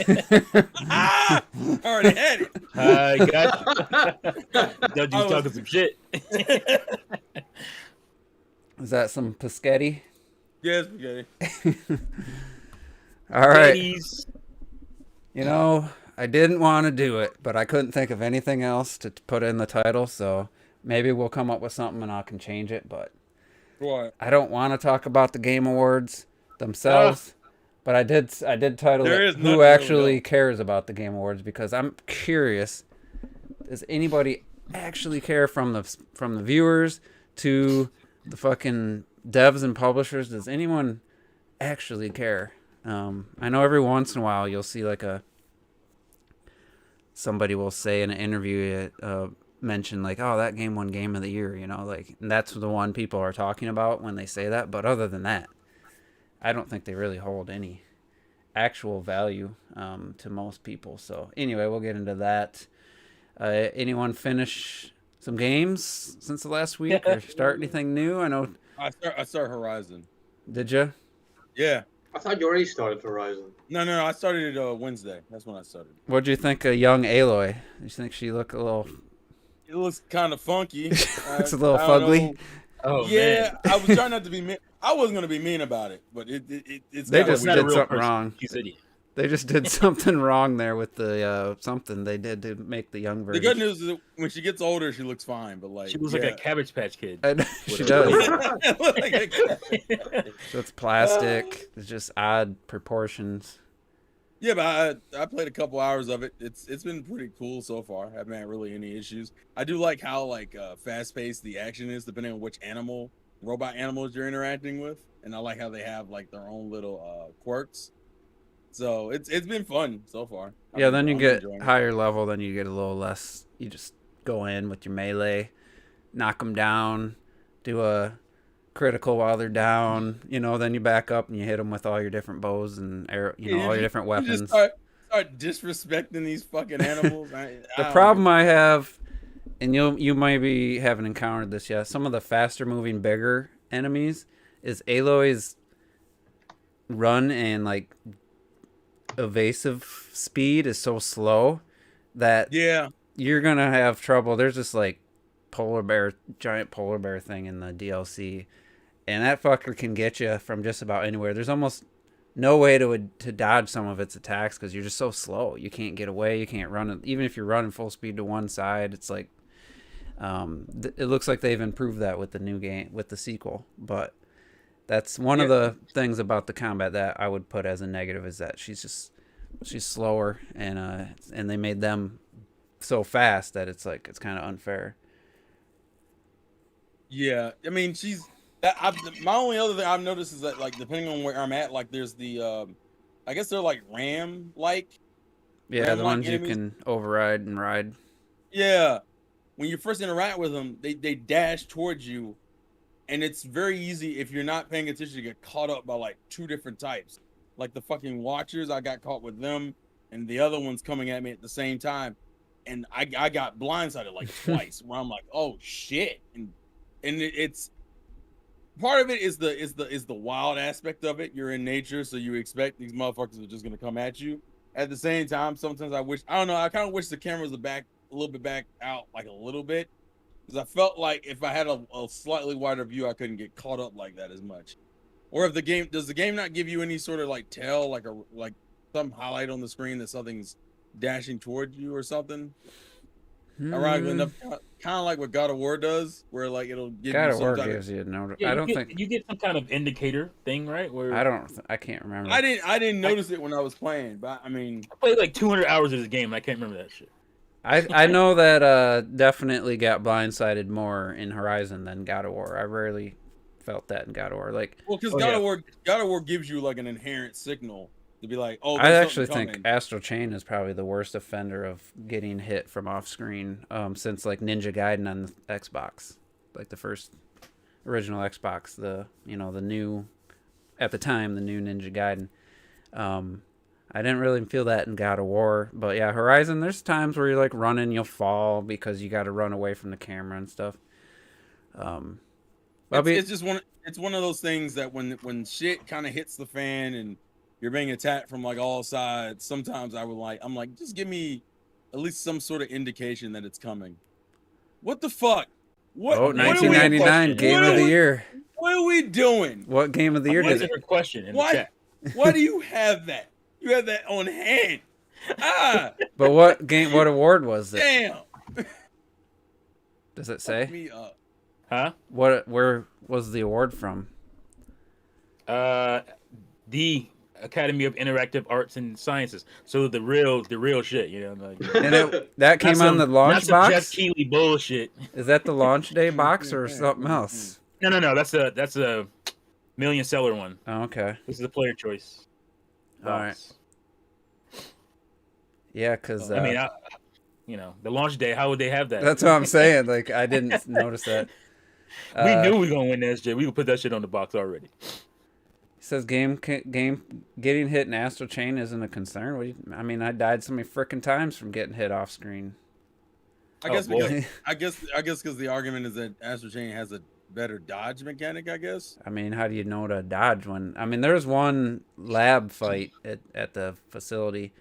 Ah! I already had it. I got you. Don't you talking some shit? Is that some Paschetti? Yes, spaghetti. All right. Ladies. You know, I didn't want to do it, but I couldn't think of anything else to put in the title, so maybe we'll come up with something and I can change it, but What? I don't want to talk about the Game Awards themselves, but I did title There it is Who nothing really Actually going. Cares About the Game Awards because I'm curious, does anybody actually care from the viewers to the fucking devs and publishers? Does anyone actually care? I know every once in a while you'll see like somebody will say in an interview mention like, oh, that game won Game of the Year, you know, like, and that's the one people are talking about when they say that. But other than that, I don't think they really hold any actual value to most people. So anyway, we'll get into that. Anyone finish some games since the last week or start anything new? I know. I start Horizon. Did you? Yeah. I thought you already started Horizon. No. I started it Wednesday. That's when I started. What'd you think of young Aloy? You think she looked a little? It looks kind of funky. It's a little I don't fugly. know. Oh Yeah, man. I was trying not to be mean. I wasn't gonna be mean about it, but it's They kinda just weird. did something wrong. She's idiot. They just did something wrong there with the something they did to make the young The version. good news is that when she gets older, she looks fine. But like, She looks like a Cabbage Patch Kid. She does. like So it's plastic. It's just odd proportions. yeah, but I played a couple hours of it. It's been pretty cool so far. Haven't had really any issues. I do like how like fast paced the action is, depending on which robot animals you're interacting with, and I like how they have like their own little quirks. So it's been fun so far. Yeah, then you I'm get enjoying it. higher level, then you get a little less. You just go in with your melee, knock them down, do a critical while they're down. You know, then you back up and you hit them with all your different bows and arrow. You know, all your different You weapons. just start disrespecting these fucking animals. The problem I have, and you maybe haven't encountered this yet, some of the faster moving, bigger enemies is Aloy's run and like evasive speed is so slow that yeah, you're gonna have trouble. There's this like giant polar bear thing in the DLC, and that fucker can get you from just about anywhere. There's almost no way to dodge some of its attacks because you're just so slow. You can't get away. You can't run. Even if you're running full speed to one side, it's like it looks like they've improved that with the new game, with the sequel. But that's one of the things about the combat that I would put as a negative is that she's slower, and they made them so fast that it's kind of unfair. yeah. I mean, my only other thing I've noticed is that like depending on where I'm at, like there's the I guess they're like ram-like. Yeah, the ones enemies. you can override and ride. Yeah, when you first interact with them, they dash towards you, and it's very easy if you're not paying attention to get caught up by like two different types. Like the fucking Watchers, I got caught with them, and the other one's coming at me at the same time, and I got blindsided like twice. Where I'm like, oh shit, and it's part of it is the wild aspect of it. You're in nature, so you expect these motherfuckers are just gonna come at you. At the same time, sometimes I don't know. I kind of wish the cameras were back a little bit back out, like a little bit, because I felt like if I had a slightly wider view, I couldn't get caught up like that as much. Or if does the game not give you any sort of like tell, like some highlight on the screen that something's dashing towards you or something? Ironically enough, kind of like what God of War does, where like it'll give God you of some War kind gives you no. Yeah, I don't think you get some kind of indicator thing, right? Where I can't remember. I didn't notice it when I was playing, but I mean, I played like 200 hours of this game. And I can't remember that shit. I know that definitely got blindsided more in Horizon than God of War. I rarely felt that in God of War. Like, well, because God of War gives you like an inherent signal to be like, oh, I there's actually something think coming. Astral Chain is probably the worst offender of getting hit from off screen since like Ninja Gaiden on the Xbox, like the first original Xbox, the new at the time the new Ninja Gaiden. I didn't really feel that in God of War, but yeah, Horizon. There's times where you're like running, you'll fall because you got to run away from the camera and stuff. It's just one. It's one of those things that when shit kind of hits the fan and you're being attacked from like all sides. Sometimes I'm like, just give me at least some sort of indication that it's coming. What the fuck? What? Oh, What are we? 1999 Game what of are the we- Year. What are we doing? What Game of the Year What's did in it? her question in the Why? chat? Why do you have that? You have that on hand. Ah, But what award was it? damn. Does it Fuck say? me up. Huh? Where was the award from? The Academy of Interactive Arts and Sciences. So the real shit, you know. Like, And that came on the launch not some Jeff box? Keighley bullshit. Is that the launch day box or something else? No. That's a million seller one. Oh, okay. This is the player choice. All right. Yeah, because I mean, the launch day. How would they have that? that's what I'm saying. Like, I didn't notice that. We knew we were gonna win the SJ. We could put that shit on the box already. He says game getting hit in Astral Chain isn't a concern. I mean, I died so many frickin' times from getting hit off screen. I guess boy. because because the argument is that Astral Chain has a better dodge mechanic. I guess. I mean, how do you know to dodge when? I mean, there was one lab fight at the facility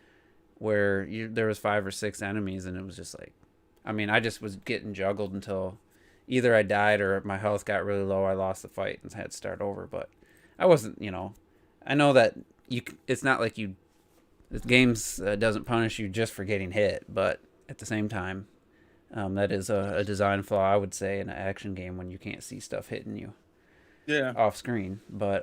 where there was 5 or 6 enemies, and it was just like, I mean, I just was getting juggled until either I died or my health got really low. I lost the fight and had to start over. But I wasn't, I know that it's not like the games doesn't punish you just for getting hit, but at the same time, that is a design flaw, I would say, in an action game when you can't see stuff hitting you. Yeah. Off screen. But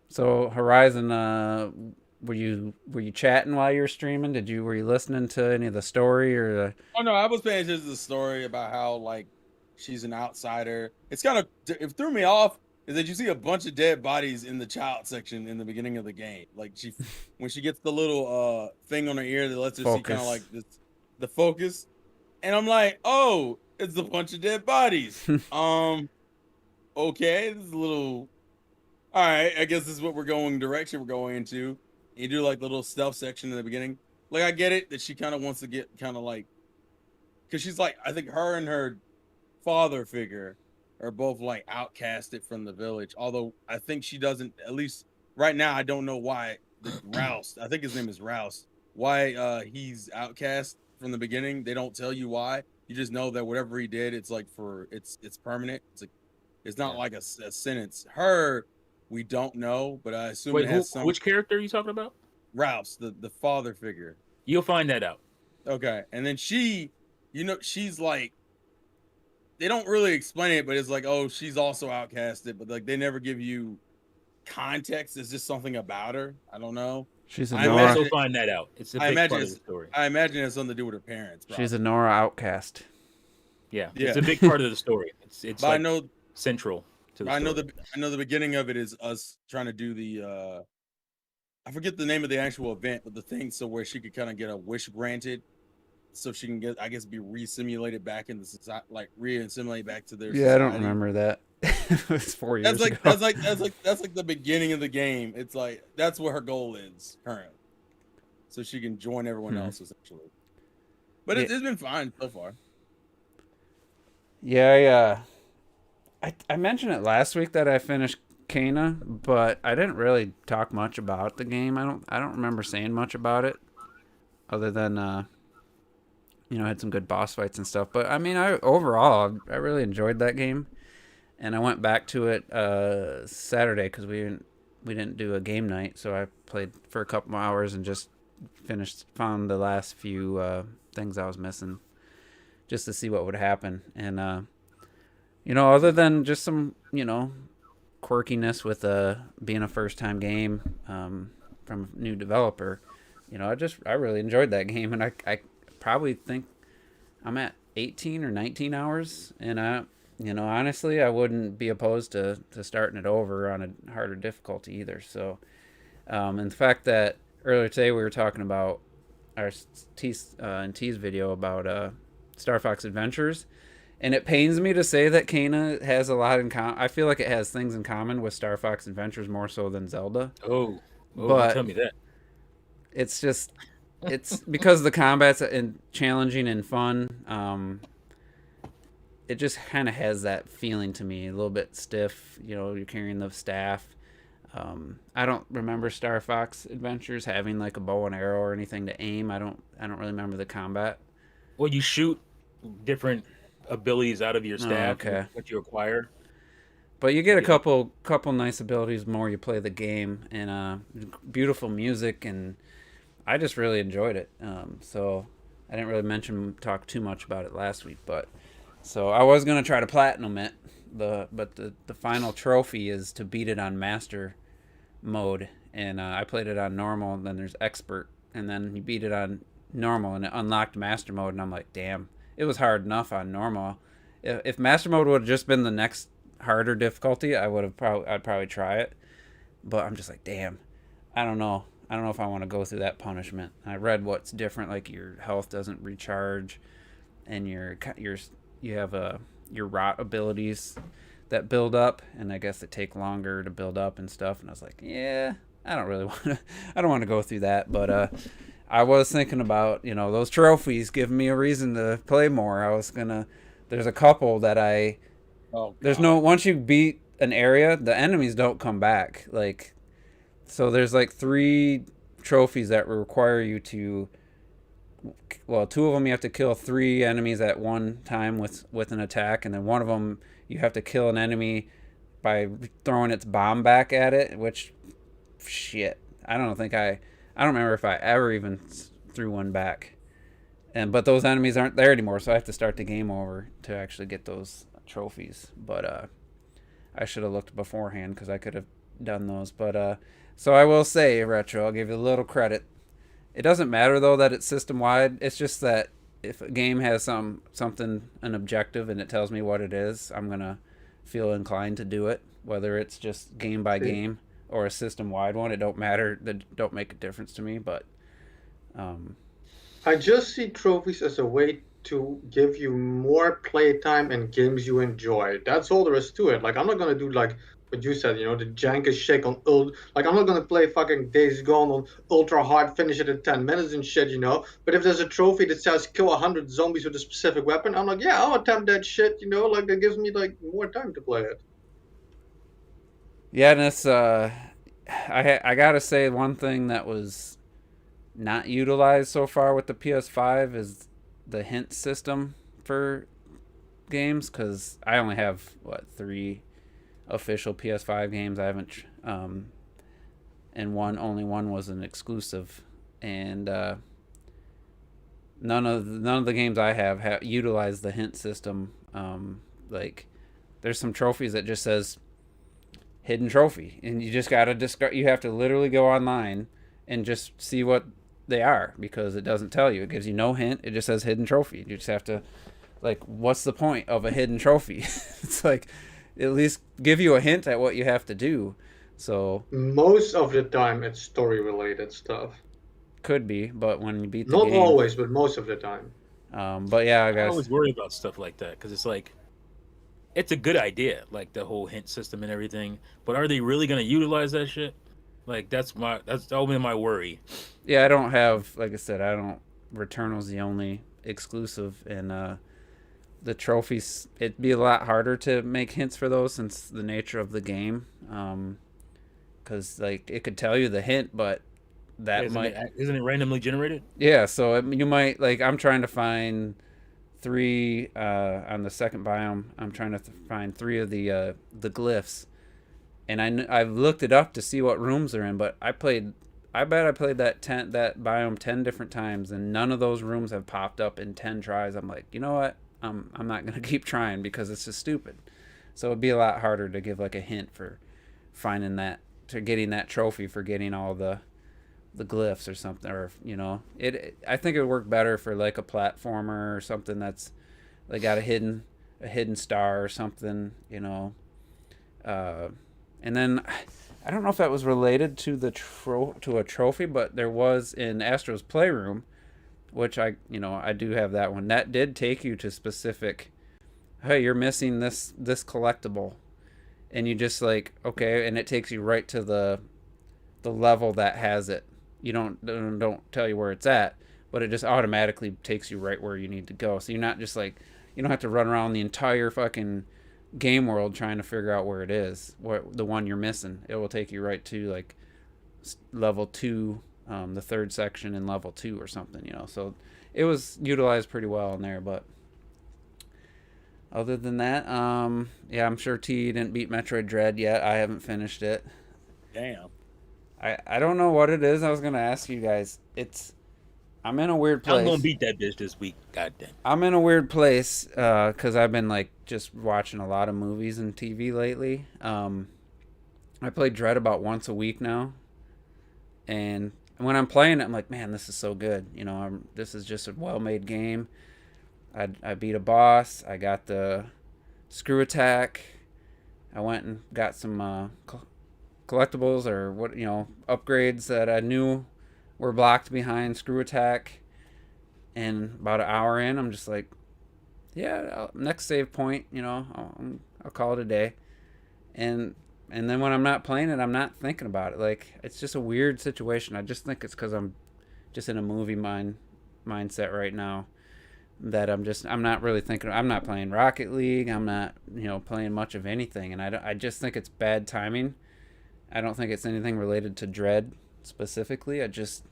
so Horizon, were you chatting while you were streaming? Were you listening to any of the story or the? Oh no, I was paying attention to the story about how like she's an outsider. It's kind of it threw me off is that you see a bunch of dead bodies in the child section in the beginning of the game. Like when she gets the little thing on her ear that lets her see kind of like the focus, and I'm like, oh, it's a bunch of dead bodies. Okay, this is a little. All right, I guess this is what we're going into. You do like the little stealth section in the beginning. Like I get it that she kind of wants to get kind of like, because she's like, I think her and her father figure are both like outcasted from the village. Although I think she doesn't, at least right now, I don't know why Rouse, I think his name is Rouse, why he's outcast from the beginning. They don't tell you why. You just know that whatever he did, it's like it's permanent. It's like, it's not like a sentence. Her, we don't know, but I assume it has some. Which character are you talking about? Rouse, the father figure. You'll find that out. Okay, and then she's like, they don't really explain it, but it's like, oh, she's also outcasted, but like they never give you context. It's just something about her. I don't know. She's a I Nora. imagine- Also find that out. It's a big part of the story. I imagine it has something to do with her parents. She's a Nora outcast. Yeah, Yeah. it's a big part of the story. It's But like I know central to the story. I know the beginning of it is us trying to do the I forget the name of the actual event, but the thing so where she could kind of get a wish granted, so she can get, I guess, be re-simulated back in the society, like re-assimilate back to their society. Yeah, I don't remember that. It was 4 years ago. That's like the beginning of the game. It's like that's what her goal is currently, so she can join everyone else essentially. But it's been fine so far. Yeah, I mentioned it last week that I finished Kana, but I didn't really talk much about the game. I don't remember saying much about it, other than I had some good boss fights and stuff. But I mean, overall I really enjoyed that game, and I went back to it Saturday because we didn't do a game night, so I played for a couple hours and just found the last few things I was missing, just to see what would happen. And other than just some quirkiness with being a first time game from a new developer, I really enjoyed that game, and I probably think I'm at 18 or 19 hours, and honestly I wouldn't be opposed to starting it over on a harder difficulty either. So and the fact that earlier today we were talking about our T's video about Star Fox Adventures, and it pains me to say that Kana has a lot in common. I feel like it has things in common with Star Fox Adventures more so than Zelda. Oh, but tell me that. It's just, it's because the combat's challenging and fun. It just kind of has that feeling to me, a little bit stiff. You're carrying the staff. I don't remember Star Fox Adventures having like a bow and arrow or anything to aim. I don't really remember the combat. Well, you shoot different abilities out of your Oh, staff, okay. what you acquire. But you get a You get couple nice abilities the more you play the game, and beautiful music, and I just really enjoyed it. So I didn't really talk too much about it last week, but so I was gonna try to platinum it. But the final trophy is to beat it on master mode, and I played it on normal. And then there's expert, and then you beat it on normal, and it unlocked master mode. And I'm like, damn, it was hard enough on normal. If master mode would have just been the next harder difficulty, I'd probably try it. But I'm just like, damn, I don't know. I don't know if I want to go through that punishment. I read what's different, like your health doesn't recharge, and you have your rot abilities that build up, and I guess they take longer to build up and stuff. And I was like, yeah, I don't really want to. I don't want to go through that. But I was thinking about those trophies giving me a reason to play more. There's a couple that there's no once you beat an area, the enemies don't come back. Like, so there's like 3 trophies that require you to. Well, 2 of them you have to kill 3 enemies at one time with an attack, and then one of them you have to kill an enemy by throwing its bomb back at it. Which, shit, I don't remember if I ever even threw one back. But those enemies aren't there anymore, so I have to start the game over to actually get those trophies. But I should have looked beforehand because I could have done those. But so I will say, Retro, I'll give you a little credit. It doesn't matter though that it's system wide. It's just that if a game has an objective, and it tells me what it is, I'm gonna feel inclined to do it. Whether it's just game by game or a system wide one, it don't matter. That don't make a difference to me. But I just see trophies as a way to give you more playtime and games you enjoy. That's all there is to it. Like, I'm not gonna do like what you said, the jankest shake on like, I'm not gonna play fucking Days Gone on ultra hard, finish it in 10 minutes and shit. But if there's a trophy that says kill 100 zombies with a specific weapon, I'm like, yeah, I'll attempt that shit. Like, that gives me like more time to play it. yeah, and it's I gotta say one thing that was not utilized so far with the PS5 is the hint system for games, because I only have 3 official PS5 games. I haven't and only one was an exclusive, and none of the games I have utilized the hint system. Like, there's some trophies that just says hidden trophy, and you just gotta discard. You have to literally go online and just see what they are, because it doesn't tell you. It gives you no hint. It just says hidden trophy. You just have to, like, what's the point of a hidden trophy? It's like, at least give you a hint at what you have to do. So most of the time it's story related stuff. Could be, but when you beat the Not game, always, but most of the time. But yeah, I I guess always worry about stuff like that because it's like, it's a good idea, like the whole hint system and everything. But are they really gonna utilize that shit? Like, that's always my worry. yeah, I don't have, like I said, Returnal's the only exclusive, and the trophies, it'd be a lot harder to make hints for those since the nature of the game. Because like, it could tell you the hint, but that isn't it randomly generated? Yeah, so you might, like, I'm trying to find 3 on the second biome. I'm trying to find 3 of the glyphs, and I've looked it up to see what rooms they're in. But I bet I played that biome 10 different times, and none of those rooms have popped up in 10 tries. I'm like, you know what? I'm not gonna keep trying because it's just stupid. So it'd be a lot harder to give like a hint for finding that, to getting that trophy for getting all the glyphs or something, or I think it would work better for like a platformer or something that's like got a hidden star or something. And then I don't know if that was related to to a trophy, but there was in Astro's Playroom, which I do have that one. That did take you to specific, hey, you're missing this collectible, and you just like, okay, and it takes you right to the level that has it. You don't tell you where it's at, but it just automatically takes you right where you need to go. So you're not just like, you don't have to run around the entire fucking game world trying to figure out where it is, what the one you're missing. It will take you right to like level 2, the third section in level 2 or something, you know. So it was utilized pretty well in there, but other than that, yeah, I'm sure T didn't beat Metroid Dread yet. I haven't finished it. Damn. I don't know what it is. I was gonna ask you guys. I'm in a weird place. I'm gonna beat that bitch this week. Goddamn. I'm in a weird place because I've been like just watching a lot of movies and TV lately. I play Dread about once a week now, and when I'm playing it, I'm like, man, this is so good. You know, this is just a well-made game. I beat a boss. I got the screw attack. I went and got some collectibles or what, you know, upgrades that I knew were blocked behind screw attack. And about an hour in, I'm just like, yeah, next save point, you know, I'll call it a day. And then when I'm not playing it, I'm not thinking about it. Like, it's just a weird situation. I just think it's because I'm just in a movie mindset right now. That I'm not really thinking. I'm not playing Rocket League. I'm not, you know, playing much of anything, and I just think it's bad timing. I don't think it's anything related to Dread specifically. I just,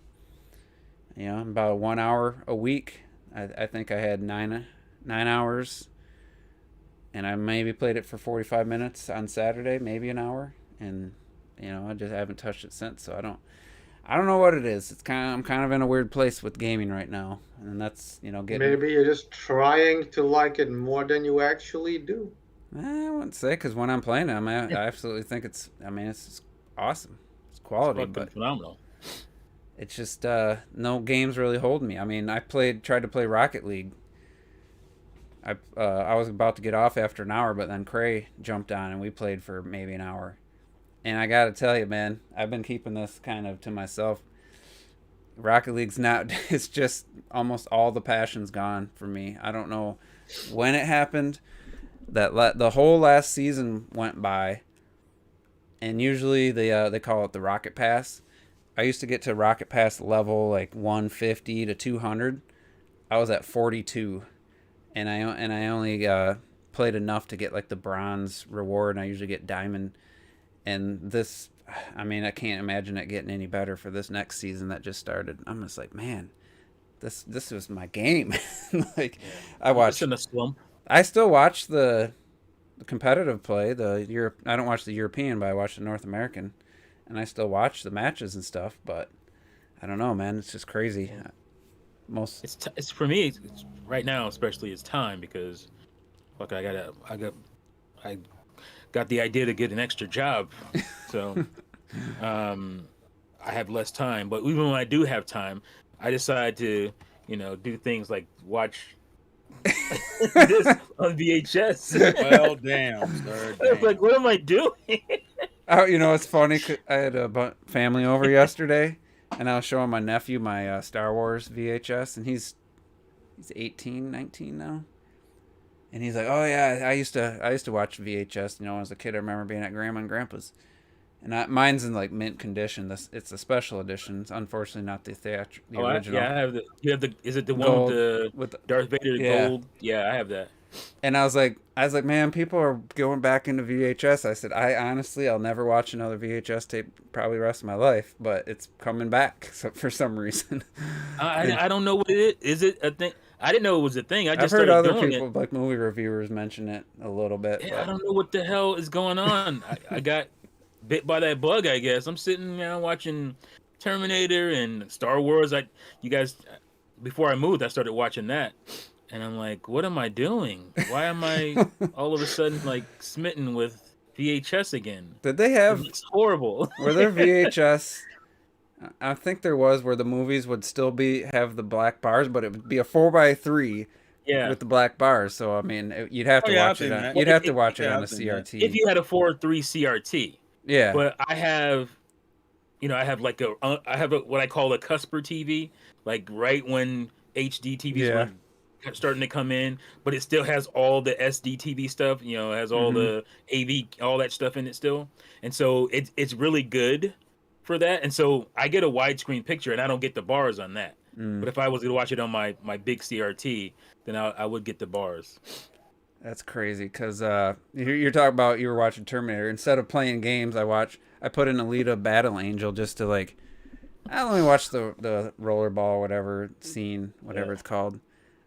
you know, about 1 hour a week. I think I had nine hours, and I maybe played it for 45 minutes on Saturday, maybe an hour, and you know, I just haven't touched it since. So I don't know what it is. I'm kind of in a weird place with gaming right now, and that's, you know, getting. Maybe you're just trying to like it more than you actually do. I wouldn't say, because when I'm playing it, I absolutely think it's. I mean, it's awesome. It's quality, but phenomenal. it's just no games really hold me. I mean, tried to play Rocket League. I was about to get off after an hour, but then Cray jumped on and we played for maybe an hour. And I gotta tell you, man, I've been keeping this kind of to myself. Rocket League's not. It's just almost all the passion's gone for me. I don't know when it happened. The whole last season went by, and usually they call it the Rocket Pass. I used to get to Rocket Pass level like 150 to 200. I was at 42, and I only played enough to get like the bronze reward. And I usually get diamond. And this, I mean, I can't imagine it getting any better for this next season that just started. I'm just like, man, this was my game. Like, I watched. In a slump. I still watch the competitive play. I don't watch the European, but I watch the North American, and I still watch the matches and stuff. But I don't know, man. It's just crazy. It's for me. It's right now, especially, it's time because, look, I got the idea to get an extra job, so I have less time. But even when I do have time, I decide to, you know, do things like watch this on VHS. Well, damn, sir. I was like, what am I doing? Oh, you know, it's funny. I had a family over yesterday, and I was showing my nephew my Star Wars VHS, and he's 18, 19 now. And he's like, "Oh yeah, I used to watch VHS. You know, as a kid, I remember being at Grandma and Grandpa's, and mine's in like mint condition. It's a special edition. It's unfortunately not the original. Yeah, I have the. You have the. Is it the gold, one with the Darth Vader gold? Yeah, I have that. And I was like, man, people are going back into VHS. I said, I'll never watch another VHS tape probably the rest of my life, but it's coming back for some reason. I don't know what it is. Is it a thing? I didn't know it was a thing. I've heard other people, like movie reviewers, mention it a little bit. Yeah, I don't know what the hell is going on. I got bit by that bug, I guess. I'm sitting now watching Terminator and Star Wars. You guys, before I moved, I started watching that. And I'm like, what am I doing? Why am I all of a sudden like smitten with VHS again? Did they have? It's horrible. Were there VHS? I think there was where the movies would still have the black bars, but it would be a 4x3 with the black bars. So I mean, you'd have to watch it. You'd have to watch it on a CRT. If you had a 4.3 CRT, yeah. But I have like I have what I call a cusper TV, like right when HD TVs were starting to come in, but it still has all the SD TV stuff. You know, it has all the AV, all that stuff in it still, and so it's really good for that. And so I get a widescreen picture, and I don't get the bars on that. But if I was to watch it on my big CRT, then I would get the bars. That's crazy because you're talking about you were watching Terminator. Instead of playing games, I put in Alita Battle Angel just to like I only watched the rollerball whatever scene whatever it's called.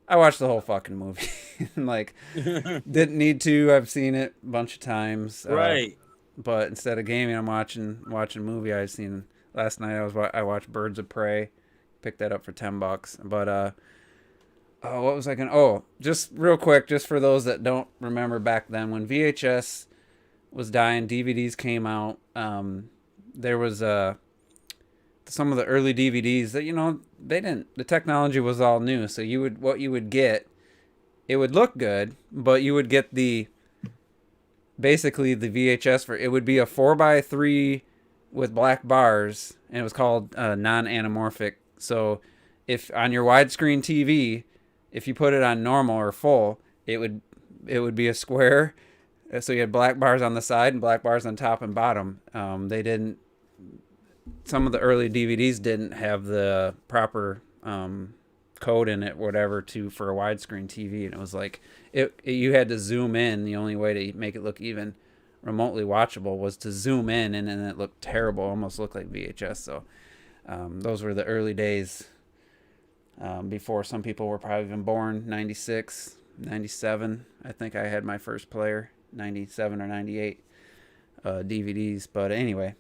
I watched the whole fucking movie. Like didn't need to. I've seen it a bunch of times. Right. But instead of gaming, I'm watching a movie. I've seen last night. I watched Birds of Prey. Picked that up for $10. But oh, what was I gonna? Oh, just real quick, just for those that don't remember back then, when VHS was dying, DVDs came out. There was some of the early DVDs that they didn't. The technology was all new, so what you would get, it would look good, but you would get basically the VHS it would be a 4x3 with black bars, and it was called non-anamorphic. So if on your widescreen TV, if you put it on normal or full, it would be a square. So you had black bars on the side and black bars on top and bottom. Some of the early DVDs didn't have the proper code in it, whatever, for a widescreen TV, and it was like you had to zoom in. The only way to make it look even remotely watchable was to zoom in, and then it looked terrible, almost looked like VHS. So those were the early days before some people were probably even born. 96, 97, I think I had my first player. 97 or 98 DVDs. But anyway,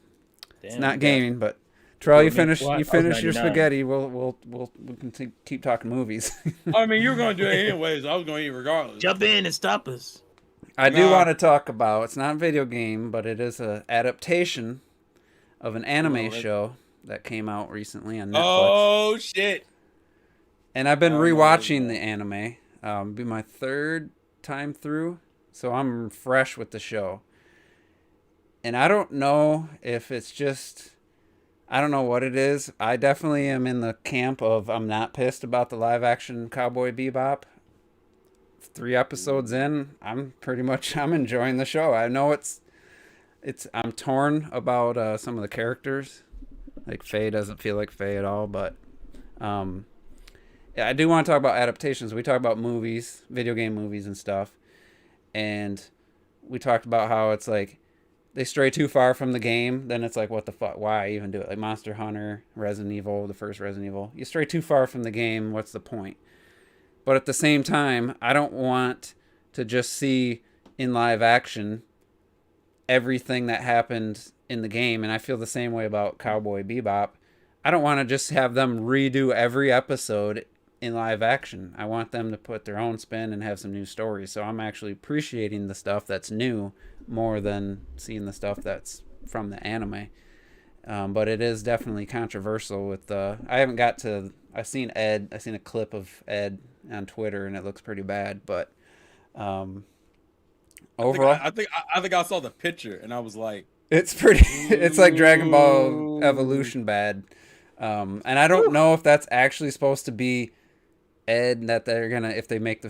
it's not gaming. But Terrell, you finish your spaghetti. We can keep talking movies. I mean, you were going to do it anyways. I was going to eat regardless. Jump in and stop us. I do want to talk about, it's not a video game, but it is an adaptation of an anime show that came out recently on Netflix. Oh, shit. And I've been rewatching the anime. It'll be my third time through, so I'm fresh with the show. And I don't know if it's just, I don't know what it is. I definitely am in the camp of I'm not pissed about the live action Cowboy Bebop. 3 episodes in, I'm enjoying the show. I know I'm torn about some of the characters. Like Faye doesn't feel like Faye at all, but yeah, I do want to talk about adaptations. We talk about movies, video game movies and stuff. And we talked about how it's like they stray too far from the game, then it's like, what the fuck? Why even do it? Like Monster Hunter, Resident Evil, the first Resident Evil. You stray too far from the game, what's the point? But at the same time, I don't want to just see in live action everything that happened in the game. And I feel the same way about Cowboy Bebop. I don't want to just have them redo every episode in live action. I want them to put their own spin and have some new stories. So I'm actually appreciating the stuff that's new more than seeing the stuff that's from the anime. But it is definitely controversial with I've seen a clip of Ed on Twitter and it looks pretty bad, but overall I think I saw the picture and I was like, it's pretty it's like Dragon Ball Evolution bad. And I don't know if that's actually supposed to be Ed, that they're gonna, if they make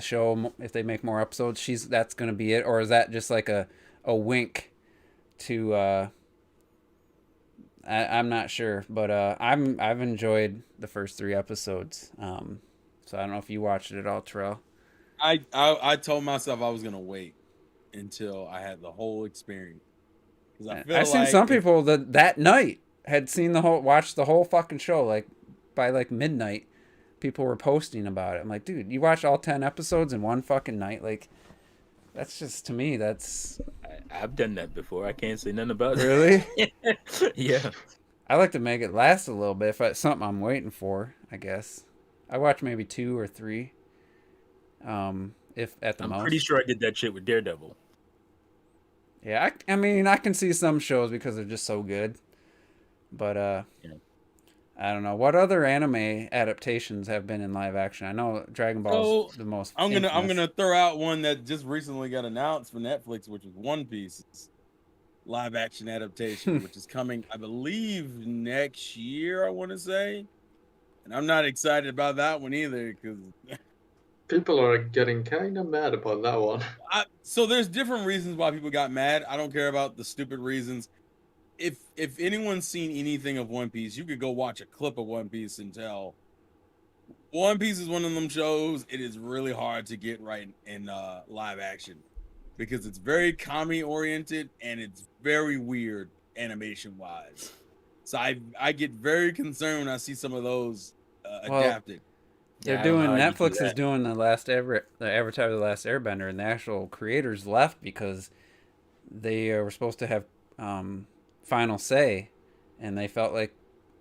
more episodes, that's gonna be it, or is that just like a wink to I'm not sure, but I've enjoyed the first 3 episodes. So I don't know if you watched it at all, Terrell. I told myself I was gonna wait until I had the whole experience. I've seen some people that night had watched the whole fucking show, like by like midnight. People were posting about it. I'm like, dude, you watched all 10 episodes in one fucking night? Like, that's just, to me, that's... I've done that before. I can't say nothing about it. Really? Yeah. I like to make it last a little bit if it's something I'm waiting for, I guess. I watch maybe 2 or 3. If at the most. I'm pretty sure I did that shit with Daredevil. Yeah, I mean, I can see some shows because they're just so good. But, yeah. I don't know. What other anime adaptations have been in live action? I know Dragon Ball's the most I'm infamous. gonna throw out one that just recently got announced for Netflix, which is One Piece's live action adaptation, which is coming, I believe, next year, I want to say. And I'm not excited about that one either because people are getting kind of mad about that one. So there's different reasons why people got mad. I don't care about the stupid reasons. If anyone's seen anything of One Piece, you could go watch a clip of One Piece and tell One Piece is one of them shows. It is really hard to get right in live action because it's very comedy oriented and it's very weird animation wise. So I get very concerned when I see some of those Well, adapted. they're Yeah, I don't know doing how you do Netflix is that. doing the Avatar: The Last Airbender, and the actual creators left because they were supposed to have final say, and they felt like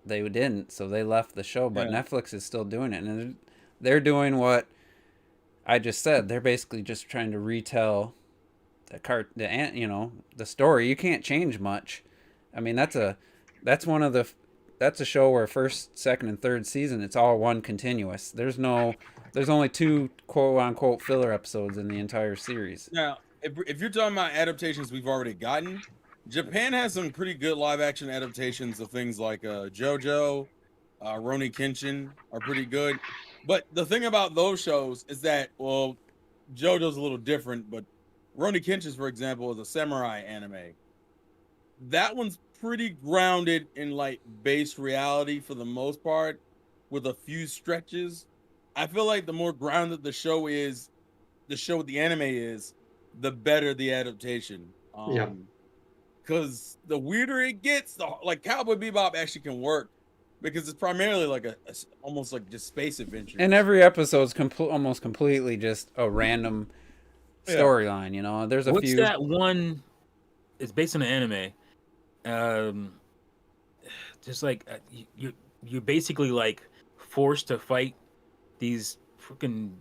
they didn't, so they left the show. But Yeah, Netflix is still doing it, and they're doing what I just said. They're basically just trying to retell the story. You can't change much. I mean, that's one of the that's a show where first, second, and third season it's all one continuous. There's only two quote unquote filler episodes in the entire series. now, if you're talking about adaptations we've already gotten, Japan has some pretty good live action adaptations of things like JoJo, Roni Kenshin are pretty good. But the thing about those shows is that, well, JoJo's a little different, but Roni Kenshin, for example, is a samurai anime. That one's pretty grounded in like base reality for the most part, with a few stretches. I feel like the more grounded the anime is, the better the adaptation. Yeah. Because the weirder it gets, like Cowboy Bebop actually can work because it's primarily like almost like just space And adventures. every episode's almost completely just a random Yeah, storyline. There's a What's few. that one? It's based on an anime. Um, just like you're basically like forced to fight these freaking.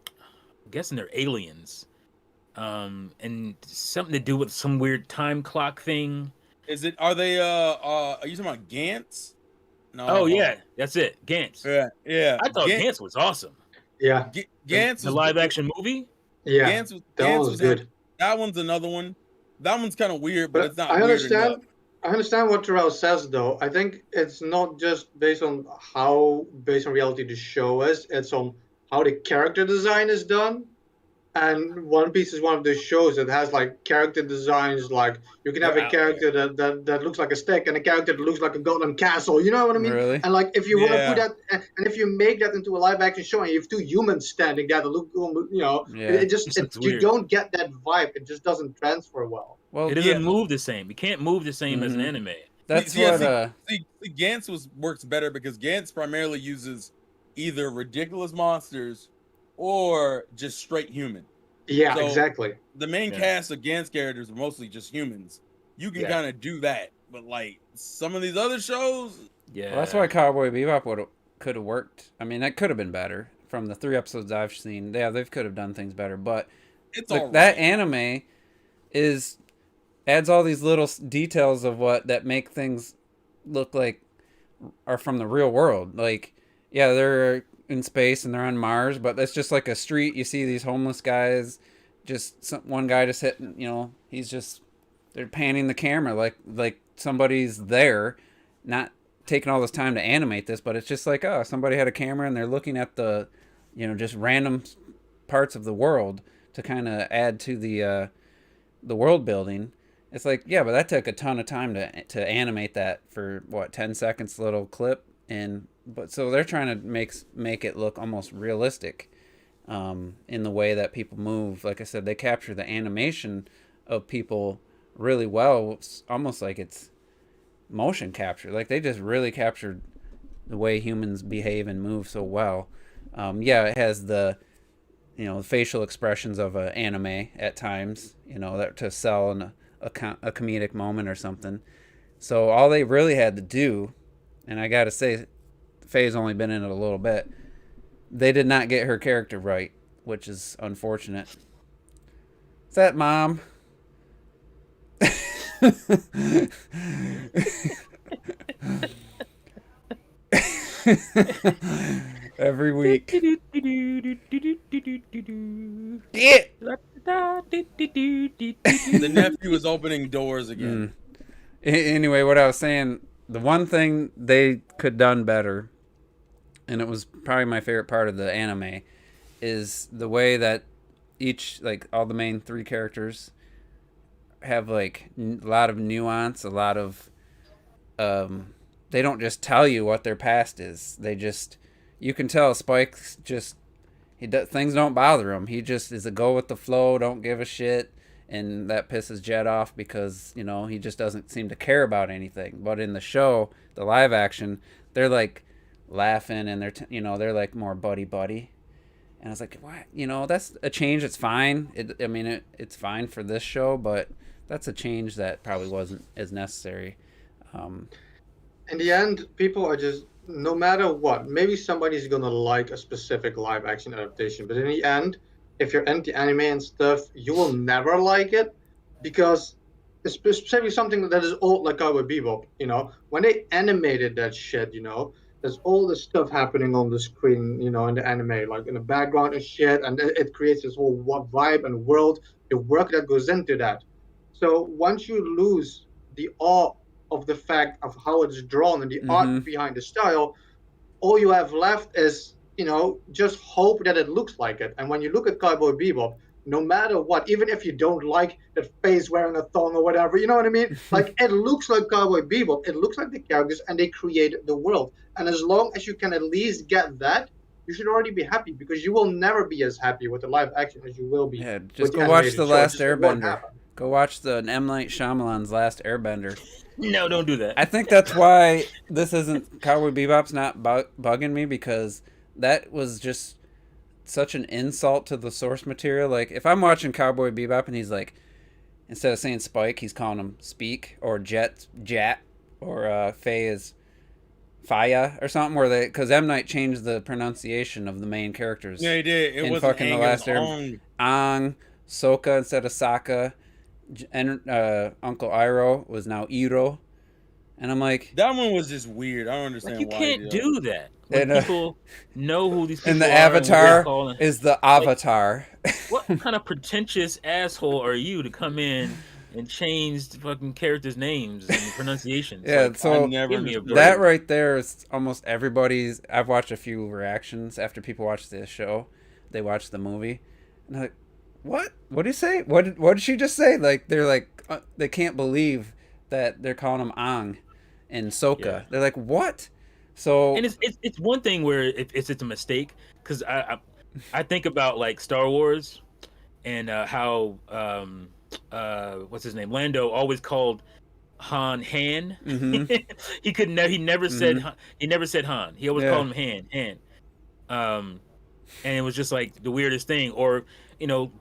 I'm guessing they're aliens. And something to do with some weird time clock thing. is it? Are they? Are you talking about Gantz? No, Oh hold yeah, on. that's it. Gantz. Yeah, yeah. I thought Gantz was awesome. Yeah. Gantz The was live action movie. Yeah. That one Gantz was was good. that one's another one. That one's kind of weird, but But it's not weird enough. I understand what Terrell says though. I think it's not just based on how based on reality the show is, it's on how the character design is done. And One Piece is one of those shows that has like character designs. Like you can have They're a out there. character that looks like a stick and a character that looks like a golden castle. You know what I mean? Really? And like if you want to put Yeah, that, and if you make that into a live action show, and you have two humans standing there that look, Yeah. It's you weird. don't get that vibe. It just doesn't transfer well. Well, It yeah. doesn't move the same. You can't move the same as an mhm. anime. That's Yeah, what. Gantz works better because Gantz primarily uses either ridiculous monsters or just straight human. Yeah, So exactly. the main Yeah. cast of Gantz characters are mostly just humans. You can Yeah. kind of do that, but like some of these other shows, Yeah. Well, that's why Cowboy Bebop could have worked. I mean, that could have been better. From the 3 episodes I've seen, yeah, they could have done things better. But it's look, all that right. anime is adds all these little details of what that make things look like are from the real world. Like, yeah, they're in space and they're on Mars, but that's just like a street. You see these homeless guys, one guy just hitting. He's just they're panning the camera like somebody's there, not taking all this time to animate this, but it's just like, oh, somebody had a camera and they're looking at just random parts of the world to kind of add to the world building. It's like, yeah, but that took a ton of time to animate that for what 10 seconds little clip, and but so they're trying to make it look almost realistic, in the way that people move. Like I said, they capture the animation of people really well. It's almost like it's motion capture. Like they just really captured the way humans behave and move so well. Yeah, it has the facial expressions of an anime at times, that to sell a comedic moment or something. So all they really had to do, and I gotta say, Faye's only been in it a little bit. They did not get her character right, which is unfortunate. Is that mom? Every week. Get. The nephew is opening doors again. Anyway, what I was saying, the one thing they could done better, and it was probably my favorite part of the anime, is the way that like all the main 3 characters have like a lot of nuance, a lot of they don't just tell you what their past is. They just you can tell Spike's just things don't bother him. He just is a go with the flow, don't give a shit, and that pisses Jet off because he just doesn't seem to care about anything. But in the show, the live action, they're like laughing and they're like more buddy buddy. And I was like, what? That's a change. It's fine. It's fine for this show, but that's a change that probably wasn't as necessary. In the end, people are just, no matter what, maybe somebody's gonna like a specific live action adaptation, but in the end, if you're into anime and stuff, you will never like it because it's specifically something that is old, like Cowboy Bebop. When they animated that shit, there's all this stuff happening on the screen, in the anime, like in the background and shit, and it creates this whole vibe and world, the work that goes into that. So once you lose the awe of the fact of how it's drawn and the art behind the style, all you have left is, just hope that it looks like it. And when you look at Cowboy Bebop, no matter what, even if you don't like that face wearing a thong or whatever, you know what I mean? Like, it looks like Cowboy Bebop. It looks like the characters, and they create the world. And as long as you can at least get that, you should already be happy, because you will never be as happy with the live action as you will be. Yeah, just go watch The Last Airbender. Go watch the M. Night Shyamalan's Last Airbender. No, don't do that. I think that's why this isn't Cowboy Bebop's not bugging me, because that was just such an insult to the source material. Like, if I'm watching Cowboy Bebop and he's like, instead of saying Spike, he's calling him Speak, or Jet, or Faye is Faya or something, where because M. Night changed the pronunciation of the main characters. Yeah, he did. It was fucking The Last Airbender. Aang, Sokka instead of Sokka. And Uncle Iroh was now Iro, and I'm like, that one was just weird. I don't understand. Like, you why can't do that. When people know who these people are. And the Avatar is the Avatar. What kind of pretentious asshole are you to come in and change the fucking characters' names and pronunciations? Yeah, like, so that right there is almost everybody's. I've watched a few reactions after people watch this show. They watch the movie, and they're like, what? What did he say? What did she just say? Like, they're like, they can't believe that they're calling him Aang and Sokka. Yeah. They're like, what? So, and it's one thing where it's a mistake, because I think about like Star Wars and how what's his name, Lando always called Han. Mm-hmm. he never said Han. He always called him Han. And it was just like the weirdest thing. Or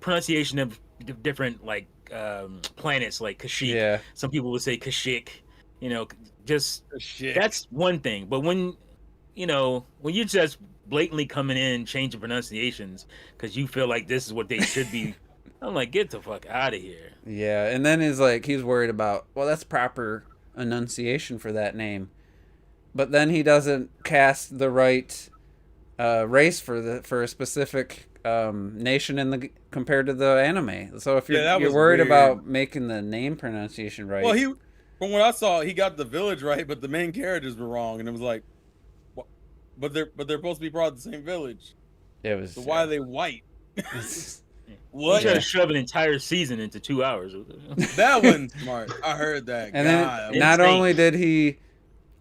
pronunciation of different like planets, like Kashyyyk. Yeah. Some people would say Kashyyyk. Just Kashyyyk. That's one thing. But when you're just blatantly coming in and changing pronunciations because you feel like this is what they should be, I'm like, get the fuck out of here. Yeah, and then he's worried about, well, that's proper enunciation for that name, but then he doesn't cast the right race for a specific nation compared to the anime. So if you're worried about making the name pronunciation right, well, from what I saw, he got the village right, but the main characters were wrong, and it was like, what? But they're supposed to be part of the same village. It was. So why are they white? What? You try to shove an entire season into 2 hours. That one's smart. I heard that. And then not only did he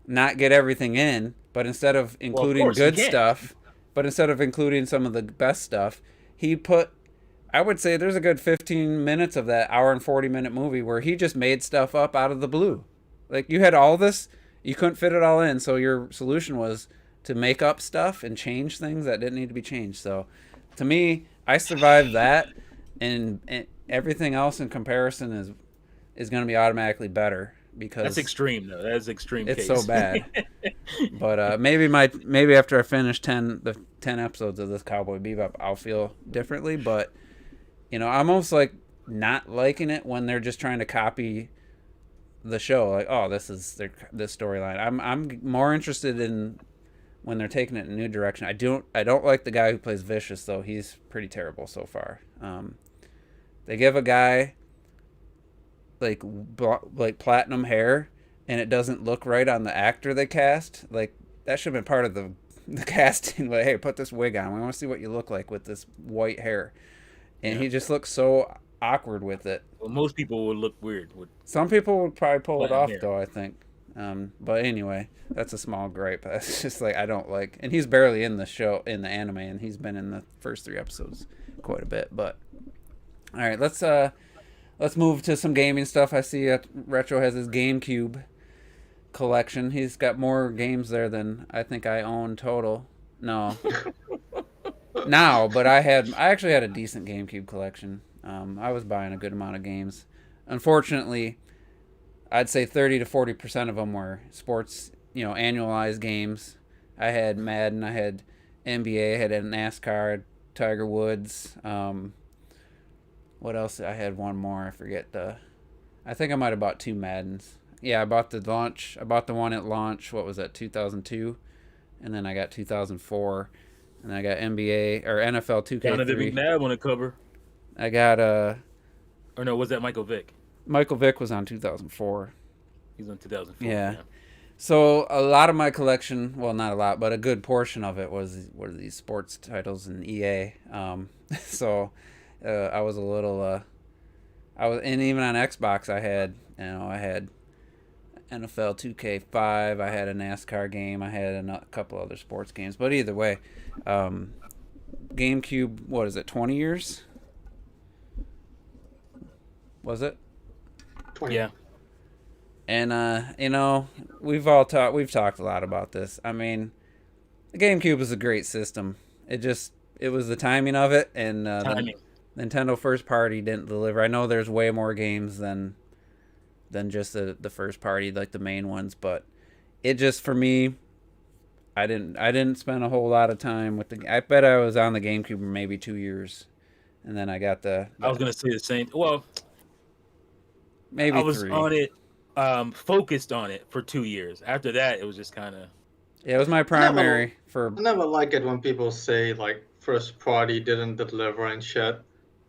not get everything in, but instead of including good stuff, but instead of including some of the best stuff, he put, I would say there's a good 15 minutes of that hour and 40-minute movie where he just made stuff up out of the blue. Like, you had all this, you couldn't fit it all in, so your solution was to make up stuff and change things that didn't need to be changed. So, to me, I survived that, and everything else in comparison is going to be automatically better, because that's extreme though. That is extreme. It's case. so bad. But maybe after I finish 10 episodes of this Cowboy Bebop, I'll feel differently. But I'm almost like not liking it when they're just trying to copy the show. Like, oh, this is this storyline. I'm more interested in when they're taking it in a new direction. I don't like the guy who plays Vicious, though. He's pretty terrible so far. They give a guy like platinum hair, and it doesn't look right on the actor they cast. Like, that should have been part of the casting. Like, hey, put this wig on. We want to see what you look like with this white hair. And he just looks so awkward with it. Well, most people would look weird. Some people would probably pull it off, though, I think. But anyway, that's a small gripe. That's just like I don't like, and he's barely in the show in the anime, and he's been in the first 3 episodes quite a bit. But all right, let's move to some gaming stuff. I see Retro has his GameCube collection. He's got more games there than I think I own total. No, now, but I actually had a decent GameCube collection. I was buying a good amount of games. Unfortunately, I'd say 30 to 40% of them were sports, annualized games. I had Madden, I had NBA, I had NASCAR, Tiger Woods. What else? I had one more. I forget I think I might have bought 2 Maddens. Yeah, I bought the launch. I bought the one at launch. What was that? 2002, and then I got 2004, and then I got NBA or NFL 2K3. Down to the McNabb on the cover. I got Or no, was that Michael Vick? Michael Vick was on 2004. He's on 2004. Yeah. So a lot of my collection, well, not a lot, but a good portion of it were these sports titles in EA. So I was a little, and even on Xbox, I had NFL 2K5, I had a NASCAR game, I had a couple other sports games. But either way, GameCube, what is it, 20 years? Was it? 20. Yeah. And we've talked a lot about this. I mean, the GameCube was a great system. It was the timing of it, and the Nintendo first party didn't deliver. I know there's way more games than just the first party, like the main ones, but it just, for me, I didn't spend a whole lot of time with I bet I was on the GameCube for maybe 2 years, and then I got the I was gonna say the same. Well, maybe I was 3. on it, focused on it for 2 years. After that, it was just kind of. Yeah, it was my primary for. I never like it when people say like first party didn't deliver and shit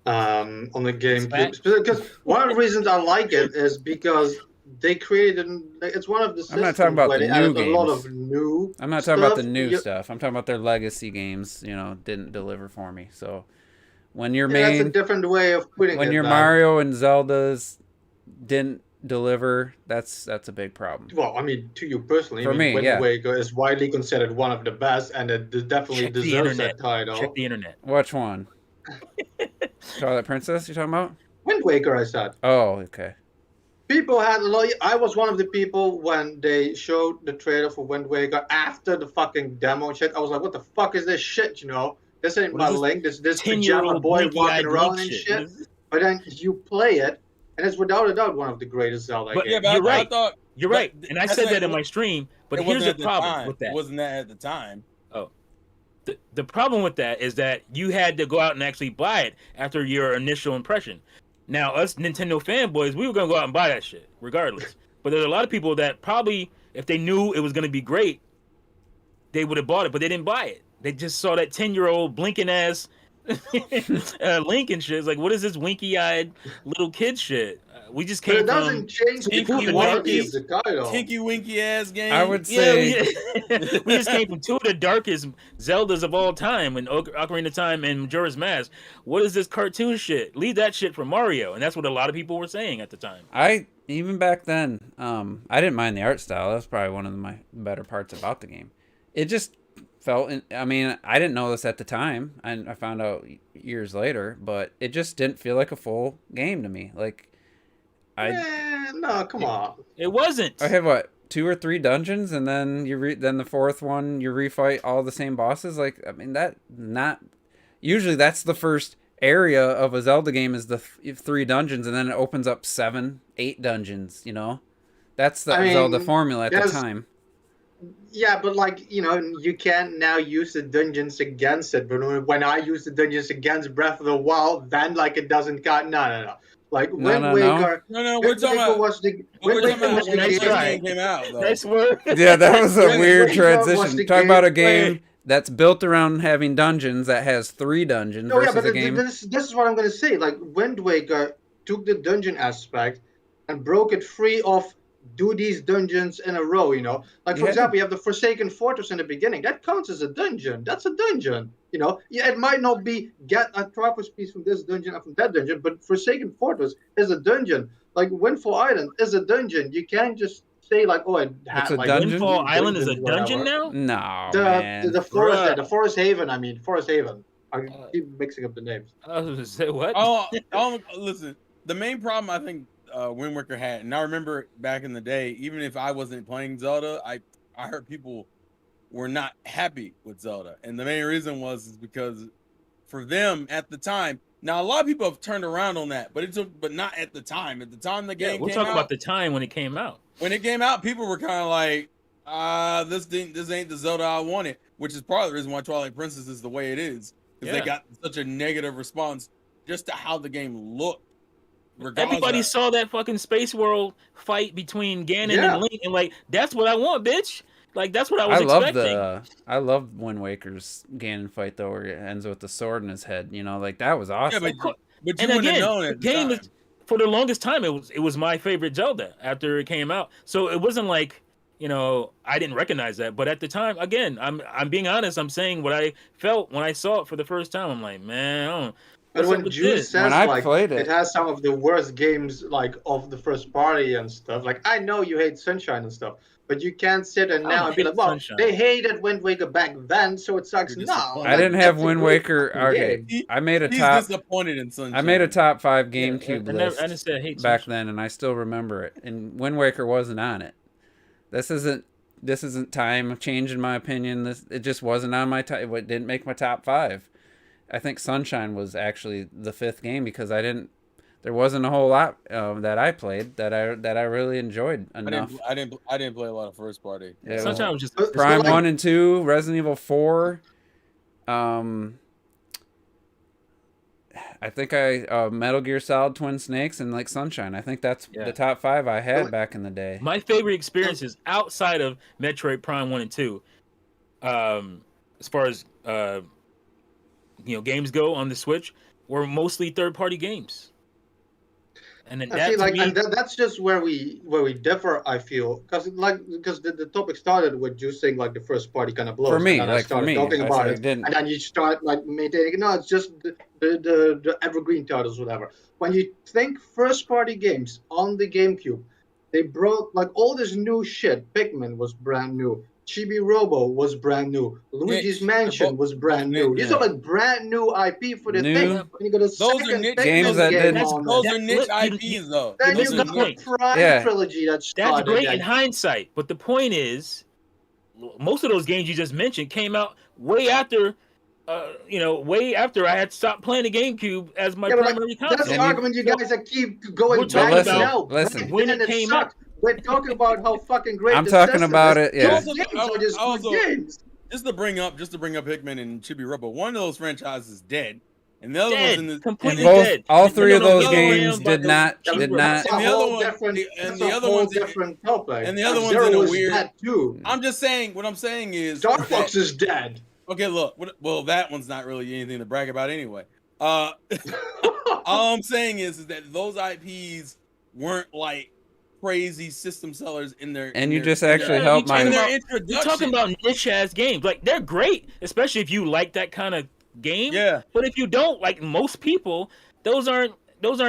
on the GameCube. Because one of the reasons I like it is because they created. It's one of the systems I'm not talking about where the they new added games. a lot of new. I'm not talking about the new stuff. I'm talking about their legacy games. Didn't deliver for me. So when your that's a different way of putting it. When your Mario and Zeldas didn't deliver, that's a big problem. Well, I mean, to you personally, for me, Wind Waker is widely considered one of the best, and it definitely deserves that title. Check the internet. Which one? Twilight Princess? You talking about? Wind Waker, I said. Oh, okay. People had a lot. I was one of the people when they showed the trailer for Wind Waker after the fucking demo shit. I was like, "What the fuck is this shit?" This ain't my Link. This pajama boy walking around and shit. But then you play it, and it's without a doubt one of the greatest Zelda games. Yeah, you're right. You're right, and I said that in my stream. But here's the problem with that. It wasn't that at the time. Oh, the problem with that is that you had to go out and actually buy it after your initial impression. Now, us Nintendo fanboys, we were gonna go out and buy that shit regardless. But there's a lot of people that probably, if they knew it was gonna be great, they would have bought it, but they didn't buy it. They just saw that 10-year-old blinking ass Link and shit. It's like, what is this winky-eyed little kid shit? We just came but it doesn't change the quality of the title. Tinky winky ass game. I would say we just came from 2 of the darkest Zeldas of all time, and Ocarina of Time and Majora's Mask. What is this cartoon shit? Leave that shit for Mario, and that's what a lot of people were saying at the time. Even back then, I didn't mind the art style. That was probably one of my better parts about the game. It just felt. I mean, I didn't know this at the time. I found out years later, but it just didn't feel like a full game to me. Like. No, come on. It wasn't. I had 2 or 3 dungeons, and then then the 4th one you refight all the same bosses. Like, I mean, usually that's the first area of a Zelda game is the 3 dungeons, and then it opens up 7, 8 dungeons. That's the Zelda formula at the time. Yeah, but you can't now use the dungeons against it. But when I use the dungeons against Breath of the Wild, then it doesn't count. No. Like Wind Waker. No. We're talking about when the game came out. Nice word. Yeah, that was a weird transition. Talk about a game that's built around having dungeons that has 3 dungeons versus a game. This is what I'm going to say. Like Wind Waker took the dungeon aspect and broke it free of do these dungeons in a row. Like for example, you have the Forsaken Fortress in the beginning. That counts as a dungeon. That's a dungeon. It might not be get a Traverse piece from this dungeon and from that dungeon, but Forsaken Fortress is a dungeon. Like Windfall Island is a dungeon. You can't just say like, oh, it It's had a like dungeon? Windfall Island is a dungeons, dungeon whatever. now. No, man. The forest, Bruh. the Forest Haven. I mean, Forest Haven. I Uh, keep mixing up the names. I was gonna say what? Listen, the main problem I think Wind Waker had, and I remember back in the day, even if I wasn't playing Zelda, I heard people were not happy with Zelda, and the main reason is because for them at the time. Now a lot of people have turned around on that, but not at the time. At the time the game we're came talking out, about the time when it came out. when it came out, people were kind of like, this ain't the Zelda I wanted, which is part of the reason why Twilight Princess is the way it is, because they got such a negative response just to how the game looked. Everybody saw that fucking Space World fight between Ganon and Link, and like, that's what I want, bitch. Like, that's what I was expecting. I love Wind Waker's Ganon fight though, where it ends with the sword in his head. You know, like that was awesome. Yeah, but you and wouldn't again, have known it. The game is, for the longest time, it was my favorite Zelda after it came out. So it wasn't like, you know, I didn't recognize that. But at the time, again, I'm being honest. I'm saying what I felt when I saw it for the first time. I'm like, man, I don't. But when Jude says when I like played it has some of the worst games like of the first party and stuff, like I know you hate Sunshine and stuff, but you can't sit and now and be like, well, Sunshine. they hated Wind Waker back then, so it sucks now. I didn't have Wind Waker. Okay, I made a top. He's disappointed in Sunshine. I made a top 5 GameCube list I didn't say I hate back Sunshine. then, and I still remember it. And Wind Waker wasn't on it. This isn't time changing my opinion. It just wasn't on my top. It didn't make my top 5. I think Sunshine was actually the 5th game because there wasn't a whole lot that I played that I really enjoyed enough. I didn't play a lot of first party. Yeah, Sunshine was just Prime 1 and 2, Resident Evil 4. I think Metal Gear Solid Twin Snakes and like Sunshine. I think that's the top 5 I had back in the day. My favorite experiences outside of Metroid Prime 1 and 2, as far as games go on the Switch, were mostly third-party games. And then that's just where we differ. I feel because the topic started with you saying like the first party kind of blows. For me, and like for me, talking about it, and then you start like maintaining. No, it's just the evergreen titles, whatever. When you think first party games on the GameCube, they brought like all this new shit. Pikmin was brand new. Chibi Robo was brand new. Luigi's Mansion was brand new. These are like brand new IP for the thing. When you got a second games that didn't. Those are niche IPs though. Then you got the Prime trilogy that's great in hindsight. But the point is, most of those games you just mentioned came out way after. Way after I had stopped playing the GameCube as my primary console. That's the argument you guys that keep going back now. Listen, when it came out. We're talking about how fucking great. I'm talking about it. Yeah. Just to bring up Pikmin and Chibi Robo, one of those franchises is dead, and the other one's in the completely dead. All 3 of those games did not. And the other one's different topic. And the other one's in a weird. Too. I'm just saying. What I'm saying is, Star Fox is dead. Okay, look. Well, that one's not really anything to brag about anyway. All I'm saying is that those IPs weren't like crazy system sellers in their. And you just actually helped my. You're talking about niche ass games. Like they're great, especially if you like that kind of game. Yeah. But if you don't, like most people, those aren't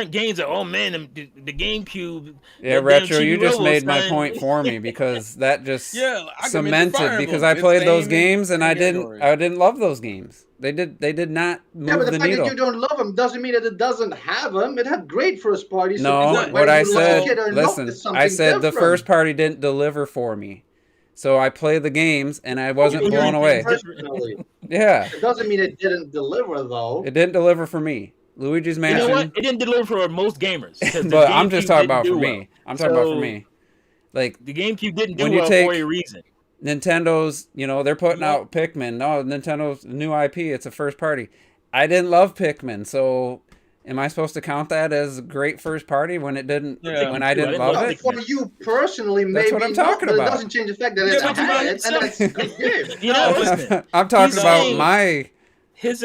games that, oh man, the GameCube. Yeah, Retro, you just made my point for me because that just cemented because I played those games and I didn't love those games. They did not move but the the fact needle. that you don't love them doesn't mean that it doesn't have them. It had great first parties. No, what I said, listen, I said the first party didn't deliver for me. So I played the games and I wasn't blown away. Yeah. It doesn't mean it didn't deliver though. It didn't deliver for me. Luigi's Mansion. You know what? It didn't deliver for most gamers. But I'm just talking about for me. I'm talking about for me. Like the GameCube didn't do well for a reason. Nintendo's, they're putting out Pikmin. No, Nintendo's new IP. It's a first party. I didn't love Pikmin, so am I supposed to count that as a great first party when it didn't? Yeah. When I didn't love it? For you personally, maybe that's what I'm talking about. It doesn't change the fact that it's a and that's a good game. Listen, I'm talking about my. It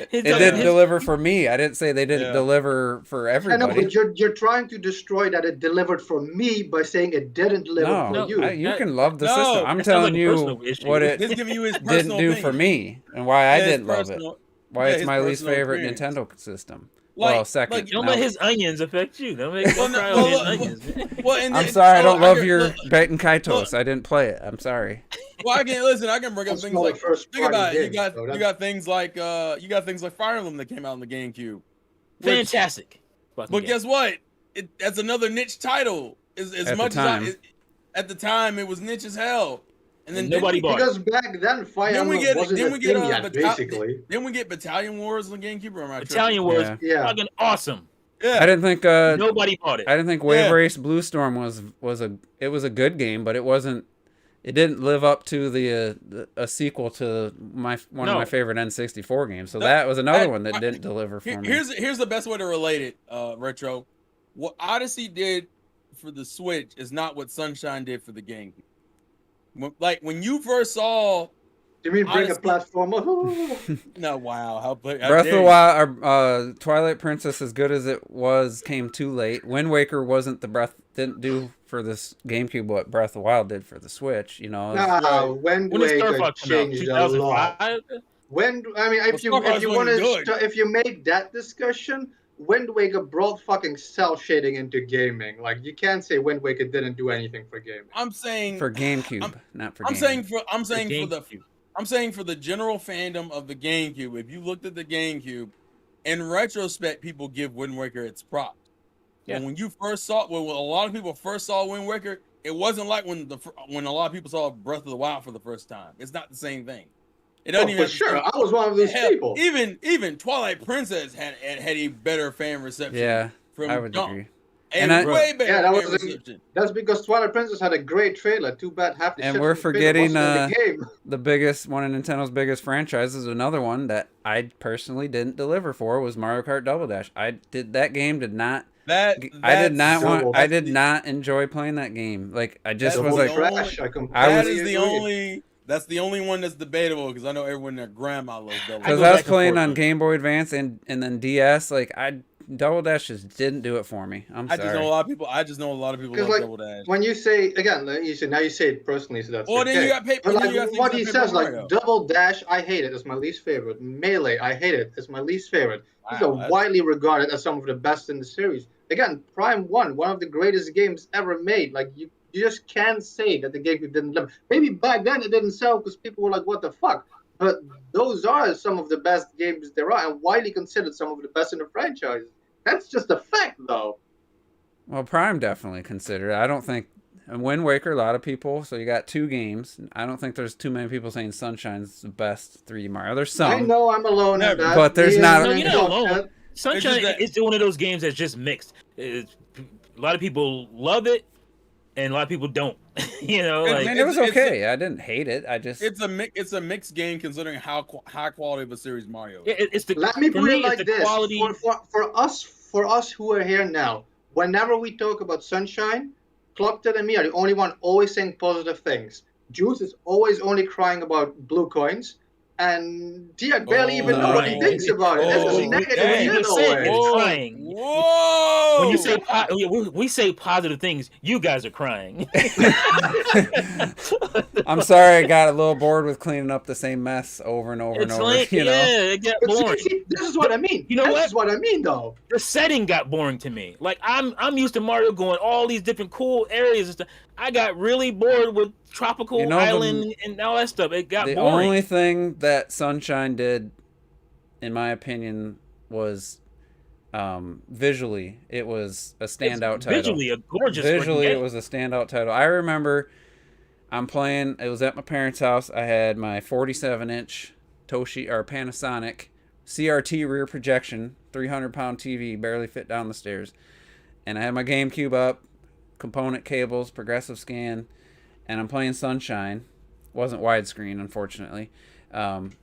didn't deliver for me. I didn't say they didn't deliver for everybody. I know, but you're trying to destroy that it delivered for me by saying it didn't deliver for you. You can love the system. I'm telling you what it didn't do for me and why I didn't love it. Why it's my least favorite Nintendo system. Well, second. Like, Don't now- let his onions affect you. Don't cry well, over his well, onions, man. well, and I'm then- sorry, I don't love can- your look, Beten Kaitos. look. I didn't play it. I'm sorry. Well, I can listen. I can bring up That's things not like a first think about party it. game, so You that's- got things like Fire Emblem that came out on the GameCube. which- Fantastic. But game. guess what? That's another niche title. As At the much time. as at the time, it was niche as hell. And then And nobody bought it. Because back then, Fire Then we Emblem get wasn't then a we get thing yet, basically. then we get Battalion Wars on GameCube. Or am I Battalion tripping? was Yeah. Yeah. fucking awesome. Yeah. I didn't think Nobody bought it. I didn't think Wave Yeah. Race Blue Storm was a good game, but it didn't live up to a sequel to one of No. my favorite N64 games. So No, that was another I- one that I- didn't deliver for me. Here's the best way to relate it, Retro. What Odyssey did for the Switch is not what Sunshine did for the GameCube. When you first saw, You mean bring a Honestly- platformer? no, wow, how Breath of dare the you. Wild, Twilight Princess, as good as it was, came too late. Wind Waker didn't do for this GameCube what Breath of the Wild did for the Switch. You know, Nah, Wind When did Star Waker Fox come out? changed a lot. 2005? If Star Fox you wasn't want good. to, if you made that discussion, Wind Waker brought fucking cell shading into gaming. Like you can't say Wind Waker didn't do anything for gaming. I'm saying for GameCube, not for. I'm gaming. saying for the general fandom of the GameCube. If you looked at the GameCube, in retrospect, people give Wind Waker its props. Yeah. And when a lot of people first saw Wind Waker, it wasn't like when a lot of people saw Breath of the Wild for the first time. It's not the same thing. It doesn't even For sure, I was one of those hell, people. Even Twilight Princess had a better fan reception. Yeah, from I would jump. agree. And And way better Yeah, that fan was reception. That's because Twilight Princess had a great trailer. Too bad half the And shit we're from the trailer forgetting, wasn't in the game. The biggest one of Nintendo's biggest franchises, another one that I personally didn't deliver for, was Mario Kart Double Dash. I did not enjoy playing that game. Like I just That's was the like, only- trash. That's the only one that's debatable because I know everyone in their grandma loves Double because Dash. I was back and playing forth on on it. Game Boy Advance and then DS. Like Double Dash just didn't do it for me. I'm I just know a sorry. lot of people. I just know a lot of people Because love like Double Dash. when you say again, now you say it personally, so that's Well, then okay. you got paper. But like you got what things he like says, Paper like Mario. Double Dash, I hate it. It's my least favorite. Melee, I hate it. It's my least favorite. These Wow, are that's- widely regarded as some of the best in the series. Again, Prime one of the greatest games ever made. Like you just can't say that the game didn't live. Maybe back then it didn't sell because people were like, "What the fuck?" But those are some of the best games there are, and widely considered some of the best in the franchise. That's just a fact, though. Well, Prime definitely considered. I don't think Wind Waker. A lot of people. So you got two games. I don't think there's too many people saying Sunshine's the best 3D Mario. There's some. I know I'm alone in Never. that. But there's Me not- and No, you're not John- alone. Sunshine It's just that- is one of those games that's just mixed. A lot of people love it, and a lot of people don't. You know, I I like mean, it was it's- okay. I didn't hate it. I just It's a mixed game considering how high quality of a series Mario is. it's the. Let me for put me, it like it's the this: quality. for us who are here now, whenever we talk about Sunshine, Clockton and me are the only one always saying positive things. Juice is always only crying about blue coins, and Diak barely even know what he right. thinks about it. That's Oh, just negative dang. in You no said way. it's crying. Whoa! When you say we say positive things, you guys are crying. I'm sorry, I got a little bored with cleaning up the same mess over and over and It's over. like You know, it got But boring. see, this is what I mean. You know this what? is what I mean, though. The setting got boring to me. Like I'm used to Mario going all these different cool areas and stuff. I got really bored with tropical You know, island and all that stuff. It got the boring. only thing that Sunshine did, in my opinion, was visually it was a standout It's title. Visually a gorgeous. Visually, freaking it game. was a standout title. I remember I'm playing. It was at my parents' house. I had my 47-inch Panasonic CRT rear projection, 300-pound TV, barely fit down the stairs, and I had my GameCube up, component cables, progressive scan, and I'm playing Sunshine. Wasn't widescreen, unfortunately. And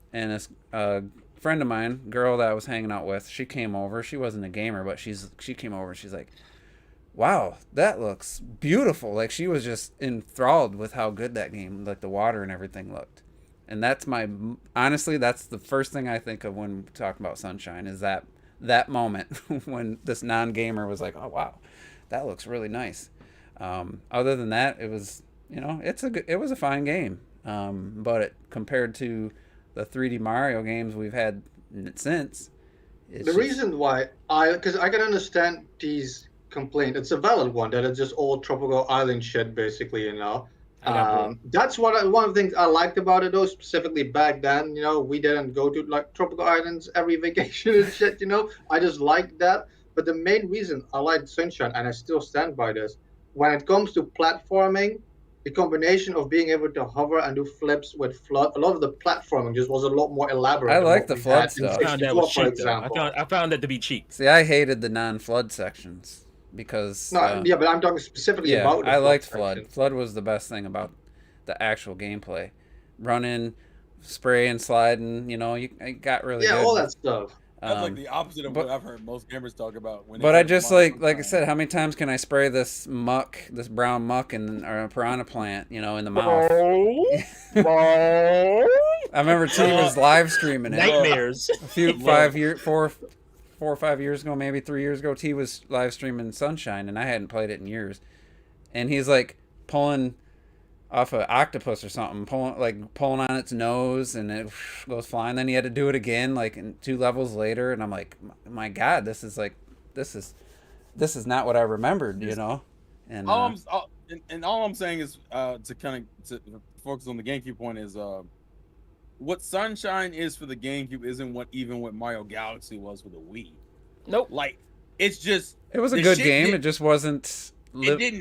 a friend of mine, girl that I was hanging out with, she came over. She wasn't a gamer, but she came over and she's like, wow, that looks beautiful. Like, she was just enthralled with how good that game, like the water and everything looked. And honestly, that's the first thing I think of when talking about Sunshine, is that moment when this non-gamer was like, oh, wow, that looks really nice. Other than that, it was, it was a fine game. But compared to the 3D Mario games we've had since, It's The just, reason why because I can understand T's complaint. It's a valid one that it's just all tropical island shit, basically. I got bored. That's one of the things I liked about it, though. Specifically back then, we didn't go to like tropical islands every vacation and shit. I just liked that. But the main reason I liked Sunshine, and I still stand by this, when it comes to platforming, the combination of being able to hover and do flips with flood, a lot of the platforming just was a lot more elaborate I than like what the we flood had in stuff. I found that was 64, for cheap though. example. I found that to be cheap. see, I hated the non-flood sections because No, yeah, but I'm talking specifically yeah, about the I liked flood flood. section. Flood was the best thing about the actual gameplay. Running, spraying, sliding, it got really Yeah, good. all that stuff. That's like the opposite of but- what I've heard most gamers talk about. When they But I talk just about Mario like I Sunshine. said, how many times can I spray this brown muck, or a piranha plant, in the mouth? I remember T was live streaming it Nightmares. a few 4 or 5 years ago, maybe 3 years ago. T was live streaming Sunshine, and I hadn't played it in years. And he's like pulling off an octopus or something, pulling on its nose, and it goes flying. Then he had to do it again, like 2 levels later, and I'm like, my God, this is not what I remembered, And all I'm saying is to focus on the GameCube point is what Sunshine is for the GameCube isn't what Mario Galaxy was for the Wii. Nope. Like it's just it was a the good shit game. did- It just wasn't. it didn't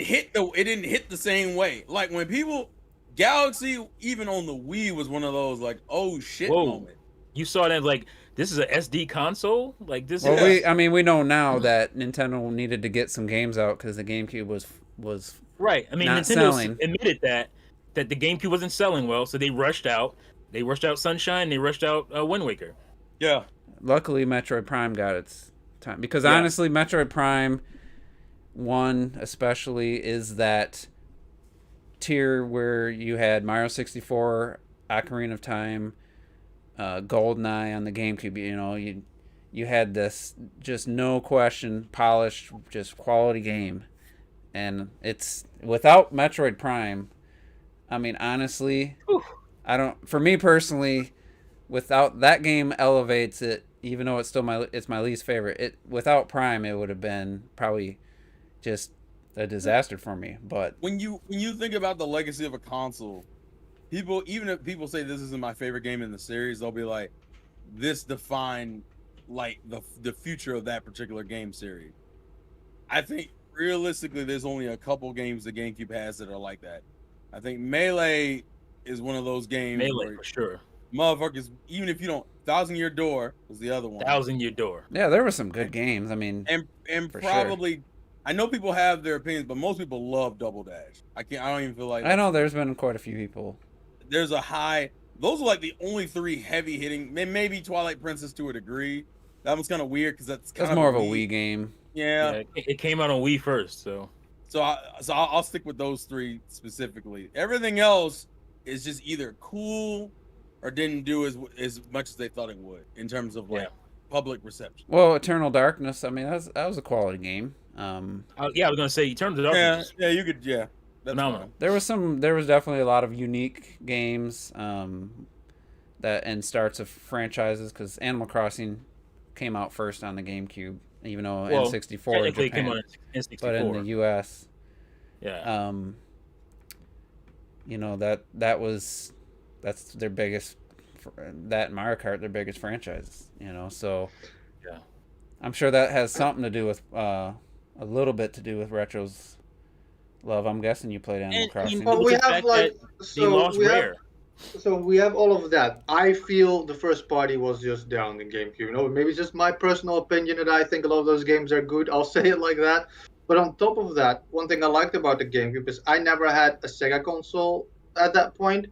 hit the same way. Like when people Galaxy even on the Wii was one of those like oh shit Whoa. moment. You saw that like this is a SD console? Like this Well, is we know now that Nintendo needed to get some games out because the GameCube was right. I mean not Nintendo selling. admitted that the GameCube wasn't selling well, so they rushed out. They rushed out Sunshine, they rushed out Wind Waker. Yeah. Luckily, Metroid Prime got its time because Yeah. honestly, Metroid Prime 1 especially is that tier where you had Mario 64, Ocarina of Time, GoldenEye on the GameCube. You had this just no question polished, just quality game, and it's without Metroid Prime. I mean, honestly, Whew. I don't. For me personally, without that game elevates it, even though it's still my least favorite. It without Prime, it would have been probably just a disaster for me. But When you think about the legacy of a console, even if people say this isn't my favorite game in the series, they'll be like, this defined like the future of that particular game series. I think realistically, there's only a couple games the GameCube has that are like that. I think Melee is one of those games Melee where for sure. motherfuckers, even if you don't, Thousand Year Door was the other one. 1,000 Year Door. yeah, there were some good games. I mean, And For probably, I know people have their opinions, but most people love Double Dash. I don't even feel like I know there's been quite a few people. there's a high. Those are like the only 3 heavy hitting. Maybe Twilight Princess to a degree. That was kind of weird because that's kind That's more of a Wii game. Yeah. It came out on Wii first, so I'll stick with those 3 specifically. Everything else is just either cool or didn't do as much as they thought it would in terms of like public reception. Well, Eternal Darkness. I mean, that was a quality game. I was gonna say Eternal Darkness. You could that's Phenomenal. fine. There was definitely a lot of unique games that and starts of franchises because Animal Crossing came out first on the GameCube, even though N64 in technically it Japan, came on N64. but in the US, Yeah. that's their biggest. That and Mario Kart, their biggest franchises. So Yeah. I'm sure that has something to do with a little bit to do with Retro's love. I'm guessing you played Animal And, Crossing. Well, Look we at the have fact like that they lost Rare. So we have all of that. I feel the first party was just down in GameCube. Maybe it's just my personal opinion that I think a lot of those games are good. I'll say it like that. But on top of that, one thing I liked about the GameCube is I never had a Sega console at that point,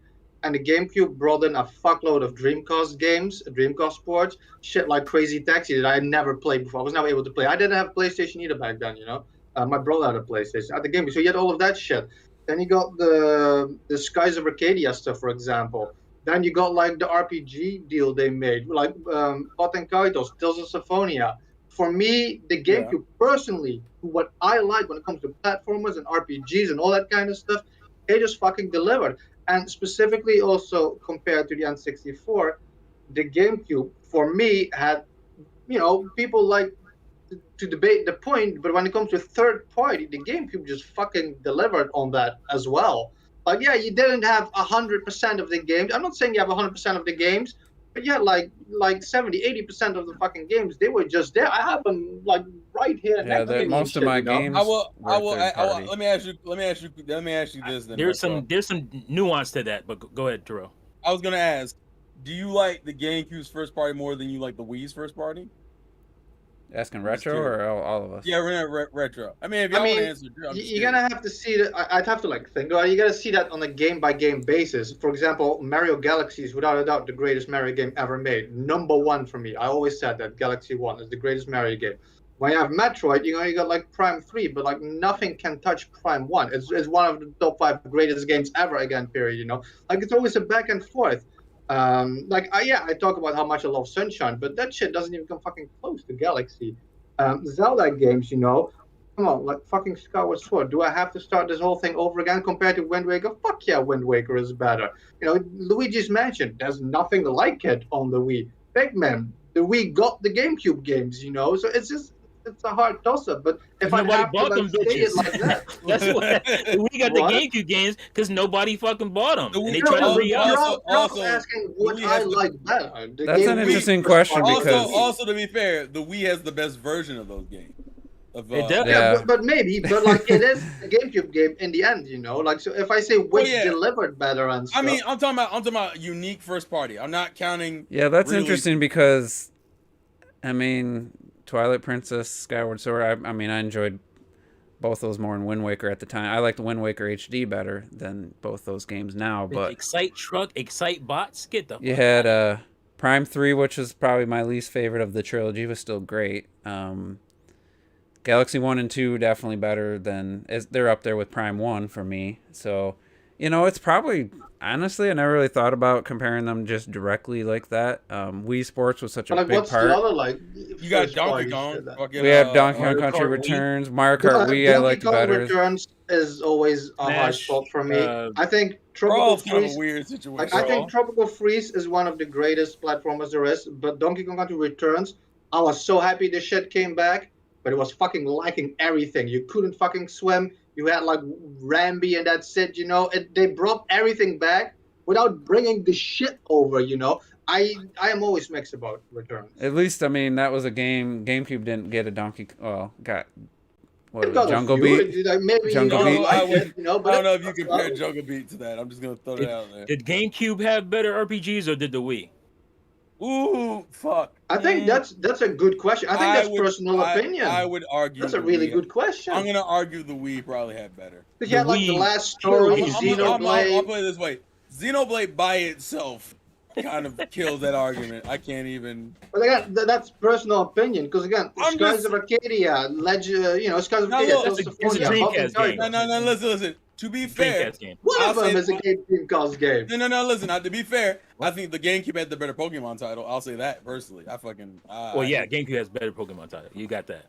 and the GameCube brought in a fuckload of Dreamcast games, Dreamcast sports, shit like Crazy Taxi that I had never played before. I was never able to play. I didn't have PlayStation either back then. My brother had a PlayStation at the GameCube, so you had all of that shit. Then you got the Skies of Arcadia stuff, for example. Then you got like the RPG deal they made, like Paten Kaitos, Tales of Symphonia. For me, the GameCube personally, what I like when it comes to platformers and RPGs and all that kind of stuff, it just fucking delivered. And specifically also compared to the N64, the GameCube, for me, had people like to debate the point, but when it comes to third party, the GameCube just fucking delivered on that as well. Like, yeah, you didn't have 100% of the games. I'm not saying you have 100% of the games, but yeah, like 70, 80% of the fucking games, they were just there. I have them like right here Yeah, next to me and most of shit, my you know? games I will. were third party. Let me ask you this then. There's Retro. some nuance to that, but go ahead, Terrell. I was gonna ask, do you like the GameCube's first party more than you like the Wii's first party? Asking I'm just retro curious. or all of us? Yeah, retro. I mean, if y'all want to answer, I'm just you're gonna have to see that. I'd have to like think. You gotta see that on a game by game basis. For example, Mario Galaxy is without a doubt the greatest Mario game ever made. Number one for me. I always said that Galaxy 1 is the greatest Mario game. When you have Metroid, you got like Prime 3, but like nothing can touch Prime 1. It's one of the top 5 greatest games ever again, period, Like it's always a back and forth. I talk about how much I love Sunshine, but that shit doesn't even come fucking close to Galaxy. Zelda games, come on, like fucking Skyward Sword. Do I have to start this whole thing over again compared to Wind Waker? Fuck yeah, Wind Waker is better. Luigi's Mansion, there's nothing like it on the Wii. Pac-Man, the Wii got the GameCube games, so it's a hard toss-up. But if I Nobody have bought to them say it bitches. like that, That's what we got the What? GameCube games because nobody fucking bought them, and they Wii- tried to also- re-up. you're also, also asking what Wii I has the- like better. The That's an GameCube interesting first question party. because- Also, to be fair, the Wii has the best version of those games. It does. Yeah. But maybe, like it is a GameCube game in the end, Like, so if I say which yeah. delivered better and stuff, I mean, I'm talking about unique first party. I'm not counting. Yeah, that's really- interesting because, I mean, Twilight Princess, Skyward Sword. I enjoyed both those more than Wind Waker at the time. I liked Wind Waker HD better than both those games now. But Excite Truck, Excite Bots, get the. you had Prime 3, which was probably my least favorite of the trilogy, was still great. Galaxy 1 and 2 definitely better than... They're up there with Prime 1 for me. So, it's probably... Honestly, I never really thought about comparing them just directly like that. Wii Sports was such a but like, big what's part. the other like? You got first Donkey party Kong. shit that- Fucking, We have Donkey Kong Mario Country Kart Wii. Returns, Mario Kart Wii. I Donkey liked Kong better. Returns is always a hard Smash, spot for me. I think We're Tropical all kind of a Freeze. weird situation. Like, I think Tropical Freeze is one of the greatest platformers there is. But Donkey Kong Country Returns, I was so happy this shit came back. But it was fucking lacking everything. You couldn't fucking swim. You had like Rambi and that's it. They brought everything back without bringing the shit over. I am always mixed about Returns. At least, that was a game. GameCube didn't get a Donkey... Well, got... What, It got a Jungle few. Beat? Like, maybe Jungle you don't Beat? like I it, but don't know if you it's compare not- Jungle Beat to that. I'm just gonna throw that out there. Did GameCube have better RPGs or did the Wii? Ooh, fuck. I think that's a good question. I think that's personal opinion. I would argue That's a the really Wii. good question. I'm gonna argue the Wii probably had better. Because you had like the Wii- last story, I'll Xenoblade. play it this way. Xenoblade by itself kind of kills that argument. I can't even. But again, that's personal opinion. Because again, I'm Skies just- of Arcadia, Skies of No, Arcadia, look, Tales it's of a Symphonia, Dreamcast Baldur's game. Gate. No, listen. To be fair, Dreamcast game. One of I'll them say- is a Game Dreamcast game. no. Listen, to be fair, I think the GameCube had the better Pokemon title. I'll say that personally. I fucking. Well, yeah, GameCube has better Pokemon title. You got that.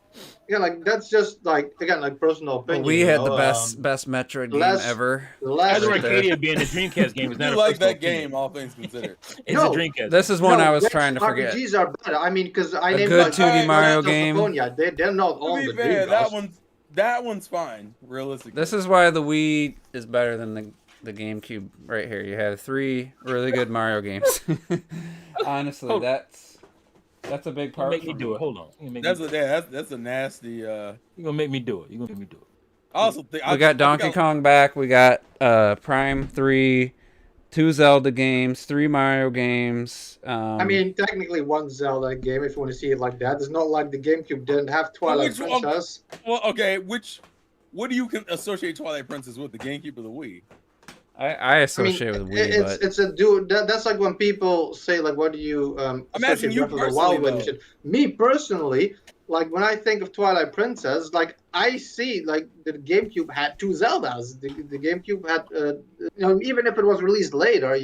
Yeah, like that's just like again like personal opinion. We you had know, the best Metroid game less- ever. The last Astral right there. Arcadia being a Dreamcast game is I not do a like personal that game, opinion. all things considered. It's No, a Dreamcast. This is one I was which trying to forget. RPGs are better. I mean, because I A named good like 2D Mario Tales of game. Symphonia. They're not To on be the fair, Dreamcast. that one's fine, realistically. This is why the Wii is better than the GameCube right here. You have 3 really good Mario games. Honestly, Hold- that's a big part. Make me for do it. Hold on. You That's a nasty. You're gonna make me do it. You're gonna make me do it. I also think We got Donkey Kong back. We got Prime 3, 2 Zelda games, 3 Mario games. I mean, technically one Zelda game, if you want to see it like that. It's not like the GameCube didn't have Twilight Which one- Princess. Well, okay. What do you associate Twilight Princess with? The GameCube or the Wii? I associate with Wii, it's a dude. That's like when people say like, "What do you I'm asking associate you Breath of the Wild personally, with?" and though. shit. Me personally, like when I think of Twilight Princess, like I see like the GameCube had 2 Zeldas. The GameCube had, even if it was released later,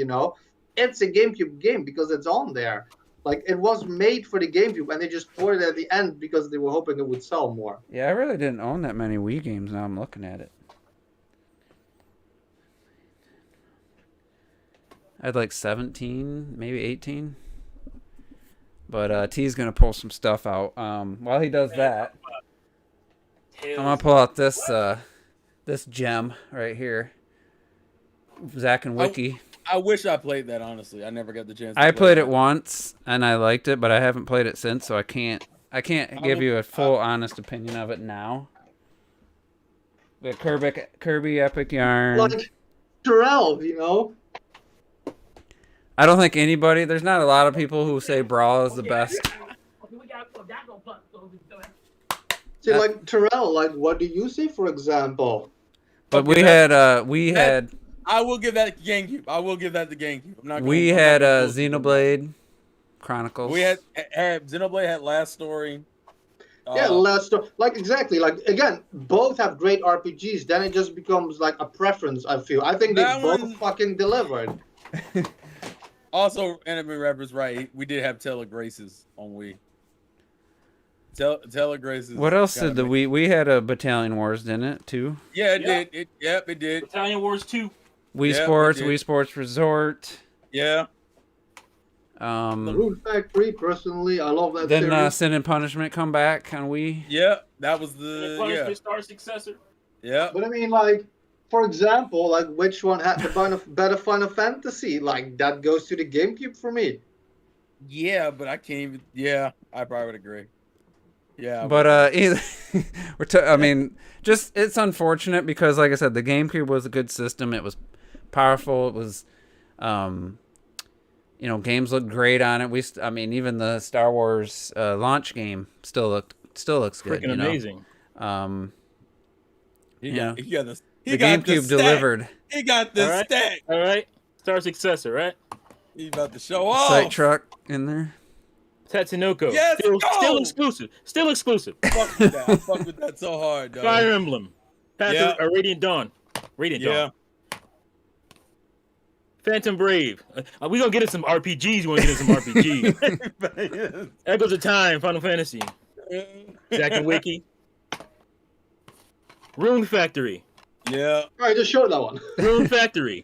it's a GameCube game because it's on there. Like it was made for the GameCube, and they just ported it at the end because they were hoping it would sell more. yeah, I really didn't own that many Wii games. Now I'm looking at it. I had like 17, maybe 18. But T's gonna pull some stuff out. While he does that, I'm gonna pull out this gem right here. Zack and Wiki. I wish I played that, honestly. I never got the chance to I play played that. it once and I liked it, but I haven't played it since, so I can't give you a full honest opinion of it now. The Kirby Epic Yarn. Like Terrell, you know. I don't think there's not a lot of people who say Brawl is the best. See, like Terrell, like what do you say, for example? But Okay, we had I will give that GameCube. I will give that the GameCube. I'm not. we had Xenoblade Chronicles. We had Xenoblade had Last Story. Yeah, last like exactly. Like again, both have great RPGs. Then it just becomes like a preference. I feel. I think they both fucking delivered. Also, Enemy Rapper's right. We did have Tale of Graces on Wii. Tale of Graces. What else did the we had a Battalion Wars, didn't it, too? Yeah, it did. It did. Battalion Wars 2. Wii Sports Resort. Yeah. The Rune Factory, personally, I love that. Then Sin and Punishment come back on Wii. Yeah, that was the Punishment Star Successor. Yeah. But I mean, like, for example, like which one had the better Final Fantasy? Like that goes to the GameCube for me. Yeah, but I can't even. Yeah, I probably would agree. Yeah. But I mean, just it's unfortunate because, like I said, the GameCube was a good system. It was powerful. It was, games looked great on it. I mean, even the Star Wars launch game still looks good. Freaking amazing. He got the GameCube delivered. He got the stack. All right. Star Successor, right? He about to show off. Sight truck in there. Tatsunoko. Yes, still exclusive. Still exclusive. Fuck with that. I fuck with that so hard, dog. Fire Emblem. Radiant Dawn. Radiant Dawn. Phantom Brave. We gonna get into some RPGs. You wanna get into some RPGs? Echoes of Time. Final Fantasy. Zack and Wiki. Rune Factory. Yeah. All right, just show that one. Rune Factory.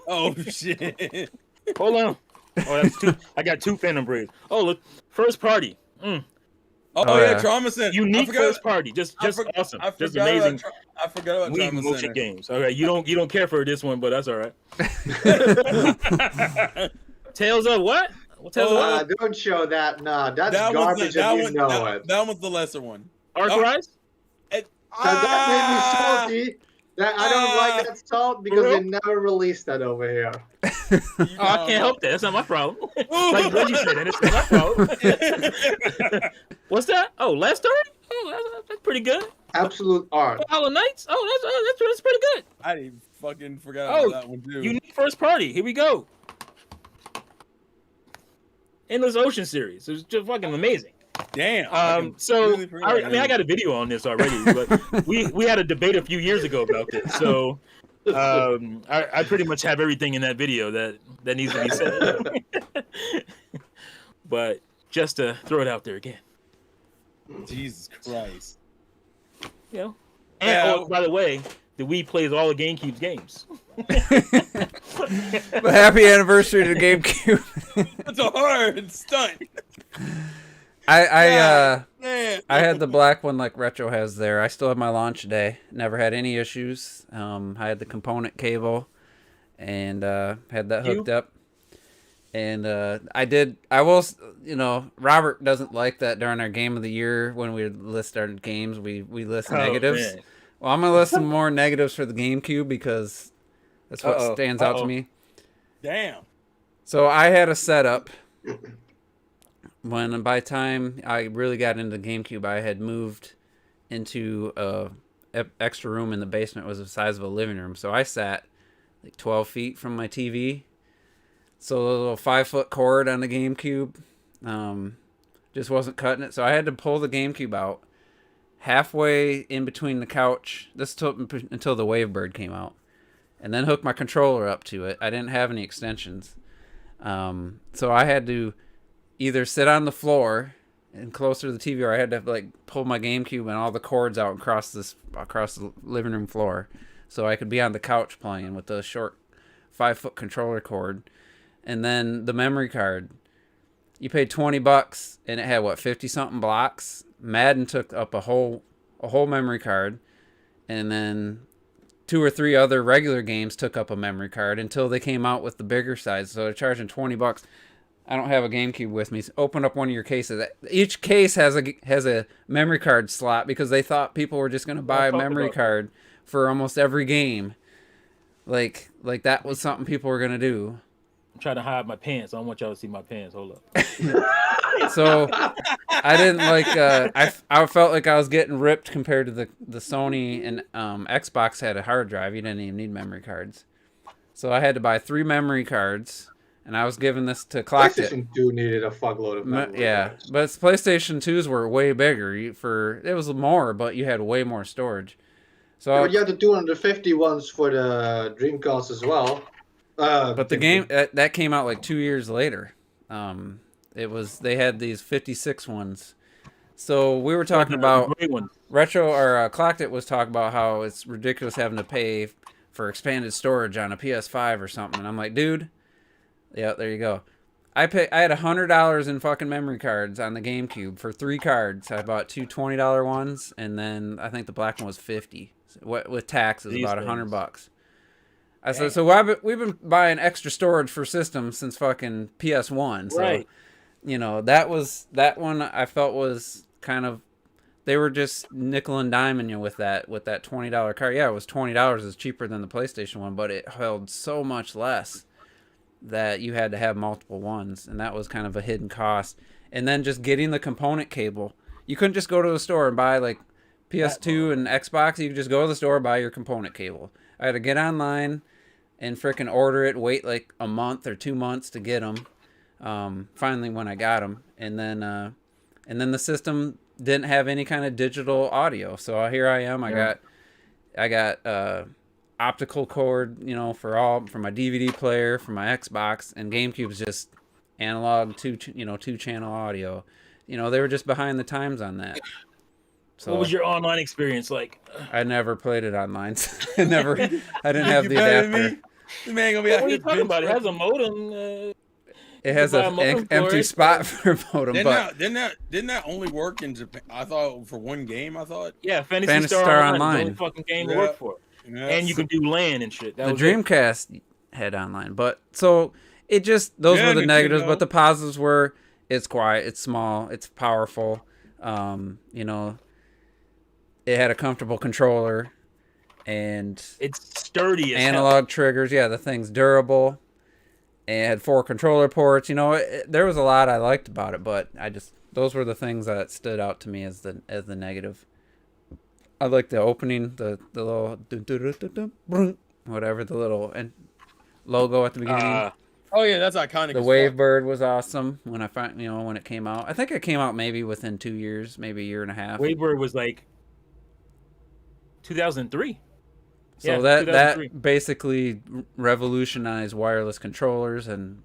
Oh shit. Hold on. Oh, that's two. I got two Phantom Braves. Oh, look. First Party. Oh yeah, Trauma Center. Unique first party. Just awesome. Just amazing. I forgot about Wii Trauma motion Center. games. Okay, you don't care for this one, but that's all right. Tales of what? Tales of what? Don't show that. Nah, that's That garbage. that was the lesser one. Arc Rise? That made me salty. I don't like that salt because they never released that over here. I can't help that. That's not my problem. Like Reggie said, and it's not my problem. What's that? Oh, Last Story? Oh, that's pretty good. Absolute art. Hollow Knights? Oh, that's pretty good. I didn't fucking forget about that one too. Unique first party. Here we go. Endless Ocean series. It was just fucking amazing. Damn. So really I got a video on this already, but we had a debate a few years ago about this. So I pretty much have everything in that video that needs to be said. But just to throw it out there again. Jesus Christ. You know. And by the way, the Wii plays all of GameCube's games. But happy anniversary to GameCube. That's a hard stunt. I had the black one like Retro has there. I still have my launch day. Never had any issues. I had the component cable and had that hooked up. And I will, Robert doesn't like that during our game of the year when we list our games, we list negatives. Man. Well, I'm going to list some more negatives for the GameCube because that's what stands out to me. Damn. So I had a setup when by the time I really got into GameCube, I had moved into a extra room in the basement. It was the size of a living room. So I sat like 12 feet from my TV. So a little 5-foot cord on the GameCube just wasn't cutting it. So I had to pull the GameCube out halfway in between the couch. This took until the Wavebird came out. And then hook my controller up to it. I didn't have any extensions. So I had to either sit on the floor and closer to the TV, or I had to like pull my GameCube and all the cords out across the living room floor, so I could be on the couch playing with the short 5-foot controller cord, and then the memory card. you paid $20 and it had what 50 something blocks. Madden took up a whole memory card, and then 2 or 3 other regular games took up a memory card until they came out with the bigger size. So they're charging $20. I don't have a GameCube with me. So open up one of your cases. Each case has a memory card slot because they thought people were just going to buy a memory card for almost every game. Like that was something people were going to do. I'm trying to hide my pants. I don't want y'all to see my pants. Hold up. So I didn't like. I felt like I was getting ripped compared to the Sony and Xbox had a hard drive. You didn't even need memory cards. So I had to buy 3 memory cards, and I was given this to collect it. PlayStation 2 needed a fuckload of memory cards. But PlayStation 2s were way bigger. It was more, but you had way more storage. So But you had the 250 ones for the Dreamcast as well. But the game that came out like 2 years later. They had these 56 ones. So we were talking about retro, or Clocked It was talking about how it's ridiculous having to pay for expanded storage on a PS5 or something. And I'm like, dude, yeah, there you go. I had $100 in fucking memory cards on the GameCube for 3 cards. I bought 2 $20 ones, and then I think the black one was $50. With tax, is about $100. I said, so we've been buying extra storage for systems since fucking PS1. So, right. That one I felt was kind of, they were just nickel and diming you with that $20 card. Yeah, it was $20. It's cheaper than the PlayStation one, but it held so much less that you had to have multiple ones, and that was kind of a hidden cost. And then just getting the component cable. You couldn't just go to the store and buy like PS2 and Xbox. You could just go to the store and buy your component cable. I had to get online and freaking order it, wait like a month or 2 months to get them. Finally, when I got them, and then the system didn't have any kind of digital audio. So here I am. I got optical cord, for my DVD player, for my Xbox, and GameCube's just analog 2-channel audio. They were just behind the times on that. So what was your online experience like? I never played it online. I didn't have the adapter. This man gonna be what are you talking about? It has a modem. It has an empty spot for a modem. Didn't that only work in Japan? I thought for one game. I thought. Yeah, Phantasy Star Online. Was the only fucking game to work for. Yeah. And you could do LAN and shit. The Dreamcast had online, but so it just those were the negatives. But the positives were it's quiet, it's small, it's powerful. It had a comfortable controller, and it's sturdy as analog triggers. Yeah, the thing's durable. And it had 4 controller ports. There was a lot I liked about it, but those were the things that stood out to me as the negative. I like the opening, the little whatever, the little logo at the beginning. Oh yeah, that's iconic. The Wavebird was awesome when when it came out. I think it came out maybe within 2 years, maybe a year and a half. Wavebird was like 2003. So that basically revolutionized wireless controllers, and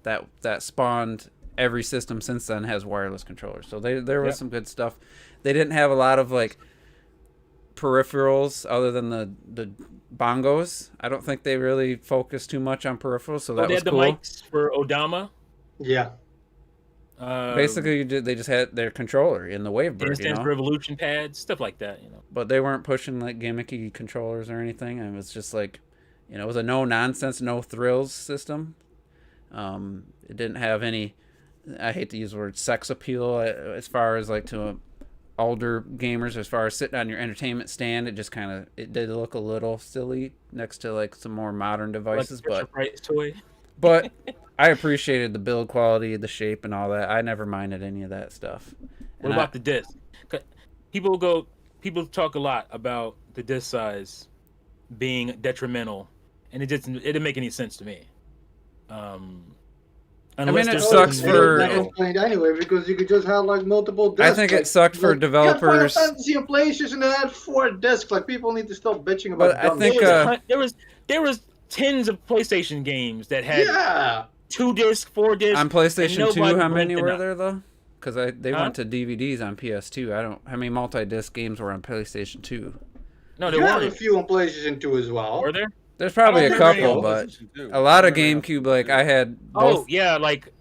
that spawned every system since then has wireless controllers. So there was some good stuff. They didn't have a lot of like peripherals other than the bongos. I don't think they really focused too much on peripherals, so that was cool. They had the mics for Odama. Yeah. Basically, they just had their controller in the Wavebird, Revolution pads, stuff like that, But they weren't pushing like gimmicky controllers or anything. It was just like, it was a no nonsense, no thrills system. It didn't have any. I hate to use the word sex appeal as far as like to older gamers. As far as sitting on your entertainment stand, it just it did look a little silly next to like some more modern devices. Like Price toy. But I appreciated the build quality, the shape, and all that. I never minded any of that stuff. What about the disc? People talk a lot about the disc size being detrimental, and it didn't make any sense to me. It sucks for anyway because you could just have like multiple discs. I think it sucked for developers. Final Fantasy and PlayStation that had 4 discs. Like people need to stop bitching about. But I think there was tens of PlayStation games that had 2 discs, 4 discs. On PlayStation 2, how many were there though? Because they went to DVDs on PS2. How many multi-disc games were on PlayStation 2? No, there were a few on PlayStation 2 as well. Were there? There's probably a couple, but a lot of GameCube, like I had. Both. Oh yeah, like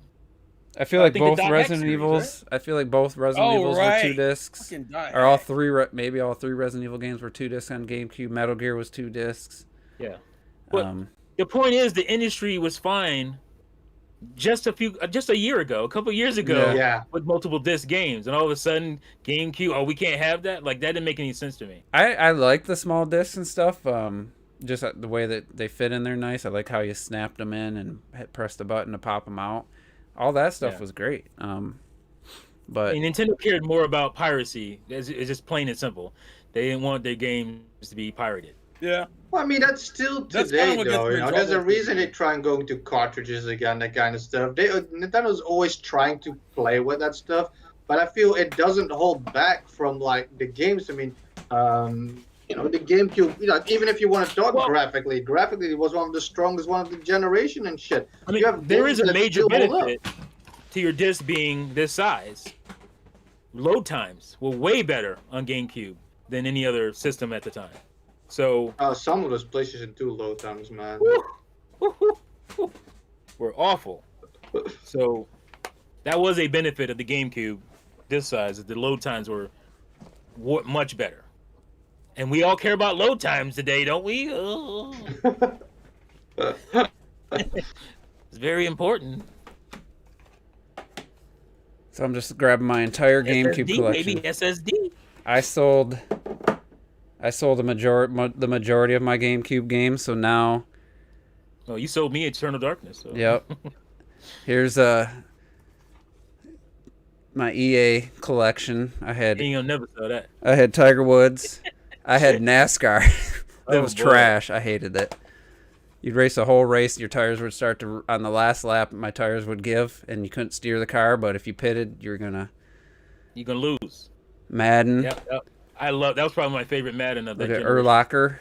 I feel I like think the both Dot Hack Resident series, Evils. I feel like both Resident Oh, Evils were right. 2 discs. Fucking die. Or all three, maybe all 3 Resident Evil games were 2 discs on GameCube. Metal Gear was 2 discs. Yeah. But the point is, the industry was fine just a year ago, a couple of years ago, Yeah. with multiple disc games, and all of a sudden, GameCube, oh, we can't have that. Like that didn't make any sense to me. I like the small discs and stuff. Just the way that they fit in there nice. I like how you snapped them in and press the button to pop them out. All that stuff was great. But Nintendo cared more about piracy. It's just plain and simple. They didn't want their games to be pirated. Yeah. Well, I mean, that's still That's today, kinda what gets though. me You in know, there's a trouble. reason they try and go into cartridges again, that kind of stuff. Nintendo's always trying to play with that stuff, but I feel it doesn't hold back from like the games. I mean, you know, the GameCube. You know, even if you want to talk graphically, it was one of the strongest one of the generation and shit. I mean, there is a major benefit to your disc being this size. Load times were way better on GameCube than any other system at the time. So some of those PlayStation 2 load times, man, were awful. So that was a benefit of the GameCube this size, that the load times were much better. And we all care about load times today, don't we? Oh. It's very important. so I'm just grabbing my entire GameCube SSD, collection. Baby, SSD. I sold the majority of my GameCube games, so now. Oh, you sold me Eternal Darkness. So. Yep. Here's my EA collection. I had And you'll never sell that. I had Tiger Woods. I had NASCAR. It was boy. trash. I hated it. You'd race a whole race, your tires would start to on the last lap. My tires would give, and you couldn't steer the car. But if you pitted, you're gonna lose. Madden. Yep. That was probably my favorite Madden of that Look at generation. Urlacher.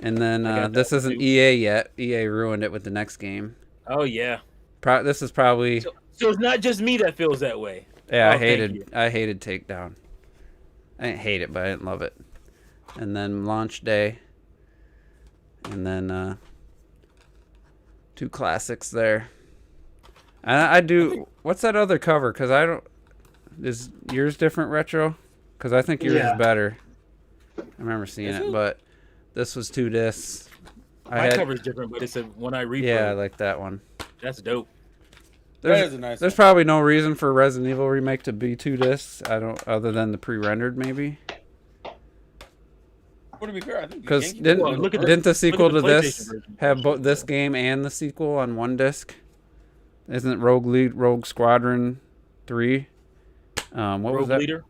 And then got this that isn't too. EA yet. EA ruined it with the next game. Oh yeah. This is probably So it's not just me that feels that way. yeah. Oh, I thank you. hated Takedown. I didn't hate it, but I didn't love it. And then launch day. And then 2 classics there. And I do. What's that other cover? Because I don't. Is yours different, Retro? Because I think yours Yeah. is better. I remember seeing Is it, it? but this was 2 discs. My cover is different, but it's a one I replay. Yeah, I like that one. That's dope. That is a nice There's one. probably no reason for Resident Evil remake to be 2 discs. I don't, other than the pre-rendered maybe. Well, to be fair, I think Because GameCube- didn't, Well, look at the- didn't the sequel to look at the this PlayStation version. have this game and the sequel on 1 disc? Isn't it Rogue Squadron 3? What was Rogue that? Leader.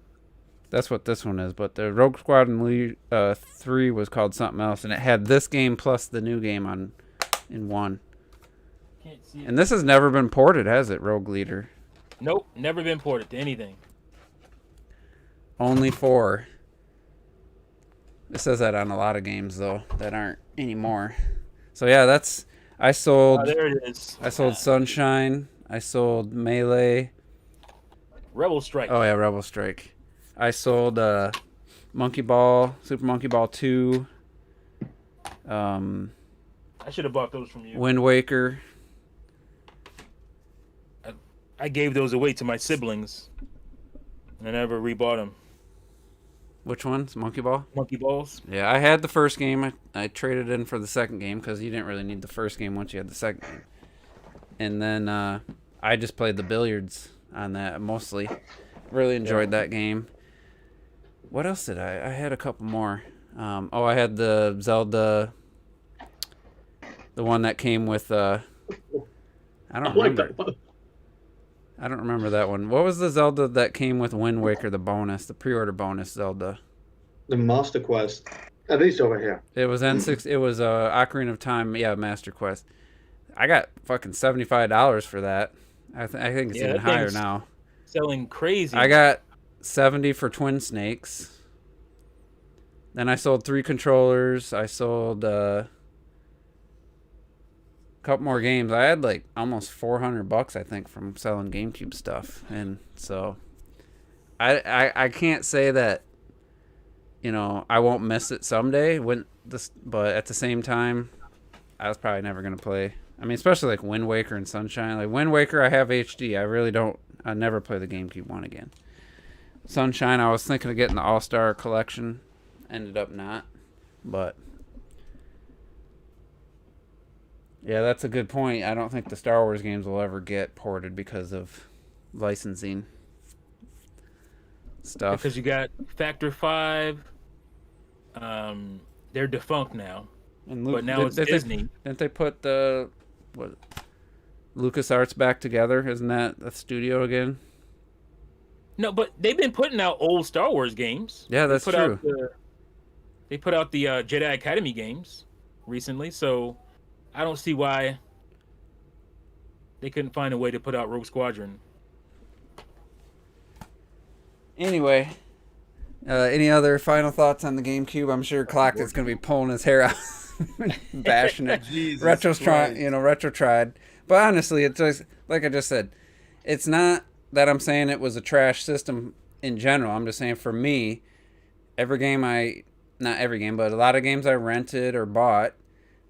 That's what this one is. But the Rogue Squadron 3 was called something else, and it had this game plus the new game in one. Can't see it. And this has never been ported, has it? Rogue Leader. Nope, never been ported to anything. Only 4. It says that on a lot of games though that aren't anymore. So yeah, I sold. Oh, there it is. I sold Sunshine. I sold Melee. Rebel Strike. Oh yeah, Rebel Strike. I sold Monkey Ball, Super Monkey Ball 2. I should have bought those from you. Wind Waker. I gave those away to my siblings. And I never rebought them. Which ones? Monkey Ball? Monkey Balls. Yeah, I had the first game. I traded in for the second game because you didn't really need the first game once you had the second game. And then I just played the billiards on that mostly. Really enjoyed that game. What else did I had a couple more. I had the Zelda, the one that came with I don't remember. I don't remember that one. What was the Zelda that came with Wind Waker, the bonus, the pre-order bonus Zelda? The Master Quest. At least over here. It was N6. It was Ocarina of Time. Yeah, Master Quest. I got fucking $75 for that. I think it's Yeah, even that higher thing's now. Selling crazy. I got 70 for Twin Snakes. Then I sold 3 controllers. I sold a couple more games. I had like almost $400, I think, from selling GameCube stuff. And so I can't say that, you know, I won't miss it someday but at the same time, I was probably never going to play I mean, especially like Wind Waker and Sunshine. Like Wind Waker, I have HD. I never play the GameCube one again. Sunshine, I was thinking of getting the All-Star Collection. Ended up not. But yeah, that's a good point. I don't think the Star Wars games will ever get ported because of licensing stuff. Because you got Factor 5. They're defunct now. And But now it's Disney. Didn't they put the LucasArts back together? Isn't that a studio again? No, but they've been putting out old Star Wars games. Yeah, that's true. They put out the Jedi Academy games recently, so I don't see why they couldn't find a way to put out Rogue Squadron. Anyway, any other final thoughts on the GameCube? I'm sure Clock is going to be pulling his hair out, bashing it. Retro tried. But honestly, it's just like I just said. It's not that I'm saying it was a trash system in general. I'm just saying for me, not every game, but a lot of games I rented or bought,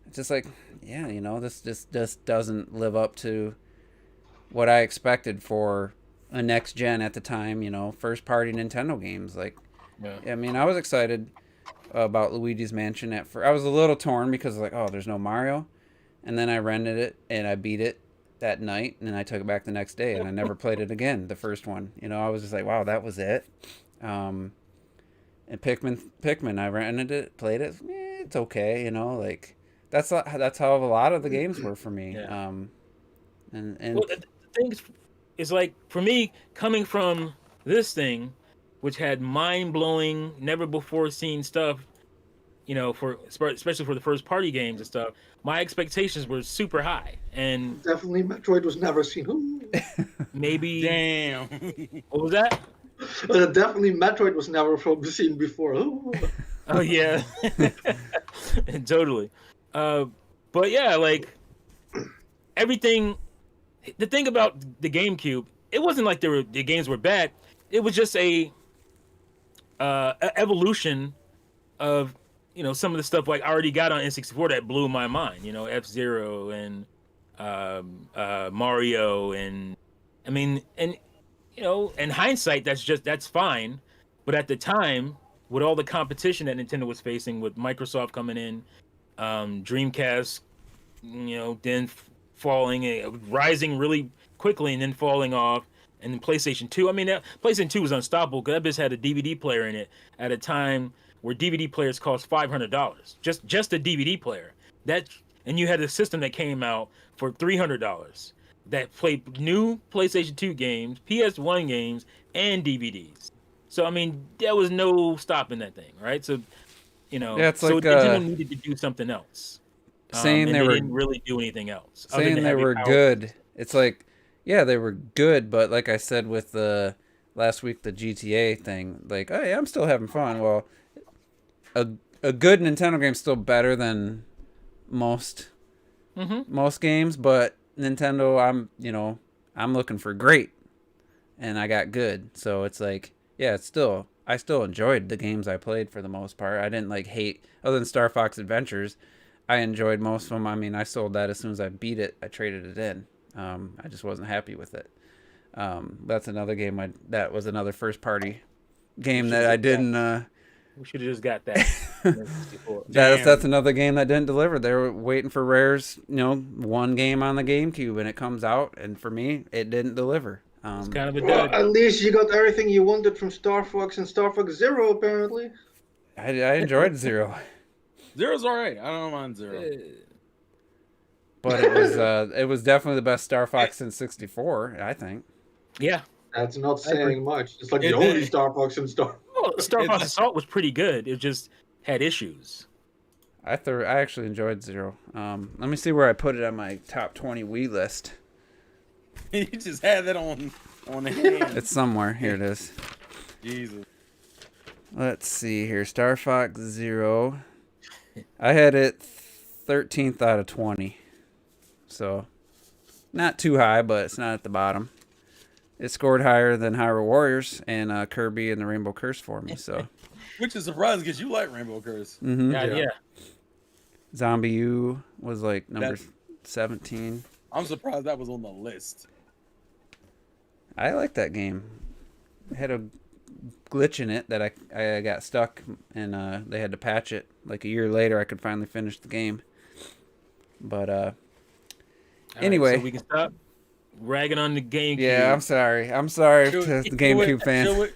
it's just like, yeah, this just doesn't live up to what I expected for a next gen at the time, first party Nintendo games. Like, yeah. I mean, I was excited about Luigi's Mansion I was a little torn because like, oh, there's no Mario. And then I rented it and I beat it that night and I took it back the next day and I never played it again, the first one. I was just like, wow, that was it. And Pikmin, I rented it, played it. It's okay, like that's how a lot of the games were for me. Yeah. And well, the thing is like for me coming from this thing, which had mind-blowing, never before seen stuff, especially for the first party games and stuff, my expectations were super high. And definitely Metroid was never seen. Maybe. Damn. What was that? Definitely Metroid was never seen before. Oh yeah. Totally. But yeah, like everything. The thing about the GameCube, it wasn't like the games were bad. It was just a evolution of some of the stuff like I already got on N64 that blew my mind. F-Zero and Mario, and I mean, and in hindsight, that's fine. But at the time, with all the competition that Nintendo was facing, with Microsoft coming in, Dreamcast, then falling, rising really quickly and then falling off, and then PlayStation 2. I mean, PlayStation 2 was unstoppable because that bitch had a DVD player in it at a time where DVD players cost $500. Just a DVD player. And you had a system that came out for $300 that played new PlayStation 2 games, PS1 games, and DVDs. So I mean, there was no stopping that thing, right? So it's so like Nintendo needed to do something else. Saying they didn't really do anything else. Saying they were good. It's like, yeah, they were good, but like I said with the last week, the GTA thing, like, hey, I'm still having fun. Well, a good Nintendo game's still better than most games, but Nintendo, I'm looking for great, and I got good. So it's like, yeah, I still enjoyed the games I played for the most part. I didn't like hate, other than Star Fox Adventures. I enjoyed most of them. I mean, I sold that as soon as I beat it. I traded it in. I just wasn't happy with it. That's another game. That was another first party game that I didn't. We should have just got that. That's another game that didn't deliver. They were waiting for Rare's, one game on the GameCube, and it comes out, and for me, it didn't deliver. It's kind of a well, at least you got everything you wanted from Star Fox and Star Fox Zero, apparently. I enjoyed Zero. Zero's all right. I don't mind Zero. But it was definitely the best Star Fox since 64, I think. Yeah. That's not saying much. It's like the only Star Fox in Star. Well, Star Fox Assault was pretty good. It just had issues. I actually enjoyed Zero. Let me see where I put it on my top 20 Wii list. You just had that on the hand. It's somewhere. Here it is. Jesus. Let's see here. Star Fox Zero. I had it 13th out of 20. So, not too high, but it's not at the bottom. It scored higher than Hyrule Warriors and Kirby and the Rainbow Curse for me. So, which is surprising because you like Rainbow Curse. Mm-hmm. Yeah. Zombie U was like number 17. I'm surprised that was on the list. I like that game. It had a glitch in it that I got stuck, and they had to patch it. Like a year later, I could finally finish the game. But anyway, so we can stop ragging on the GameCube. yeah, I'm sorry to the GameCube fans.